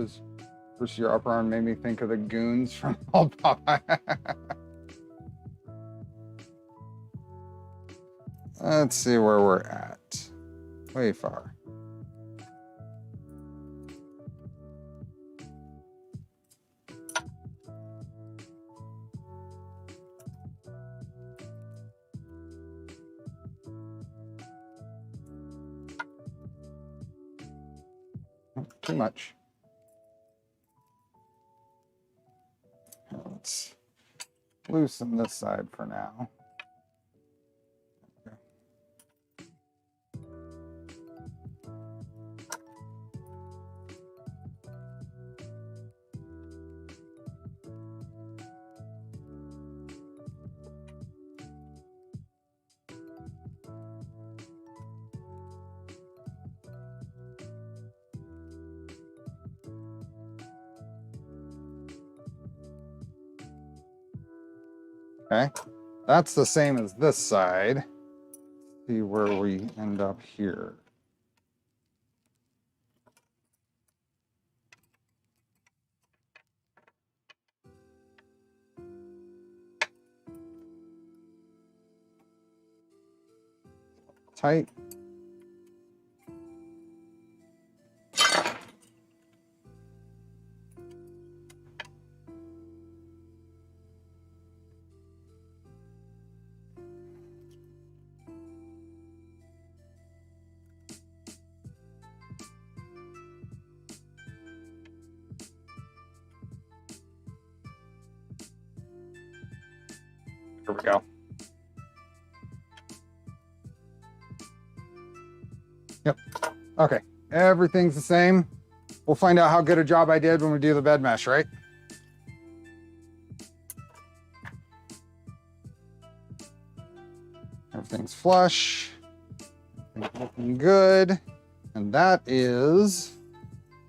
versus your upper arm made me think of the goons from Old Popeye. Let's see where we're at. Way far. Too much. Let's loosen this side for now. Okay, that's the same as this side. See where we end up here. Tight. Here we go. Yep. Okay. Everything's the same. We'll find out how good a job I did when we do the bed mesh, right? Everything's flush. Everything's looking good. And that is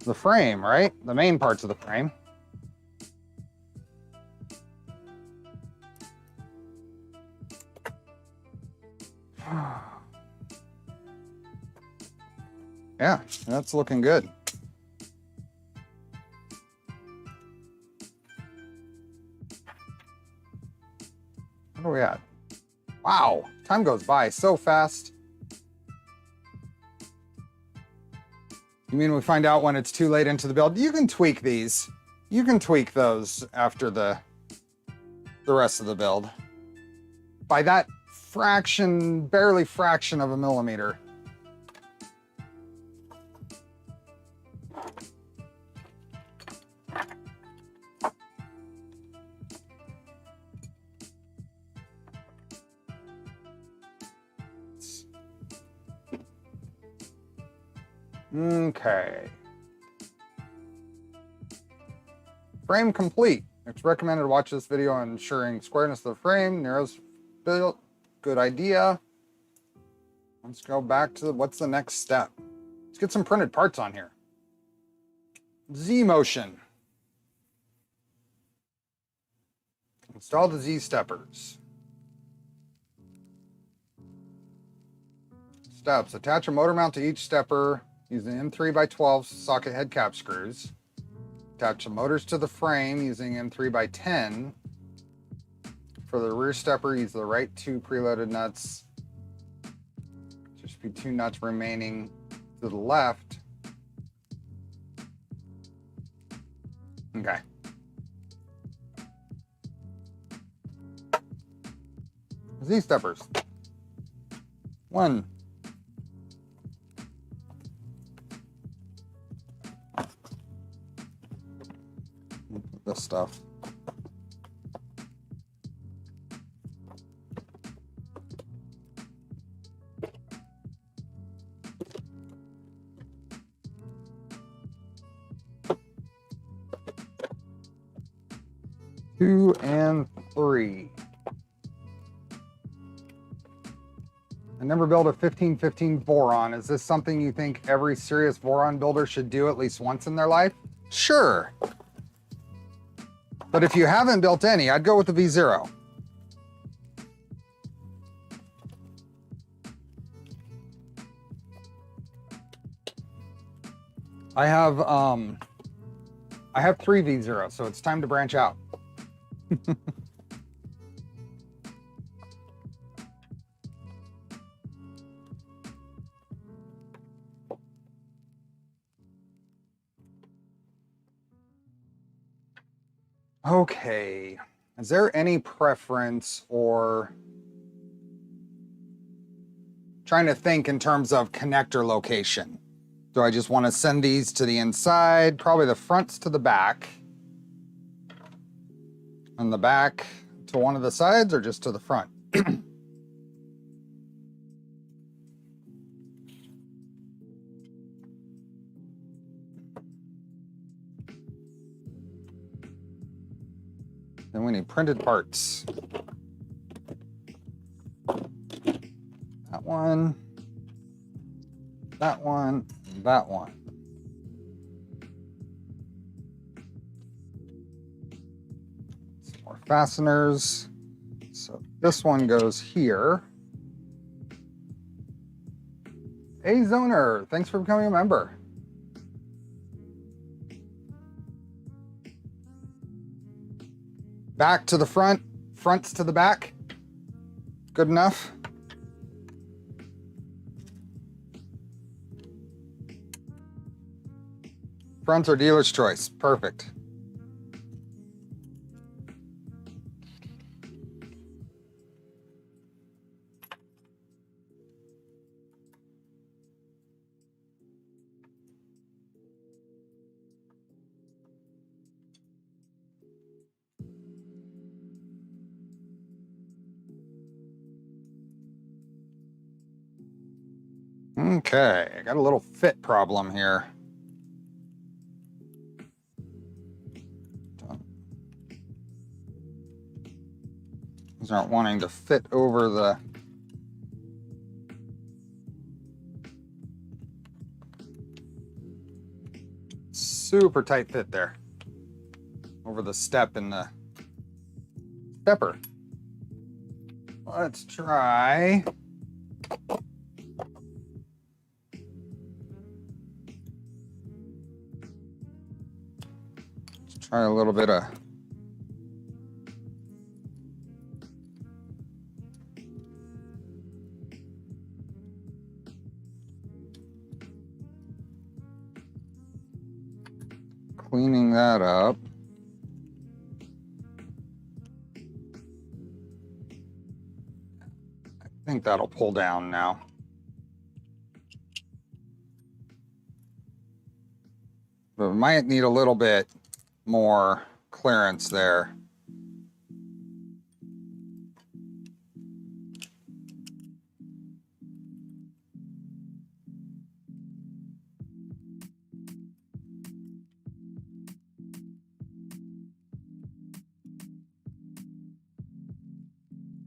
the frame, right? The main parts of the frame. Yeah, that's looking good. Where are we at? Wow, time goes by so fast. You mean we find out when it's too late into the build? You can tweak these. You can tweak those after the rest of the build. By that fraction, barely fraction of a millimeter. Okay. Frame complete. It's recommended to watch this video on ensuring squareness of the frame. Narrows built. Good idea. Let's go back to what's the next step. Let's get some printed parts on here. Z motion. Install the Z steppers. Steps. Attach a motor mount to each stepper using M3x12 socket head cap screws. Attach the motors to the frame using M3x10. For the rear stepper, use the right 2 preloaded nuts. There should be 2 nuts remaining to the left. Okay. Z steppers. 1. This stuff. Two and 3. I never built a 1515 Voron. Is this something you think every serious Voron builder should do at least once in their life? Sure. But if you haven't built any, I'd go with the V0. I have 3 V0s, so it's time to branch out. Okay, is there any preference or trying to think in terms of connector location? Do I just want to send these to the inside? Probably the fronts to the back. And the back to one of the sides or just to the front? Then we need printed parts. That one, that one, and that one. Some more fasteners. So this one goes here. Hey Zoner, thanks for becoming a member. Back to the front, fronts to the back. Good enough. Fronts are dealer's choice. Perfect. Okay, I got a little fit problem here. These aren't wanting to fit over the super tight fit there. Over the step in the stepper. Let's try. Try a little bit of cleaning that up. I think that'll pull down now. But we might need a little bit more clearance there.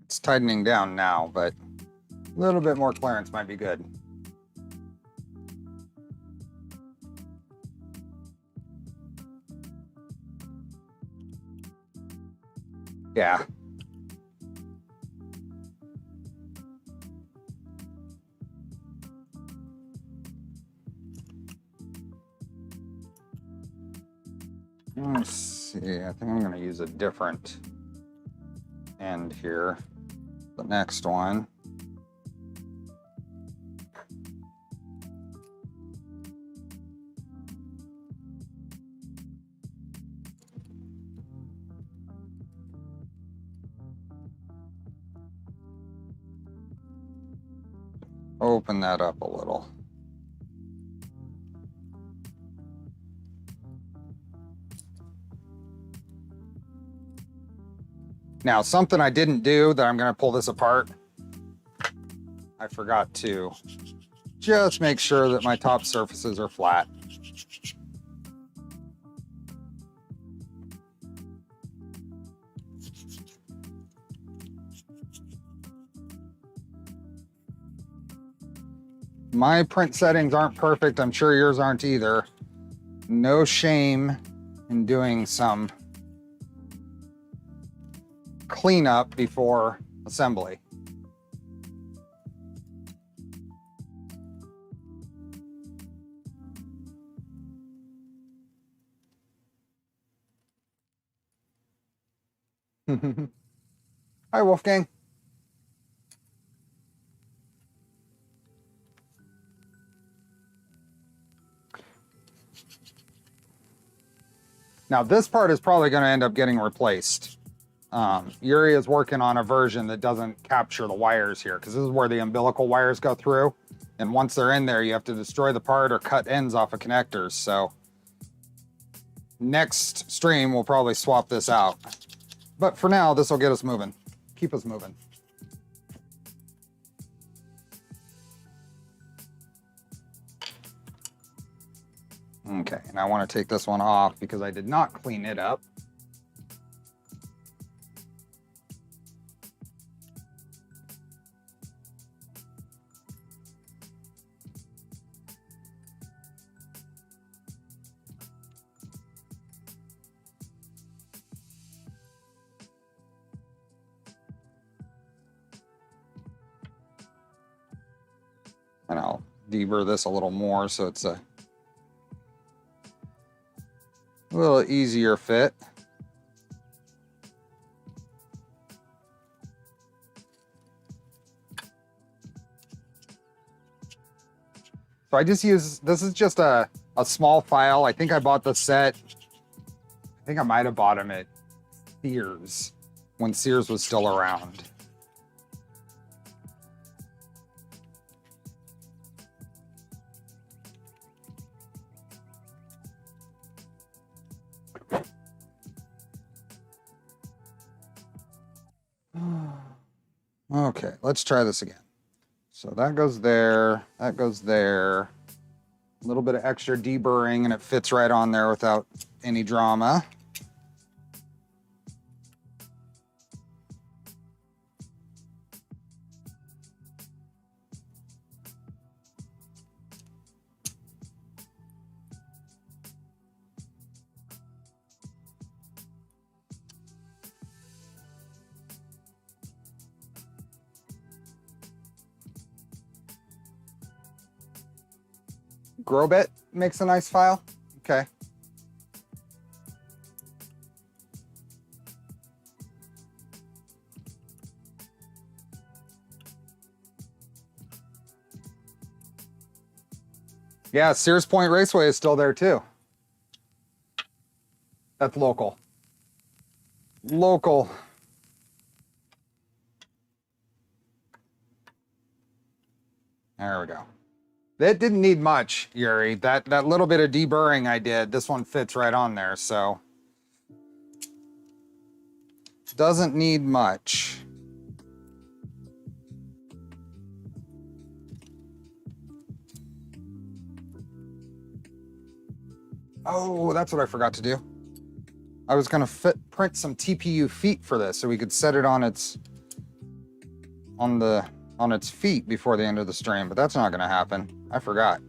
It's tightening down now, but a little bit more clearance might be good. Yeah. Let's see, I think I'm gonna use a different end here. The next one. Open that up a little. Now, something I didn't do that I'm going to pull this apart, I forgot to just make sure that my top surfaces are flat. My print settings aren't perfect. I'm sure yours aren't either. No shame in doing some cleanup before assembly. Hi, Wolfgang. Now, this part is probably going to end up getting replaced. Yuri is working on a version that doesn't capture the wires here, because this is where the umbilical wires go through. And once they're in there, you have to destroy the part or cut ends off of connectors. So next stream, we'll probably swap this out. But for now, this will get us moving. Keep us moving. Okay, and I want to take this one off because I did not clean it up. And I'll deburr this a little more so it's a little easier fit. So I just use, this is just a small file. I think I bought the set. I think I might have bought them at Sears when Sears was still around. Okay, let's try this again. So that goes there, that goes there. A little bit of extra deburring and it fits right on there without any drama. Grobit makes a nice file. Okay. Yeah, Sears Point Raceway is still there too. That's local. Local. There we go. That didn't need much, Yuri. That little bit of deburring I did, this one fits right on there, so. Doesn't need much. Oh, that's what I forgot to do. I was gonna print some TPU feet for this so we could set it on its feet before the end of the stream, but that's not gonna happen. I forgot.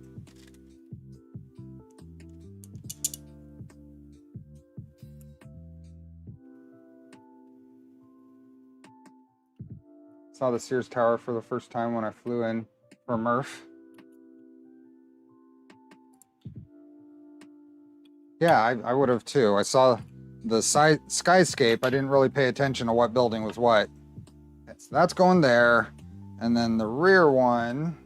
Saw the Sears Tower for the first time when I flew in for Murph. Yeah, I would have too. I saw the skyscape. I didn't really pay attention to what building was what. Okay, so that's going there. And then the rear one,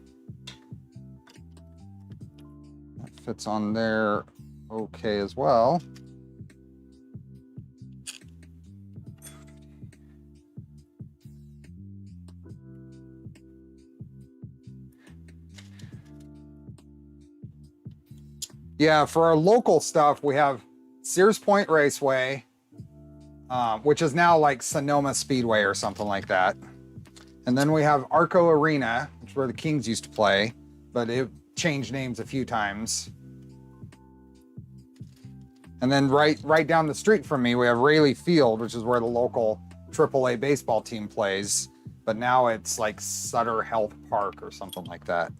that fits on there okay as well. Yeah, for our local stuff, we have Sears Point Raceway, which is now like Sonoma Speedway or something like that. And then we have Arco Arena, which is where the Kings used to play, but it changed names a few times. And then right down the street from me, we have Rayleigh Field, which is where the local AAA baseball team plays, but now it's like Sutter Health Park or something like that.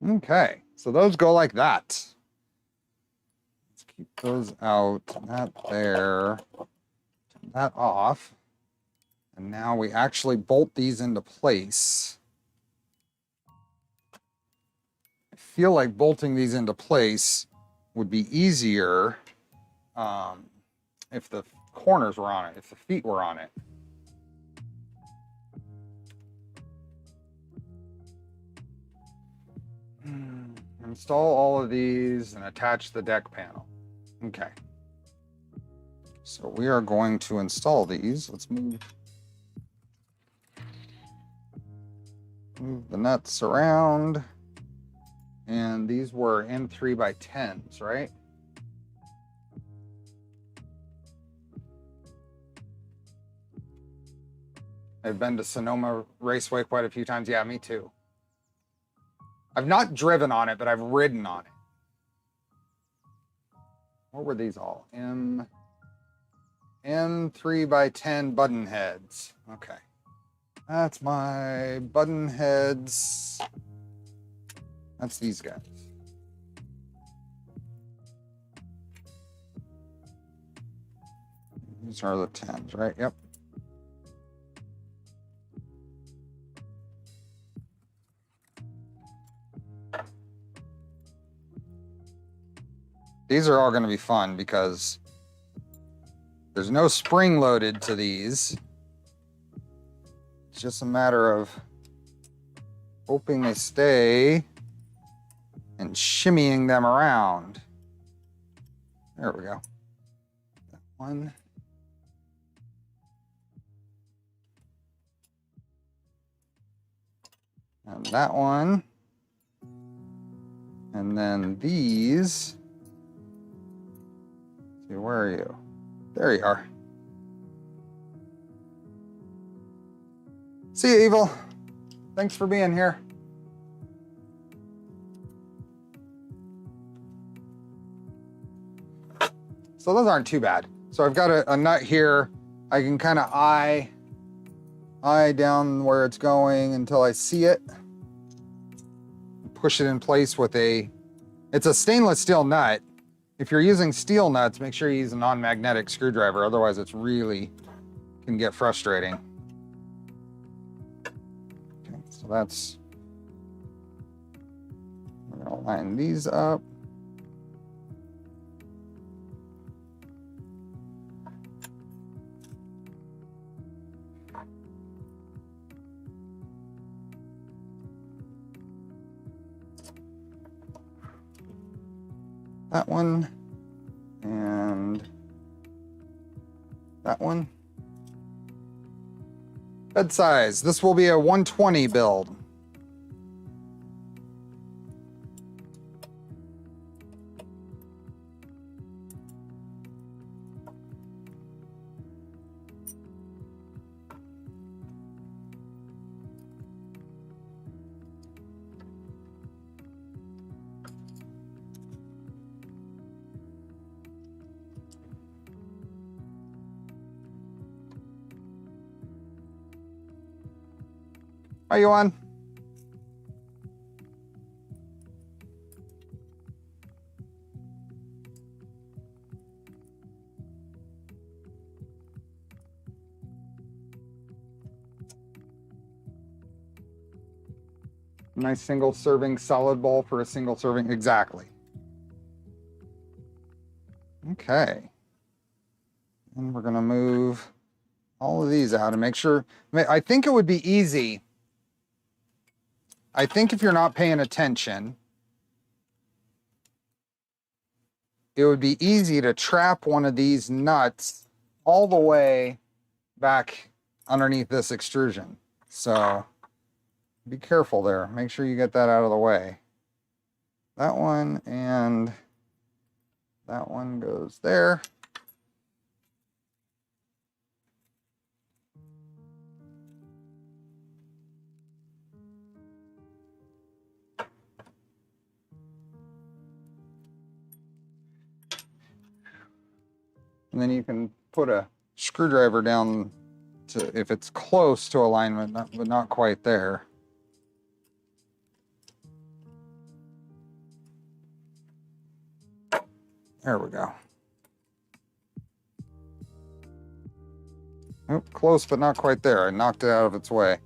Okay, so those go like that. Let's keep those out, that there, turn that off. And now we actually bolt these into place. I feel like bolting these into place would be easier if the corners were on it, if the feet were on it. Install all of these and attach the deck panel. Okay. So we are going to install these. Let's move the nuts around. And these were in 3x10s, right? I've been to Sonoma Raceway quite a few times. Yeah, me too. I've not driven on it, but I've ridden on it. What were these all? M 3x10 button heads. Okay. That's my button heads. That's these guys. These are the 10s, right? Yep. These are all going to be fun because there's no spring loaded to these. It's just a matter of hoping they stay and shimmying them around. There we go. That one. And that one. And then these. Where are you? There you are. See you, Evil. Thanks for being here. So those aren't too bad. So I've got a nut here. I can kind of eye down where it's going until I see it. Push it in place with it's a stainless steel nut. If you're using steel nuts, make sure you use a non-magnetic screwdriver. Otherwise, it's really can get frustrating. Okay, so that's, we're gonna line these up. That one and that one. Bed size. This will be a 120 build. Are you on? Nice single serving solid bowl for a single serving. Exactly. Okay. And we're going to move all of these out and make sure. I think it would be easy. I think if you're not paying attention, it would be easy to trap one of these nuts all the way back underneath this extrusion. So be careful there. Make sure you get that out of the way. That one and that one goes there. And then you can put a screwdriver down to, if it's close to alignment, but not quite there. There we go. Oh, close, but not quite there. I knocked it out of its way.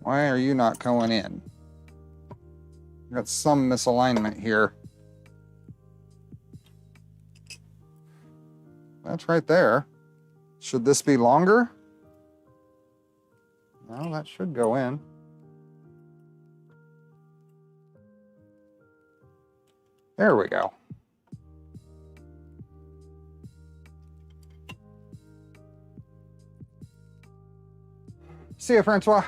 Why are you not going in? Got some misalignment here. That's right there. Should this be longer? No, that should go in. There we go. See ya, Francois.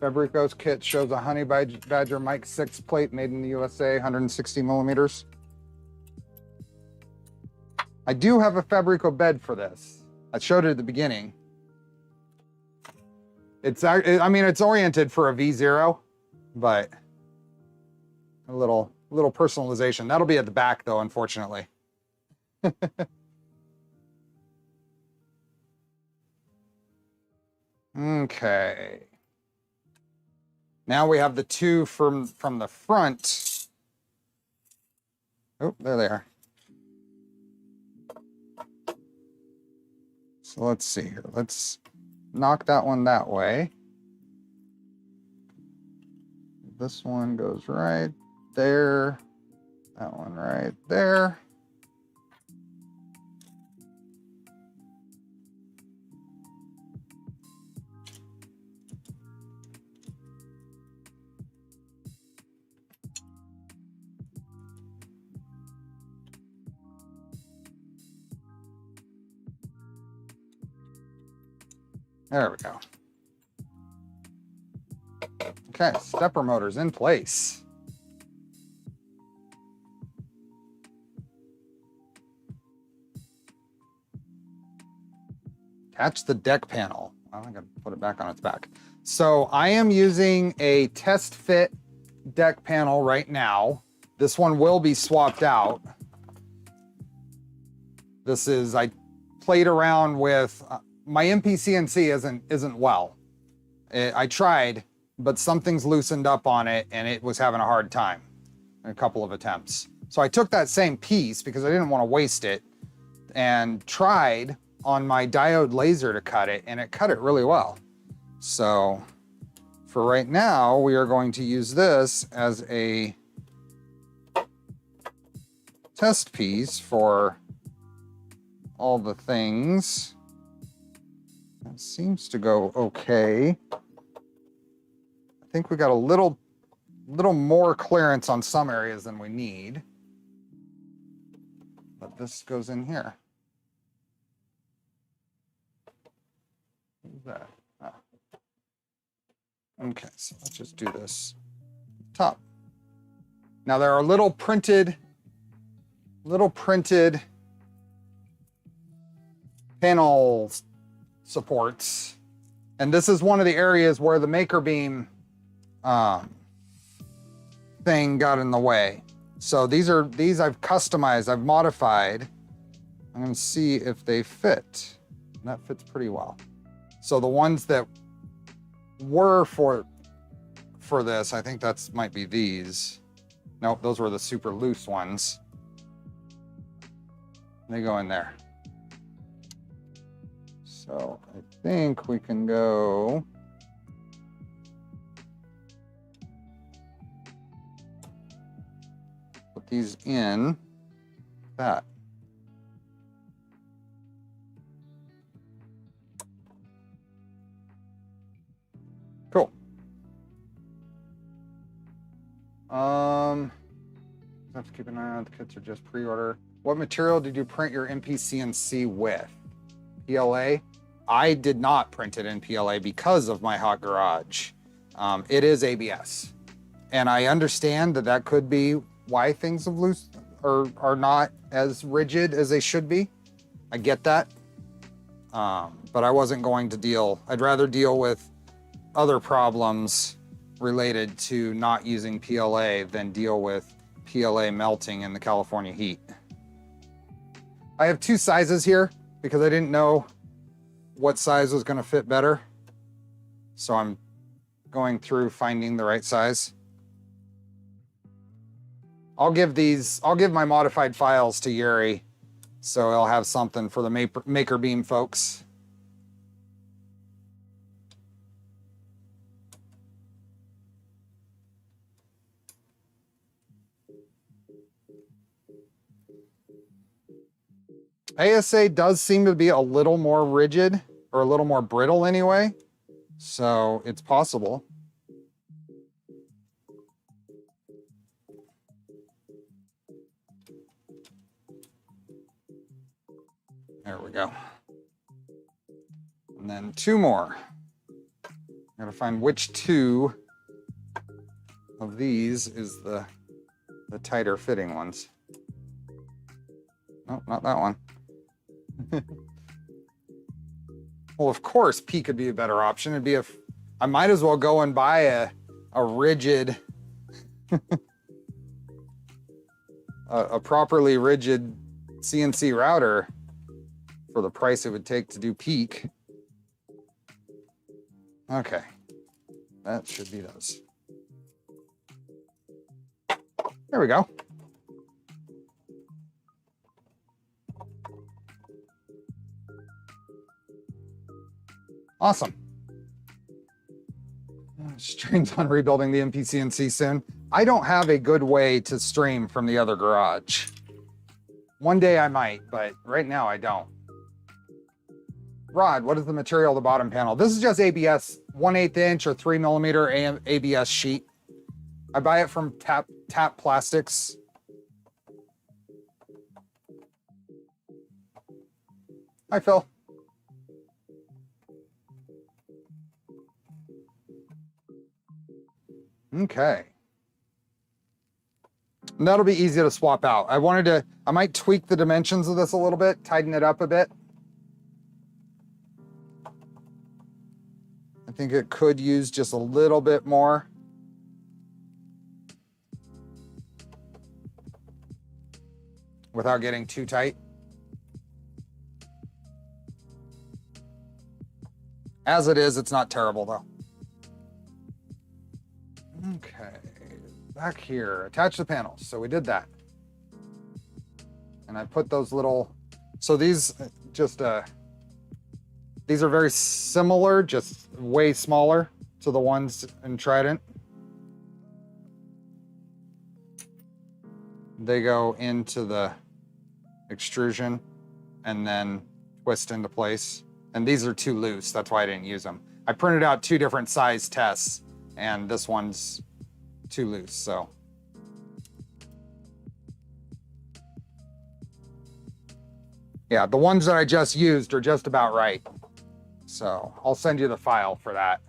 Fabreeko's kit shows a Honey Badger Mike 6 plate made in the USA, 160 millimeters. I do have a Fabreeko bed for this. I showed it at the beginning. I mean, it's oriented for a V0, but a little personalization. That'll be at the back though, unfortunately. Okay. Now we have the two from the front. Oh, there they are. So let's see here. Let's knock that one that way. This one goes right there. That one right there. There we go. Okay, stepper motor's in place. Attach the deck panel. I gotta put it back on its back. So I am using a test fit deck panel right now. This one will be swapped out. This is, I played around with, my MPCNC isn't well. I tried, but something's loosened up on it and it was having a hard time in a couple of attempts. So I took that same piece because I didn't want to waste it and tried on my diode laser to cut it, and it cut it really well. So for right now, we are going to use this as a test piece for all the things. That seems to go okay. I think we got a little more clearance on some areas than we need. But this goes in here. What's that? Ah. Okay, so let's just do this top. Now there are little printed panel supports, and this is one of the areas where the Makerbeam thing got in the way. So these I've customized, I've modified. I'm gonna see if they fit. And that fits pretty well. So the ones that were for this, I think that's might be these. Nope, those were the super loose ones. They go in there. So I think we can go. Put these in that. Cool. Have to keep an eye on the kits are just pre-order. What material did you print your MPCNC with? PLA? I did not print it in PLA because of my hot garage. It is ABS. And I understand that that could be why things have loose or are not as rigid as they should be. I get that. But I wasn't going to deal, I'd rather deal with other problems related to not using PLA than deal with PLA melting in the California heat. I have two sizes here because I didn't know what size was going to fit better. So I'm going through finding the right size. I'll give my modified files to Yuri, so I'll have something for the Makerbeam folks. ASA does seem to be a little more rigid, or a little more brittle anyway, so it's possible. There we go. And then two more. I gotta find which two of these is the tighter fitting ones. Nope, not that one. Well, of course, P could be a better option. It'd be if I might as well go and buy a rigid, a properly rigid CNC router for the price it would take to do peak. Okay, that should be those. There we go. Awesome. Streams on rebuilding the MPCNC soon. I don't have a good way to stream from the other garage. One day I might, but right now I don't. Rod, what is the material of the bottom panel? This is just ABS, 1/8 inch or 3mm ABS sheet. I buy it from Tap Plastics. Hi, Phil. Okay. And that'll be easy to swap out. I might tweak the dimensions of this a little bit, tighten it up a bit. I think it could use just a little bit more. Without getting too tight. As it is, it's not terrible though. Okay, back here, attach the panels. So we did that. And I put those little, so these these are very similar, just way smaller to the ones in Trident. They go into the extrusion and then twist into place. And these are too loose, that's why I didn't use them. I printed out 2 different size tests and this one's too loose, so. Yeah, the ones that I just used are just about right. So I'll send you the file for that.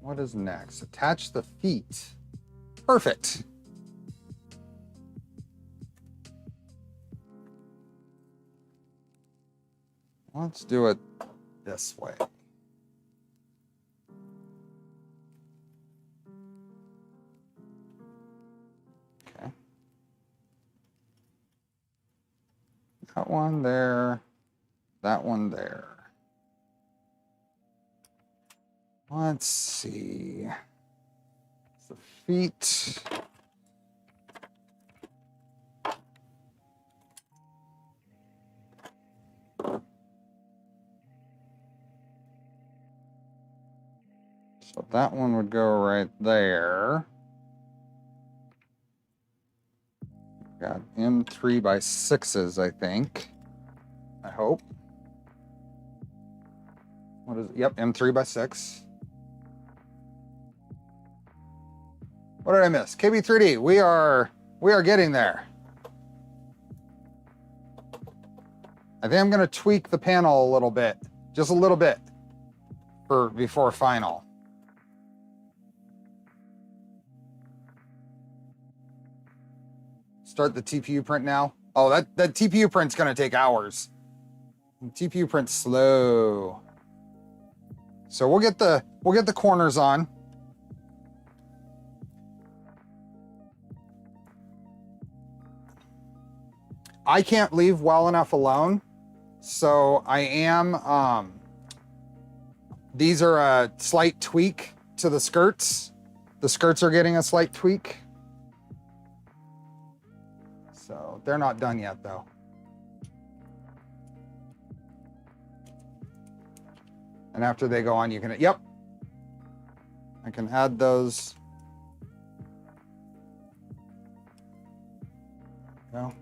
What is next? Attach the feet. Perfect. Let's do it this way. That one there, that one there. Let's see. The feet. So that one would go right there. Got M3 by 6s, I think. I hope. What is it? Yep, M3 by 6. What did I miss? KB3D, we are getting there. I think I'm gonna tweak the panel a little bit, just a little bit, before final. Start the TPU print now. Oh, that TPU print's gonna take hours. The TPU print's slow. So we'll get the corners on. I can't leave well enough alone, so I am. These are a slight tweak to the skirts. The skirts are getting a slight tweak. So they're not done yet, though. And after they go on, you can, yep. I can add those. Go.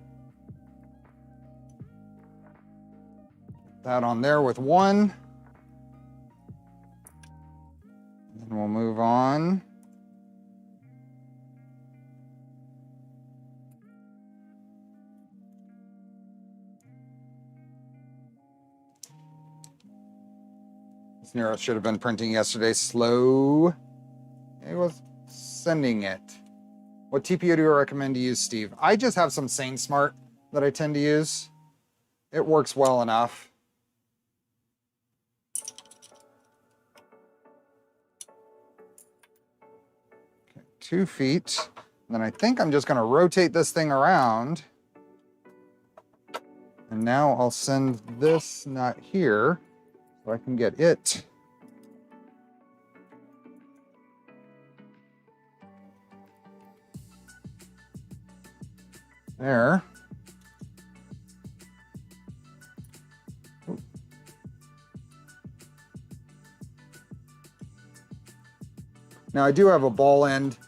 That on there with one. And we'll move on. This Nero should have been printing yesterday. Slow. It was sending it. What TPU do you recommend to use, Steve? I just have some Sane Smart that I tend to use. It works well enough. Okay, 2 feet. And then I think I'm just going to rotate this thing around. And now I'll send this nut here so I can get it. There. Now I do have a ball end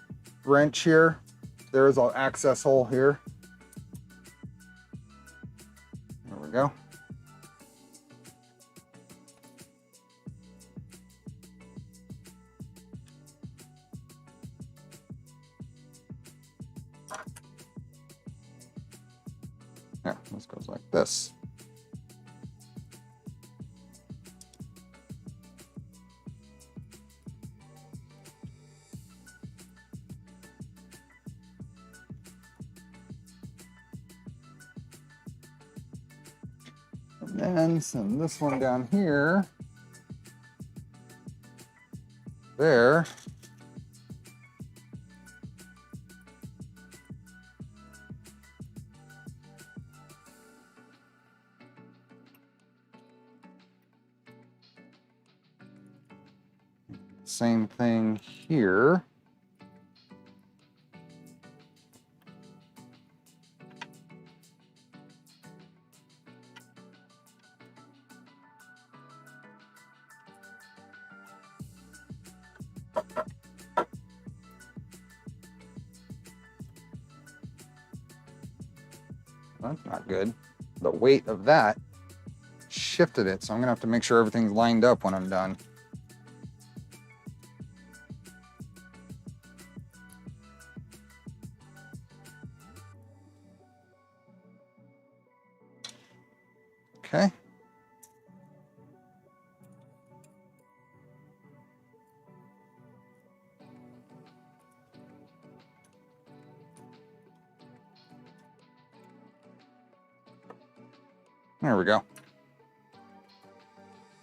wrench here. There is an access hole here. There we go. Yeah, this goes like this. And then send this one down here. There. Same thing here. That's not good. The weight of that shifted it, so I'm gonna have to make sure everything's lined up when I'm done. Okay. There we go.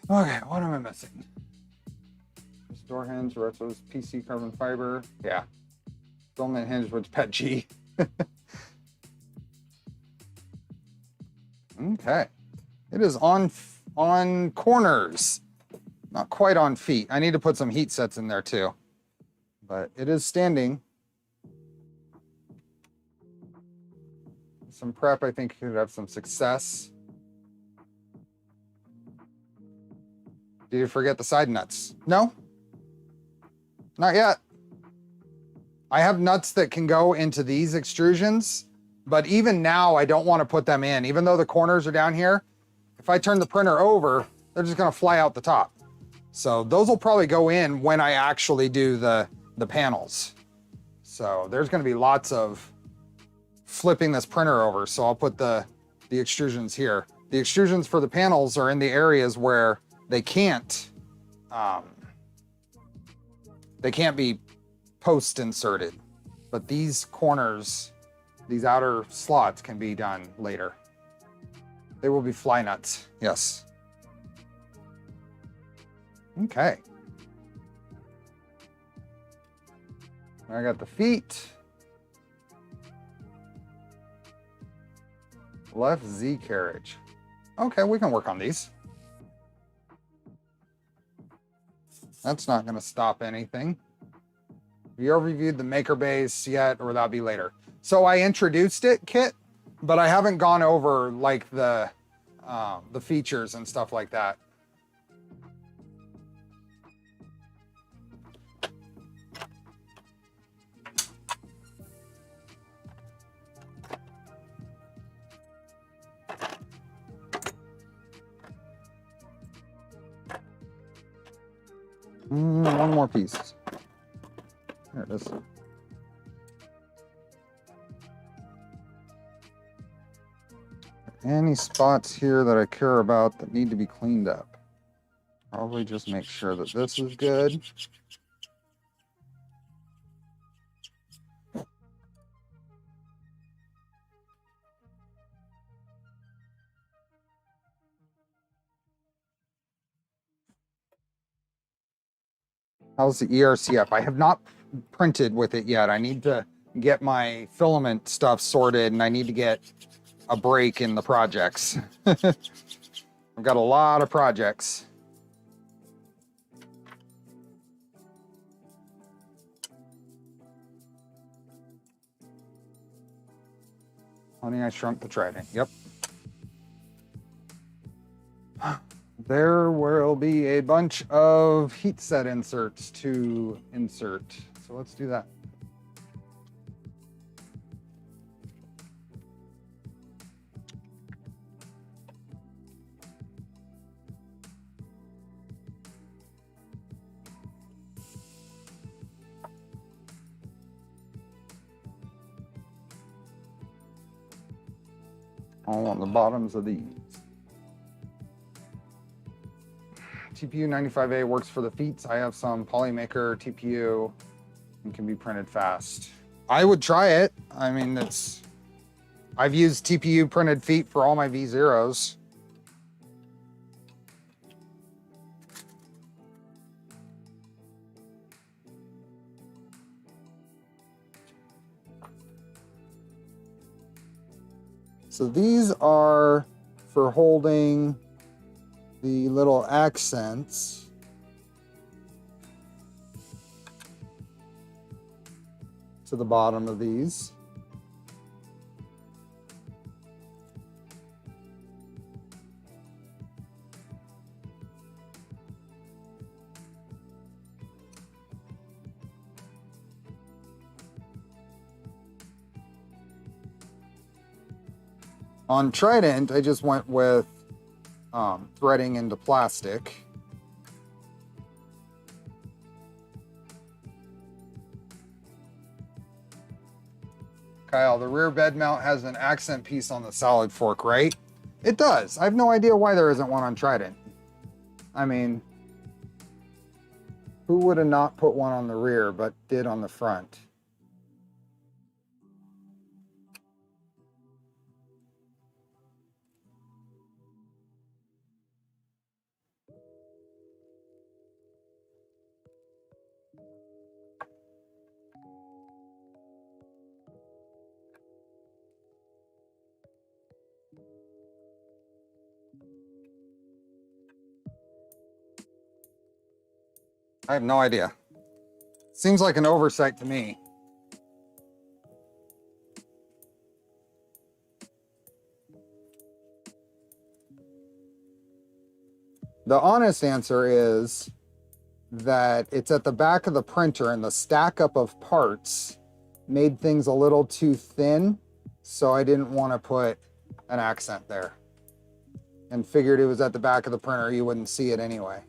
Okay, what am I missing? This door hinge, Retso's PC carbon fiber. Yeah. Filament hinge with PET G. Okay. It is on corners, not quite on feet. I need to put some heat sets in there too, but it is standing. Some prep, I think could have some success. Did you forget the side nuts? No? Not yet. I have nuts that can go into these extrusions, but even now I don't want to put them in. Even though the corners are down here, if I turn the printer over, they're just gonna fly out the top. So those will probably go in when I actually do the panels. So there's gonna be lots of flipping this printer over. So I'll put the extrusions here. The extrusions for the panels are in the areas where they can't be post inserted, but these corners, these outer slots can be done later. They will be fly nuts, yes. Okay. I got the feet. Left Z carriage. Okay, we can work on these. That's not gonna stop anything. Have you ever reviewed the Makerbase yet, or will that be later? So I introduced it, Kit, but I haven't gone over like the features and stuff like that. One more piece. There it is. Any spots here that I care about that need to be cleaned up? Probably just make sure that this is good. How's the ERCF? I have not printed with it yet. I need to get my filament stuff sorted, and I need to get a break in the projects. I've got a lot of projects. Honey, I Shrunk the Trident. Yep. There will be a bunch of heat set inserts to insert. So let's do that. All on the bottoms of these. TPU 95A works for the feet. I have some Polymaker TPU and can be printed fast. I would try it. I mean, I've used TPU printed feet for all my V0s. So these are for holding the little accents. To the bottom of these. On Trident, I just went with threading into plastic. Kyle, the rear bed mount has an accent piece on the solid fork, right? It does. I have no idea why there isn't one on Trident. I mean, who would have not put one on the rear but did on the front? I have no idea. Seems like an oversight to me. The honest answer is that it's at the back of the printer and the stack up of parts made things a little too thin, so I didn't want to put an accent there. And figured it was at the back of the printer, you wouldn't see it anyway.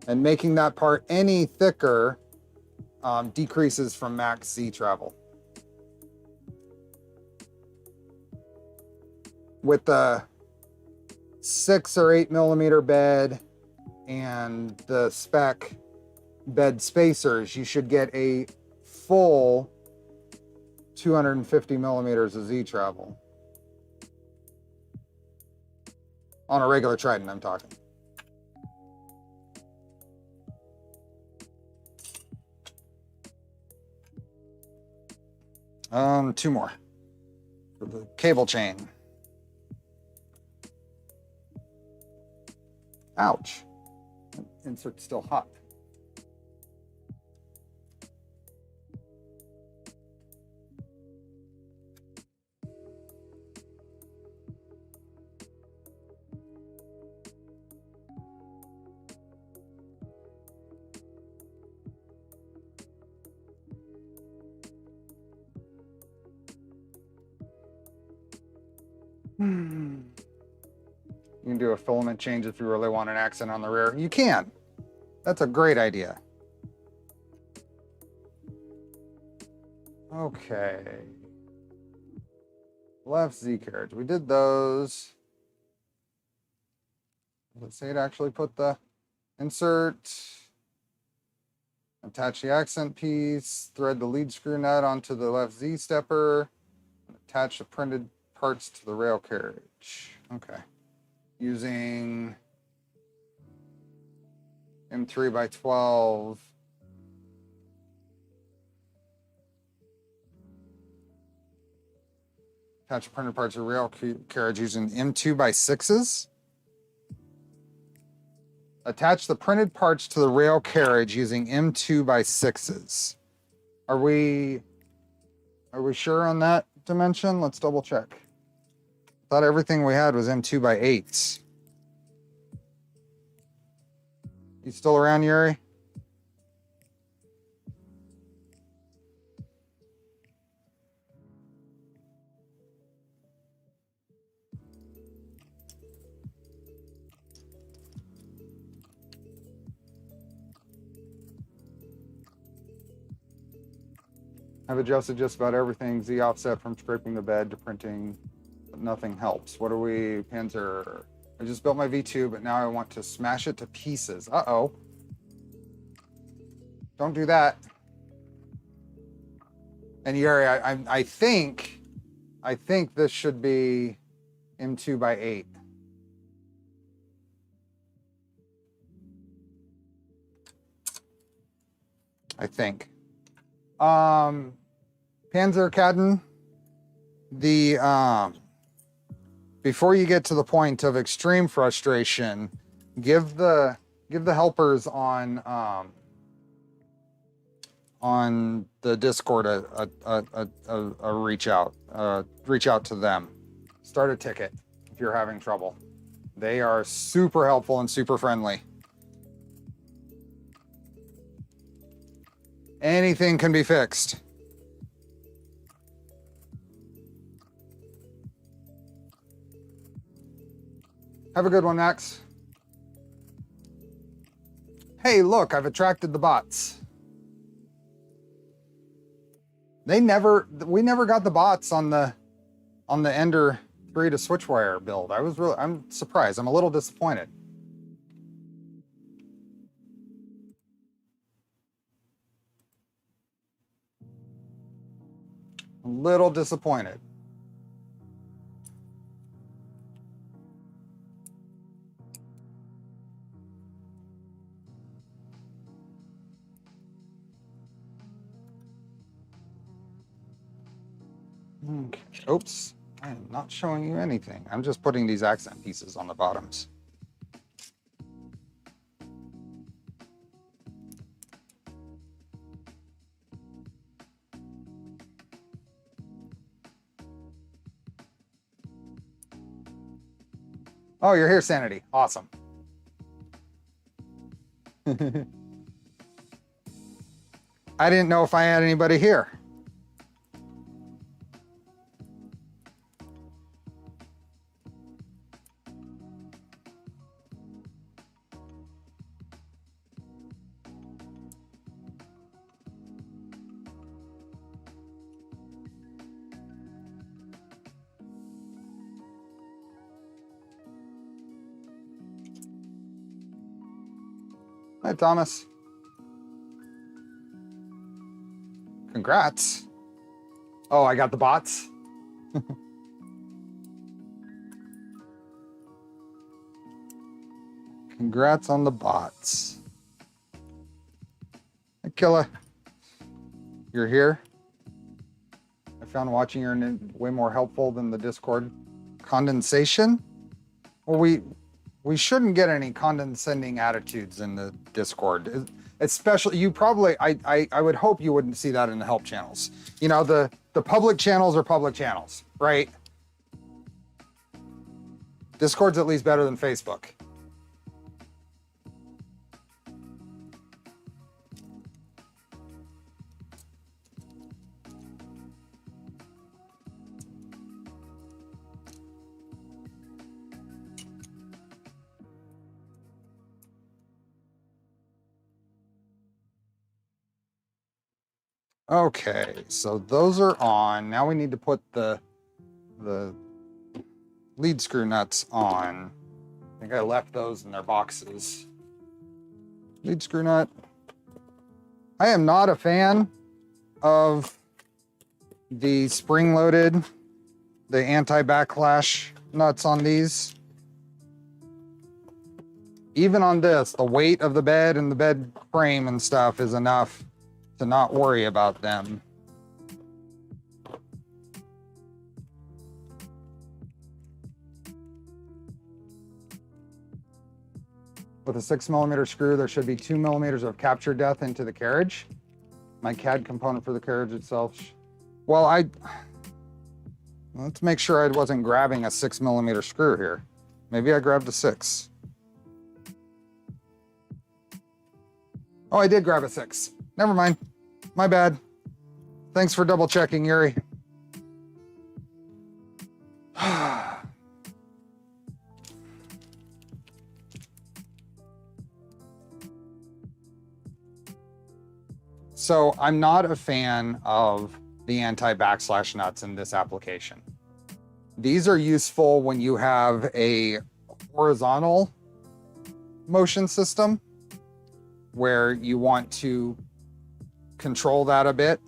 And making that part any thicker decreases from max Z travel. With the 6 or 8 millimeter bed and the spec bed spacers, you should get a full 250 millimeters of Z travel. On a regular Trident, I'm talking. Two more for the cable chain. Ouch. Insert's still hot. You can do a filament change if you really want an accent on the rear. You can. That's a great idea. Okay. Left Z carriage. We did those. Let's say it actually put the insert. Attach the accent piece. Thread the lead screw nut onto the left Z stepper. Attach the printed parts to the rail carriage. Okay. Using M3 by 12. Attach printed parts to the rail carriage using M2 by 6s. Attach the printed parts to the rail carriage using M2 by 6s. Are we sure on that dimension? Let's double check. Thought everything we had was M2 by 8s. You still around, Yuri? I've adjusted just about everything. Z offset from scraping the bed to printing, but nothing helps. What are we, Panzer? I just built my V2, but now I want to smash it to pieces. Uh-oh. Don't do that. And Yuri, I think this should be M2 by 8. I think. Panzer Cadden, before you get to the point of extreme frustration, give the helpers on the Discord a reach out to them. Start a ticket if you're having trouble. They are super helpful and super friendly. Anything can be fixed. Have a good one, Max. Hey, look, I've attracted the bots. We never got the bots on the Ender 3 to Switchwire build. I'm surprised. I'm a little disappointed. A little disappointed. Okay. Oops, I am not showing you anything. I'm just putting these accent pieces on the bottoms. Oh, you're here, Sanity. Awesome. I didn't know if I had anybody here. Hi, Thomas. Congrats. Oh, I got the bots. Congrats on the bots. Hey, Killa. You're here. I found watching your way more helpful than the Discord. Condensation? Well, we shouldn't get any condescending attitudes in the Discord. Especially, you probably, I would hope you wouldn't see that in the help channels. You know, the public channels are public channels, right? Discord's at least better than Facebook. Okay, so those are on. Now we need to put the lead screw nuts on. I think I left those in their boxes. Lead screw nut. I am not a fan of the spring-loaded, the anti-backlash nuts on these. Even on this, the weight of the bed and the bed frame and stuff is enough to not worry about them. With a 6mm screw, there should be 2mm of capture depth into the carriage. My CAD component for the carriage itself. Well, let's make sure I wasn't grabbing a 6mm screw here. Maybe I grabbed a 6. Oh, I did grab a 6. Never mind. My bad. Thanks for double checking, Yuri. So I'm not a fan of the anti-backslash nuts in this application. These are useful when you have a horizontal motion system where you want to control that a bit.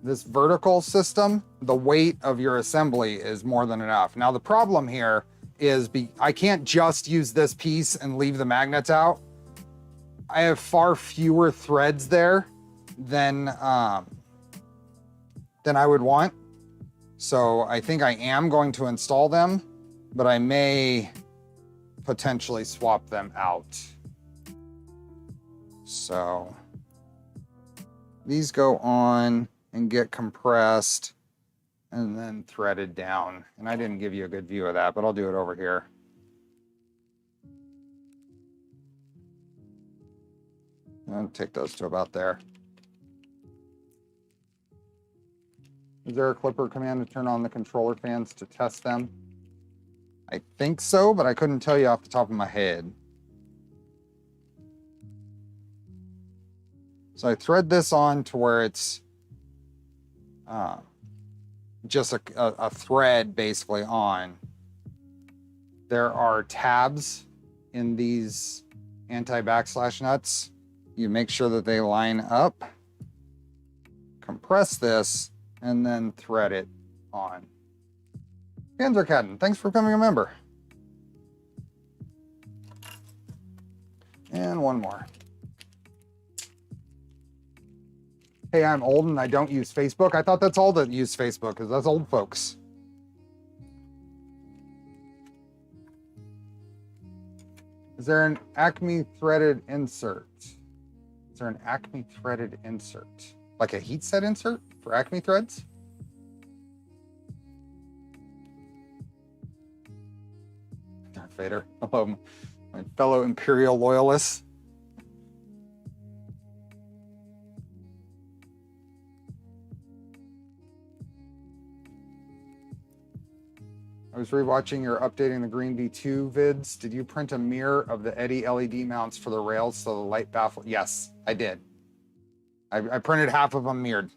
This vertical system, the weight of your assembly is more than enough. Now the problem here is I can't just use this piece and leave the magnets out. I have far fewer threads there than I would want. So I think I am going to install them, but I may potentially swap them out. So these go on and get compressed and then threaded down. And I didn't give you a good view of that, but I'll do it over here. And take those to about there. Is there a clipper command to turn on the controller fans to test them? I think so, but I couldn't tell you off the top of my head. So I thread this on to where it's just a thread basically on. There are tabs in these anti-backslash nuts. You make sure that they line up, compress this, and then thread it on. Panzerkatten, thanks for becoming a member. And one more. Hey, I'm old and I don't use Facebook. I thought that's all that use Facebook, because that's old folks. Is there an Acme threaded insert? Is there an Acme threaded insert? Like a heat set insert for Acme threads? Vader. Hello, my fellow Imperial loyalists. I was rewatching your updating the Green V2 vids. Did you print a mirror of the Eddy LED mounts for the rails so the light baffle? Yes, I did. I printed half of them mirrored.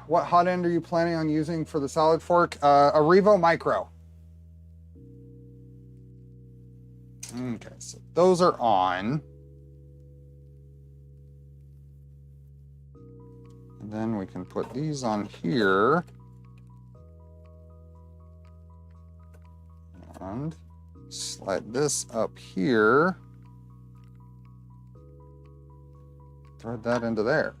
What hot end are you planning on using for the solid fork? A Revo Micro. Okay, so those are on. And then we can put these on here. And slide this up here. Thread that into there.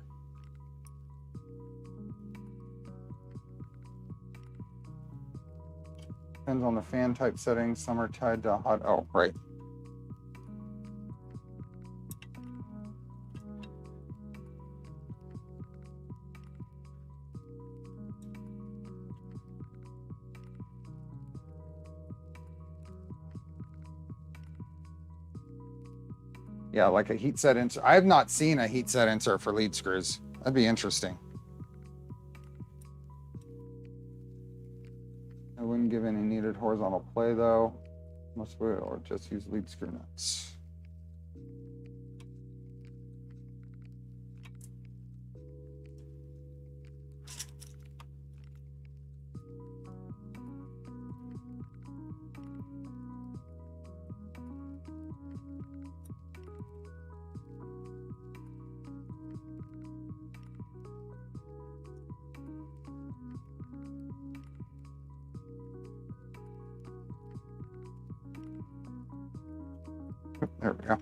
Depends on the fan type settings. Some are tied to hot. Oh, right. Yeah, like a heat set insert. I have not seen a heat set insert for lead screws. That'd be interesting. I wouldn't give any needed horizontal play though. Must we or just use lead screw nuts. There we go.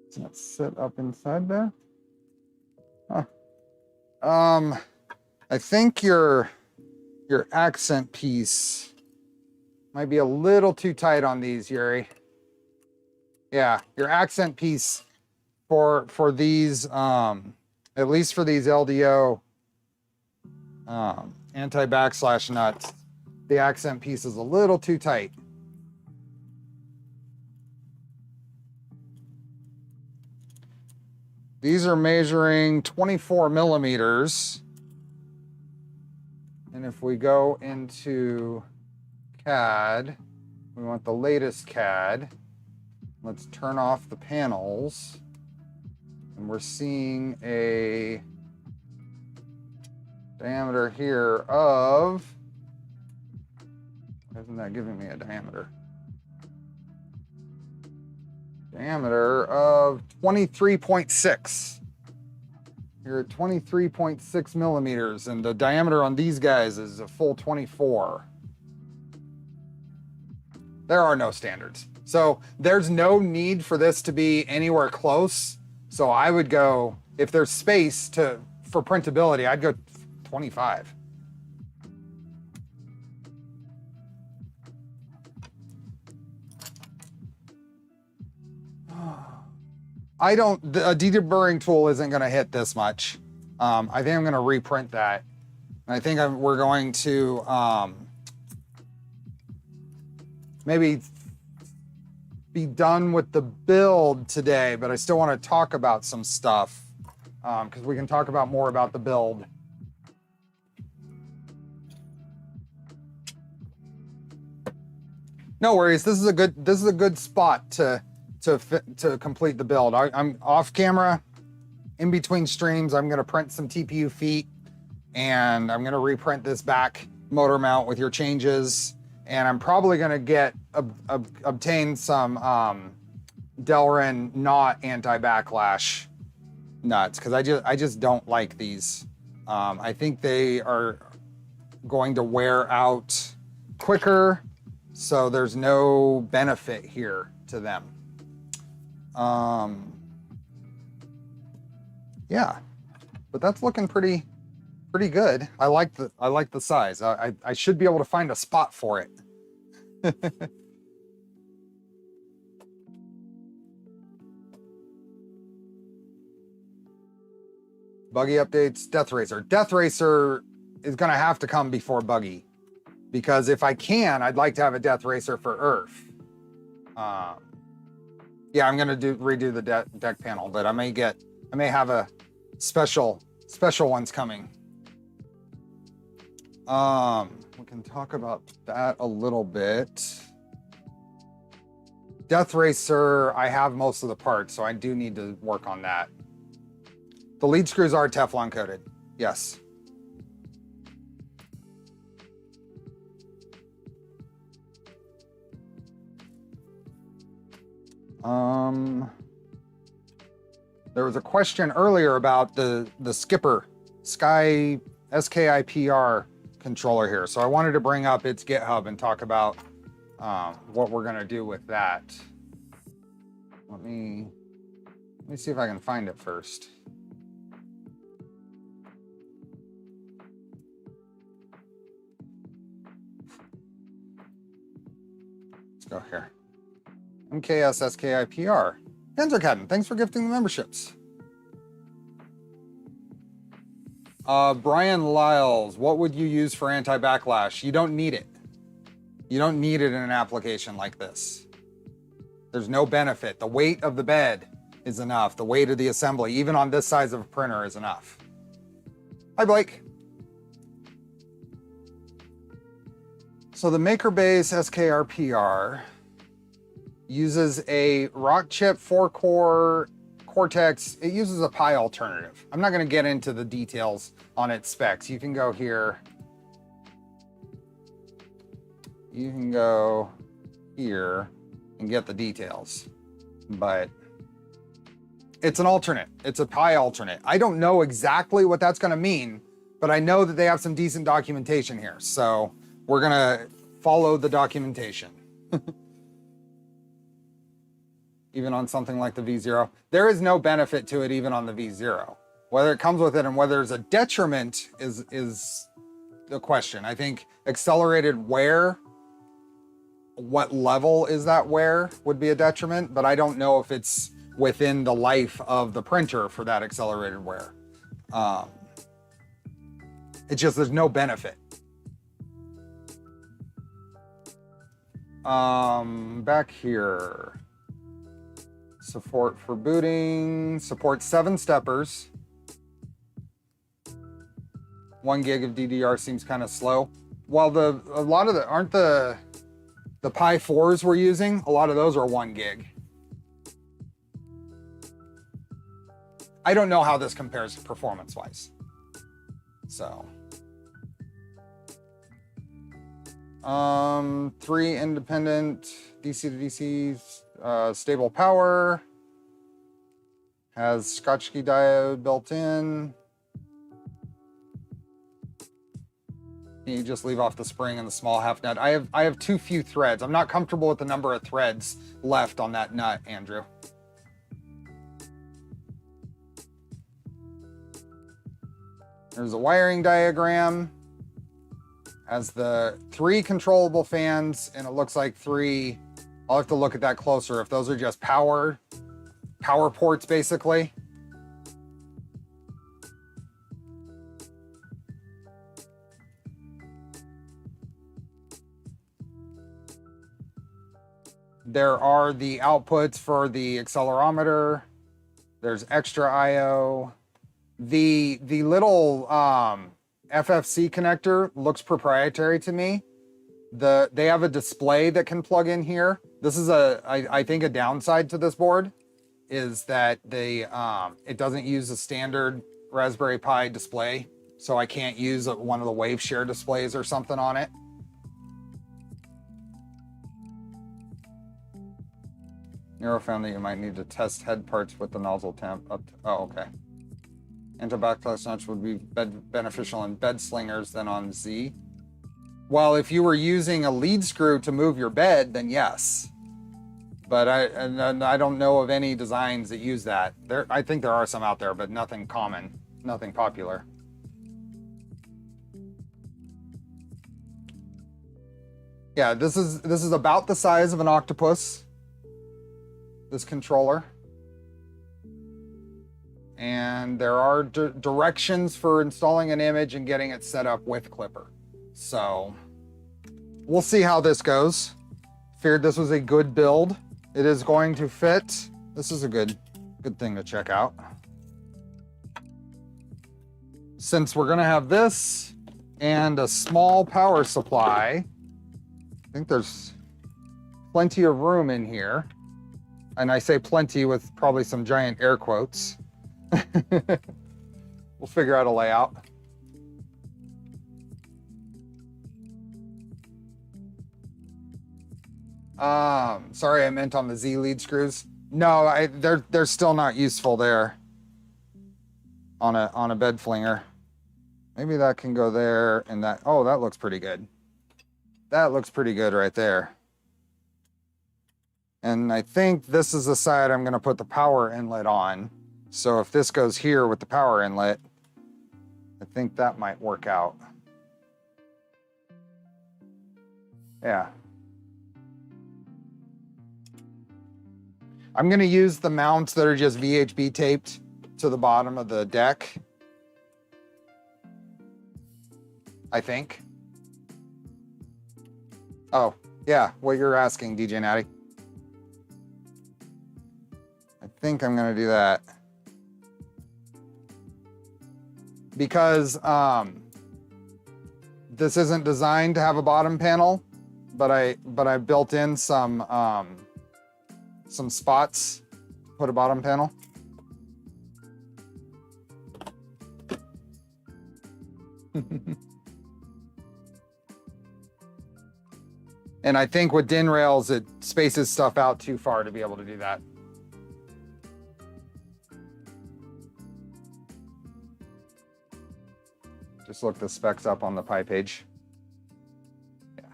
Does that sit up inside there? Huh. I think your accent piece might be a little too tight on these, Yuri. Yeah, your accent piece for these at least for these LDO anti-backslash nuts, the accent piece is a little too tight. These are measuring 24 millimeters. And if we go into CAD, we want the latest CAD. Let's turn off the panels. And we're seeing a diameter here of, why isn't that giving me a diameter? Diameter of 23.6. You're at 23.6 millimeters, and the diameter on these guys is a full 24. There are no standards. So there's no need for this to be anywhere close. So I would go, if there's space for printability, I'd go 25. A deburring tool isn't going to hit this much. I think I'm going to reprint that. And I think we're going to maybe be done with the build today, but I still want to talk about some stuff because we can talk about more about the build. No worries. This is a good spot to complete the build. I'm off camera, in between streams. I'm going to print some TPU feet, and I'm going to reprint this back motor mount with your changes. And I'm probably going to obtain some Delrin not anti-backlash nuts because I just don't like these. I think they are going to wear out quicker, so there's no benefit here to them. Yeah. but that's looking pretty good. I like the size. I should be able to find a spot for it. Buggy updates, Death Racer. Death Racer is gonna have to come before Buggy, because if I can, I'd like to have a Death Racer for Earth. Yeah, I'm gonna redo the deck panel, but I may have a special ones coming. We can talk about that a little bit. Death Racer, I have most of the parts, so I do need to work on that. The lead screws are Teflon coated, yes. There was a question earlier about the Skipper Sky SKIPR controller here, so I wanted to bring up its GitHub and talk about what we're gonna do with that. Let me see if I can find it first. Let's go here. MKS SKIPR. Panzercadden, thanks for gifting the memberships. Brian Lyles, what would you use for anti-backlash? You don't need it. You don't need it in an application like this. There's no benefit. The weight of the bed is enough. The weight of the assembly, even on this size of a printer, is enough. Hi, Blake. So the Makerbase SKRPR uses a rock chip 4-core Cortex. It uses a Pi alternative. I'm not going to get into the details on its specs. You can go here. You can go here and get the details. But it's an alternate. It's a Pi alternate. I don't know exactly what that's going to mean, but I know that they have some decent documentation here. So we're going to follow the documentation. Even on something like the V0. There is no benefit to it even on the V0. Whether it comes with it and whether there's a detriment is the question. I think accelerated wear, what level is that wear would be a detriment, but I don't know if it's within the life of the printer for that accelerated wear. It's just there's no benefit. Back here. Support for booting, support 7 steppers. 1 gig of DDR seems kind of slow. While a lot of aren't the Pi 4s we're using, a lot of those are 1 gig. I don't know how this compares performance-wise. So. 3 independent DC to DC stable power, has Schottky diode built in. You just leave off the spring and the small half nut. I have too few threads. I'm not comfortable with the number of threads left on that nut, Andrew. There's a wiring diagram. Has the 3 controllable fans, and it looks like 3. I'll have to look at that closer. If those are just power ports, basically. There are the outputs for the accelerometer. There's extra I/O. The little FFC connector looks proprietary to me. They have a display that can plug in here. This is I think a downside to this board is that it doesn't use a standard Raspberry Pi display, so I can't use one of the WaveShare displays or something on it. Nero found that you might need to test head parts with the nozzle temp up to, oh, okay. Anti-backlash notch would be beneficial in bed slingers than on Z. Well, if you were using a lead screw to move your bed, then yes. But I don't know of any designs that use that. I think there are some out there, but nothing common. nothing popular. Yeah, this is about the size of an octopus, this controller. And there are directions for installing an image and getting it set up with Clipper. So we'll see how this goes. Figured this was a good build. It is going to fit. This is a good thing to check out. Since we're gonna have this and a small power supply, I think there's plenty of room in here. And I say plenty with probably some giant air quotes. We'll figure out a layout. Sorry, I meant on the Z lead screws. No, they're still not useful there on a bed flinger. Maybe that can go there and that. Oh, that looks pretty good. That looks pretty good right there. And I think this is the side I'm going to put the power inlet on. So if this goes here with the power inlet, I think that might work out. Yeah. I'm going to use the mounts that are just VHB taped to the bottom of the deck, I think. Oh, yeah, what you're asking, DJ Natty. I think I'm going to do that. Because this isn't designed to have a bottom panel, but I built in some spots to put a bottom panel. And I think with DIN rails, it spaces stuff out too far to be able to do that. Just look the specs up on the pie page. Yeah.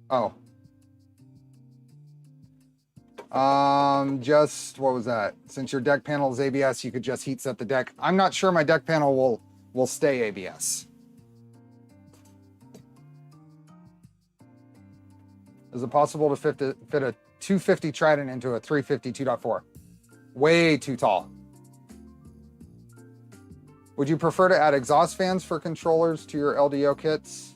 Oh. Just, what was that? Since your deck panel is ABS, you could just heat set the deck. I'm not sure my deck panel will stay ABS. Is it possible to fit a 250 Trident into a 350 2.4? Way too tall. Would you prefer to add exhaust fans for controllers to your LDO kits?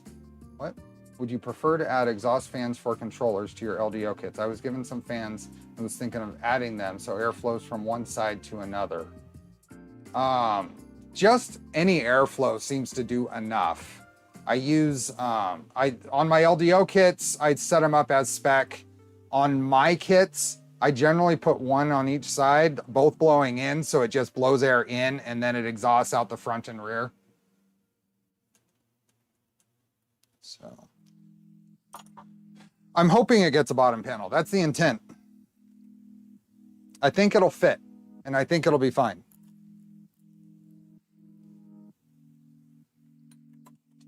What? Would you prefer to add exhaust fans for controllers to your LDO kits? I was given some fans and was thinking of adding them so air flows from one side to another. Just any airflow seems to do enough. I use, on my LDO kits, I'd set them up as spec. On my kits, I generally put one on each side, both blowing in, so it just blows air in and then it exhausts out the front and rear. So I'm hoping it gets a bottom panel. That's the intent. I think it'll fit and I think it'll be fine.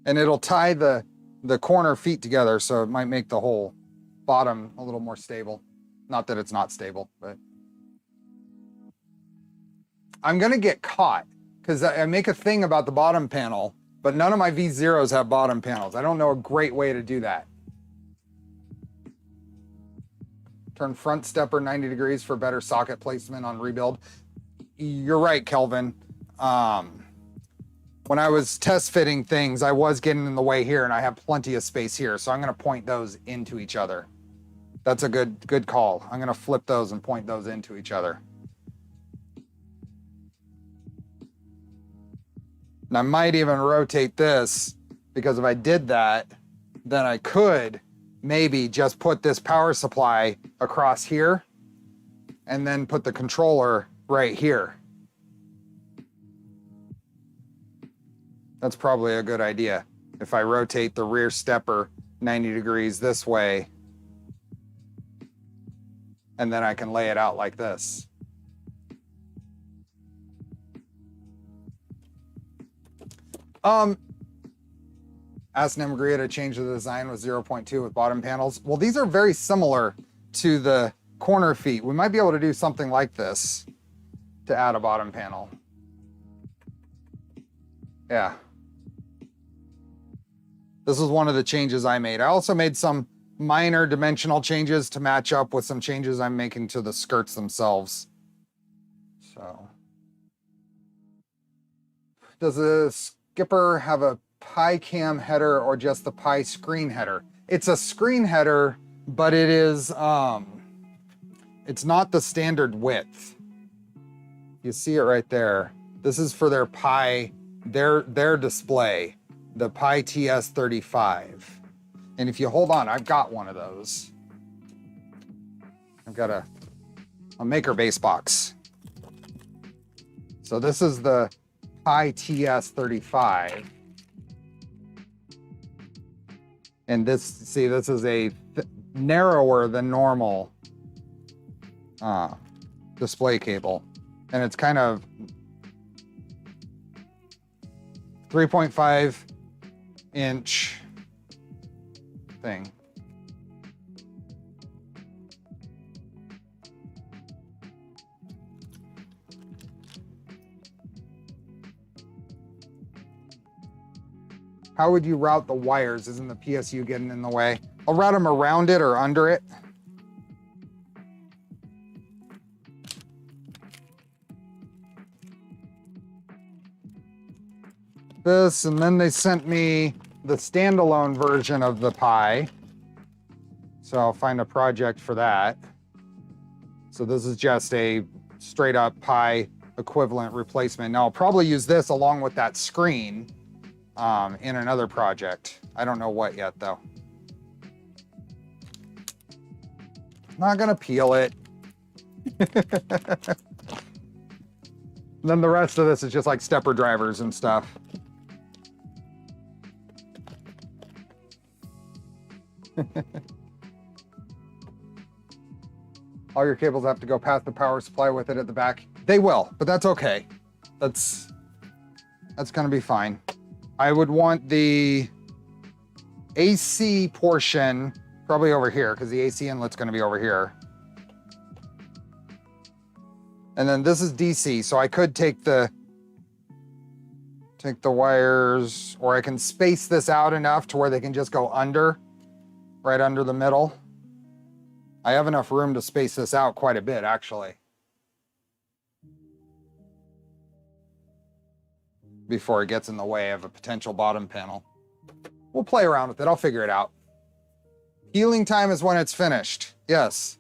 And it'll tie the corner feet together, so it might make the whole bottom a little more stable. Not that it's not stable, but I'm gonna get caught because I make a thing about the bottom panel, but none of my V0s have bottom panels. I don't know a great way to do that. Turn front stepper 90 degrees for better socket placement on rebuild. You're right, Kelvin. When I was test fitting things, I was getting in the way here and I have plenty of space here. So I'm gonna point those into each other. That's a good call. I'm gonna flip those and point those into each other. And I might even rotate this because if I did that, then I could maybe just put this power supply across here and then put the controller right here. That's probably a good idea. If I rotate the rear stepper 90 degrees this way, and then I can lay it out like this. Ask Nemgria to change the design with 0.2 with bottom panels. Well, these are very similar to the corner feet. We might be able to do something like this to add a bottom panel. Yeah. This is one of the changes I made. I also made some minor dimensional changes to match up with some changes I'm making to the skirts themselves. So. Does the skipper have a Pi cam header or just the Pi screen header? It's a screen header, but it is, it's not the standard width. You see it right there. This is for their Pi, their display, the Pi TS35. And if you hold on, I've got one of those. I've got a Makerbase box. So this is the Pi TS35. And this, see, this is a narrower than normal display cable. And it's kind of 3.5 inch thing. How would you route the wires? Isn't the PSU getting in the way? I'll route them around it or under it. This, and then they sent me the standalone version of the Pi. So I'll find a project for that. So this is just a straight up Pi equivalent replacement. Now I'll probably use this along with that screen in another project. I don't know what yet though. Not gonna peel it. Then the rest of this is just like stepper drivers and stuff. All your cables have to go past the power supply with it at the back. They will, but that's okay. That's gonna be fine. I would want the AC portion probably over here because the AC inlet's gonna be over here. And then this is DC, so I could take the wires, or I can space this out enough to where they can just go under, right under the middle. I have enough room to space this out quite a bit, actually. Before it gets in the way of a potential bottom panel. We'll play around with it, I'll figure it out. Healing time is when it's finished, yes.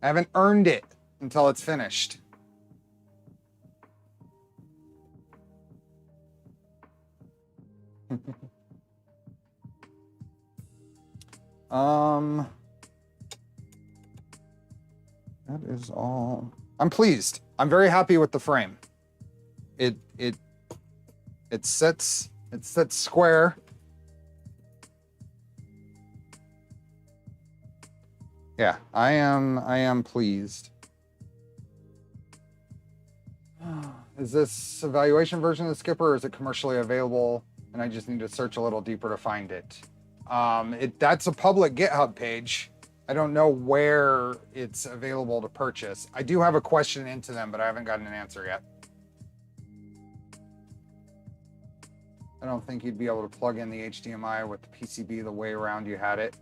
I haven't earned it until it's finished. That is all. I'm pleased. I'm very happy with the frame. It sits square. Yeah, I am pleased. Is this evaluation version of the skipper, or is it commercially available and I just need to search a little deeper to find it? That's a public GitHub page. I don't know where it's available to purchase. I do have a question into them, but I haven't gotten an answer yet. I don't think you'd be able to plug in the HDMI with the PCB the way around you had it.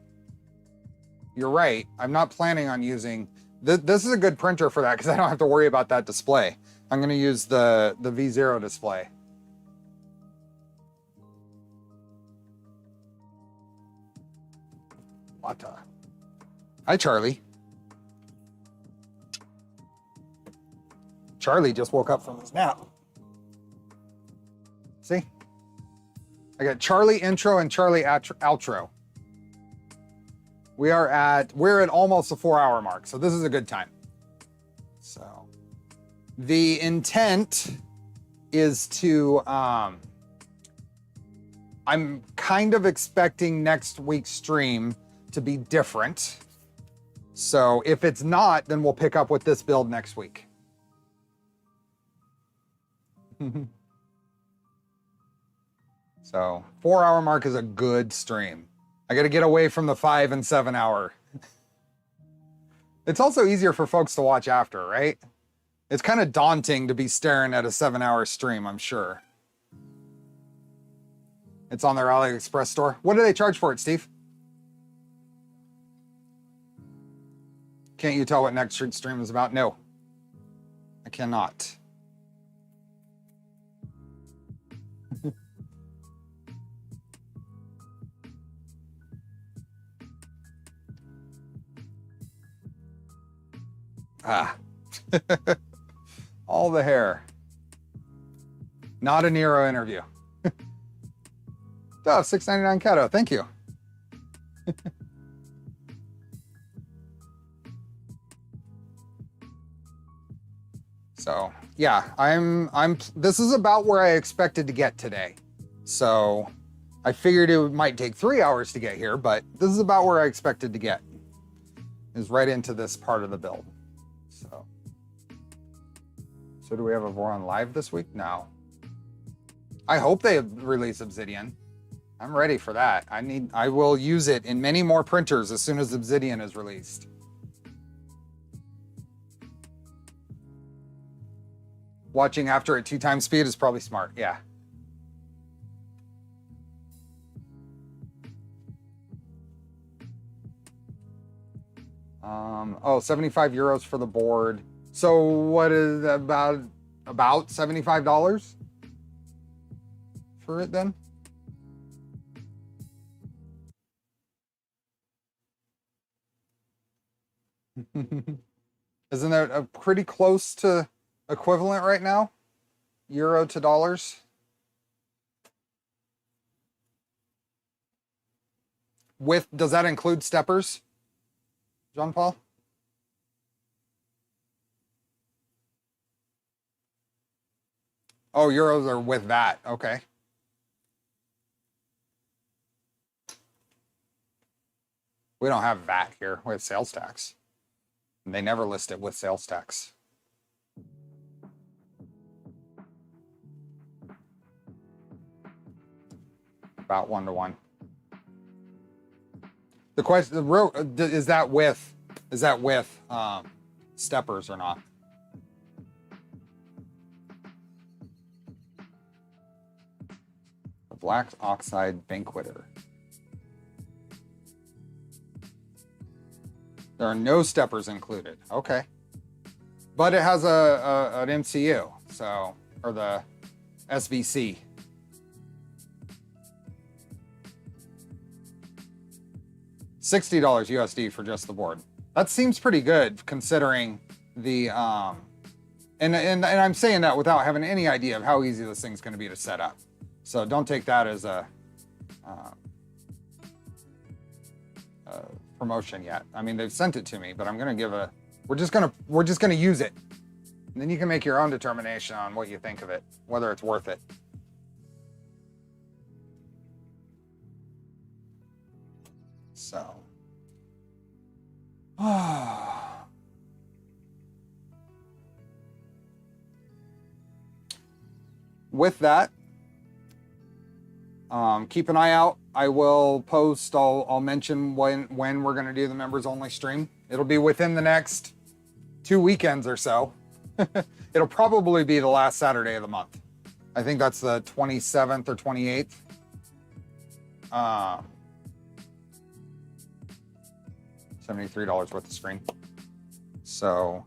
You're right. I'm not planning on using... This is a good printer for that because I don't have to worry about that display. I'm going to use the V0 display. Wata. Hi, Charlie. Charlie just woke up from his nap. See? I got Charlie intro and Charlie outro. We're at almost the 4-hour mark, so this is a good time. So the intent is to, I'm kind of expecting next week's stream to be different. So if it's not, then we'll pick up with this build next week. So 4-hour mark is a good stream. I got to get away from the 5 and 7 hour. It's also easier for folks to watch after, right? It's kind of daunting to be staring at a 7-hour stream, I'm sure. It's on their AliExpress store. What do they charge for it, Steve? Can't you tell what next stream is about? No, I cannot. Ah. All the hair. Not a Nero interview. Oh, $6.99 Cato. Thank you. So yeah, this is about where I expected to get today. So I figured it might take 3 hours to get here, but this is about where I expected to get. Is right into this part of the build. So do we have a Voron live this week? No. I hope they release Obsidian. I'm ready for that. I will use it in many more printers as soon as Obsidian is released. Watching after at 2 times speed is probably smart, yeah. Oh, 75 euros for the board. So what is about $75 for it then? Isn't that a pretty close to equivalent right now? Euro to dollars? Does that include steppers, John Paul? Oh, euros are with VAT, okay. We don't have VAT here, we have sales tax. And they never list it with sales tax. About 1 to 1. The question, is that with steppers or not? The black oxide banqueter. There are no steppers included. Okay. But it has an MCU, so, or the SVC. $60 USD for just the board. That seems pretty good considering the, and I'm saying that without having any idea of how easy this thing's gonna be to set up. So don't take that as a promotion yet. I mean, they've sent it to me, but I'm gonna give we're just gonna use it. And then you can make your own determination on what you think of it, whether it's worth it. So. With that, keep an eye out. I will post, I'll mention when we're gonna do the members only stream. It'll be within the next 2 weekends or so. It'll probably be the last Saturday of the month. I think that's the 27th or 28th. $73 worth of screen. So,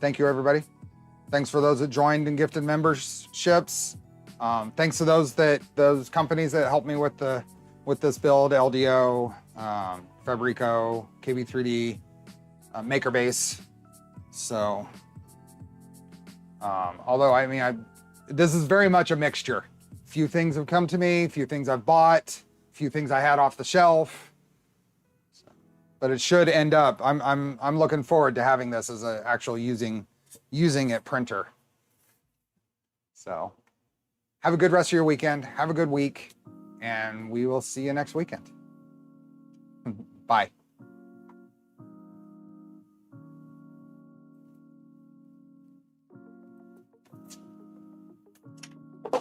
thank you everybody. Thanks for those that joined and gifted memberships. Thanks to those companies that helped me with this build, LDO, Fabreeko, KB3D, Makerbase. So, although I mean, this is very much a mixture. Few things have come to me, few things I've bought, few things I had off the shelf. But it should end up. I'm looking forward to having this as an actual using it printer. So, have a good rest of your weekend. Have a good week, and we will see you next weekend. Bye.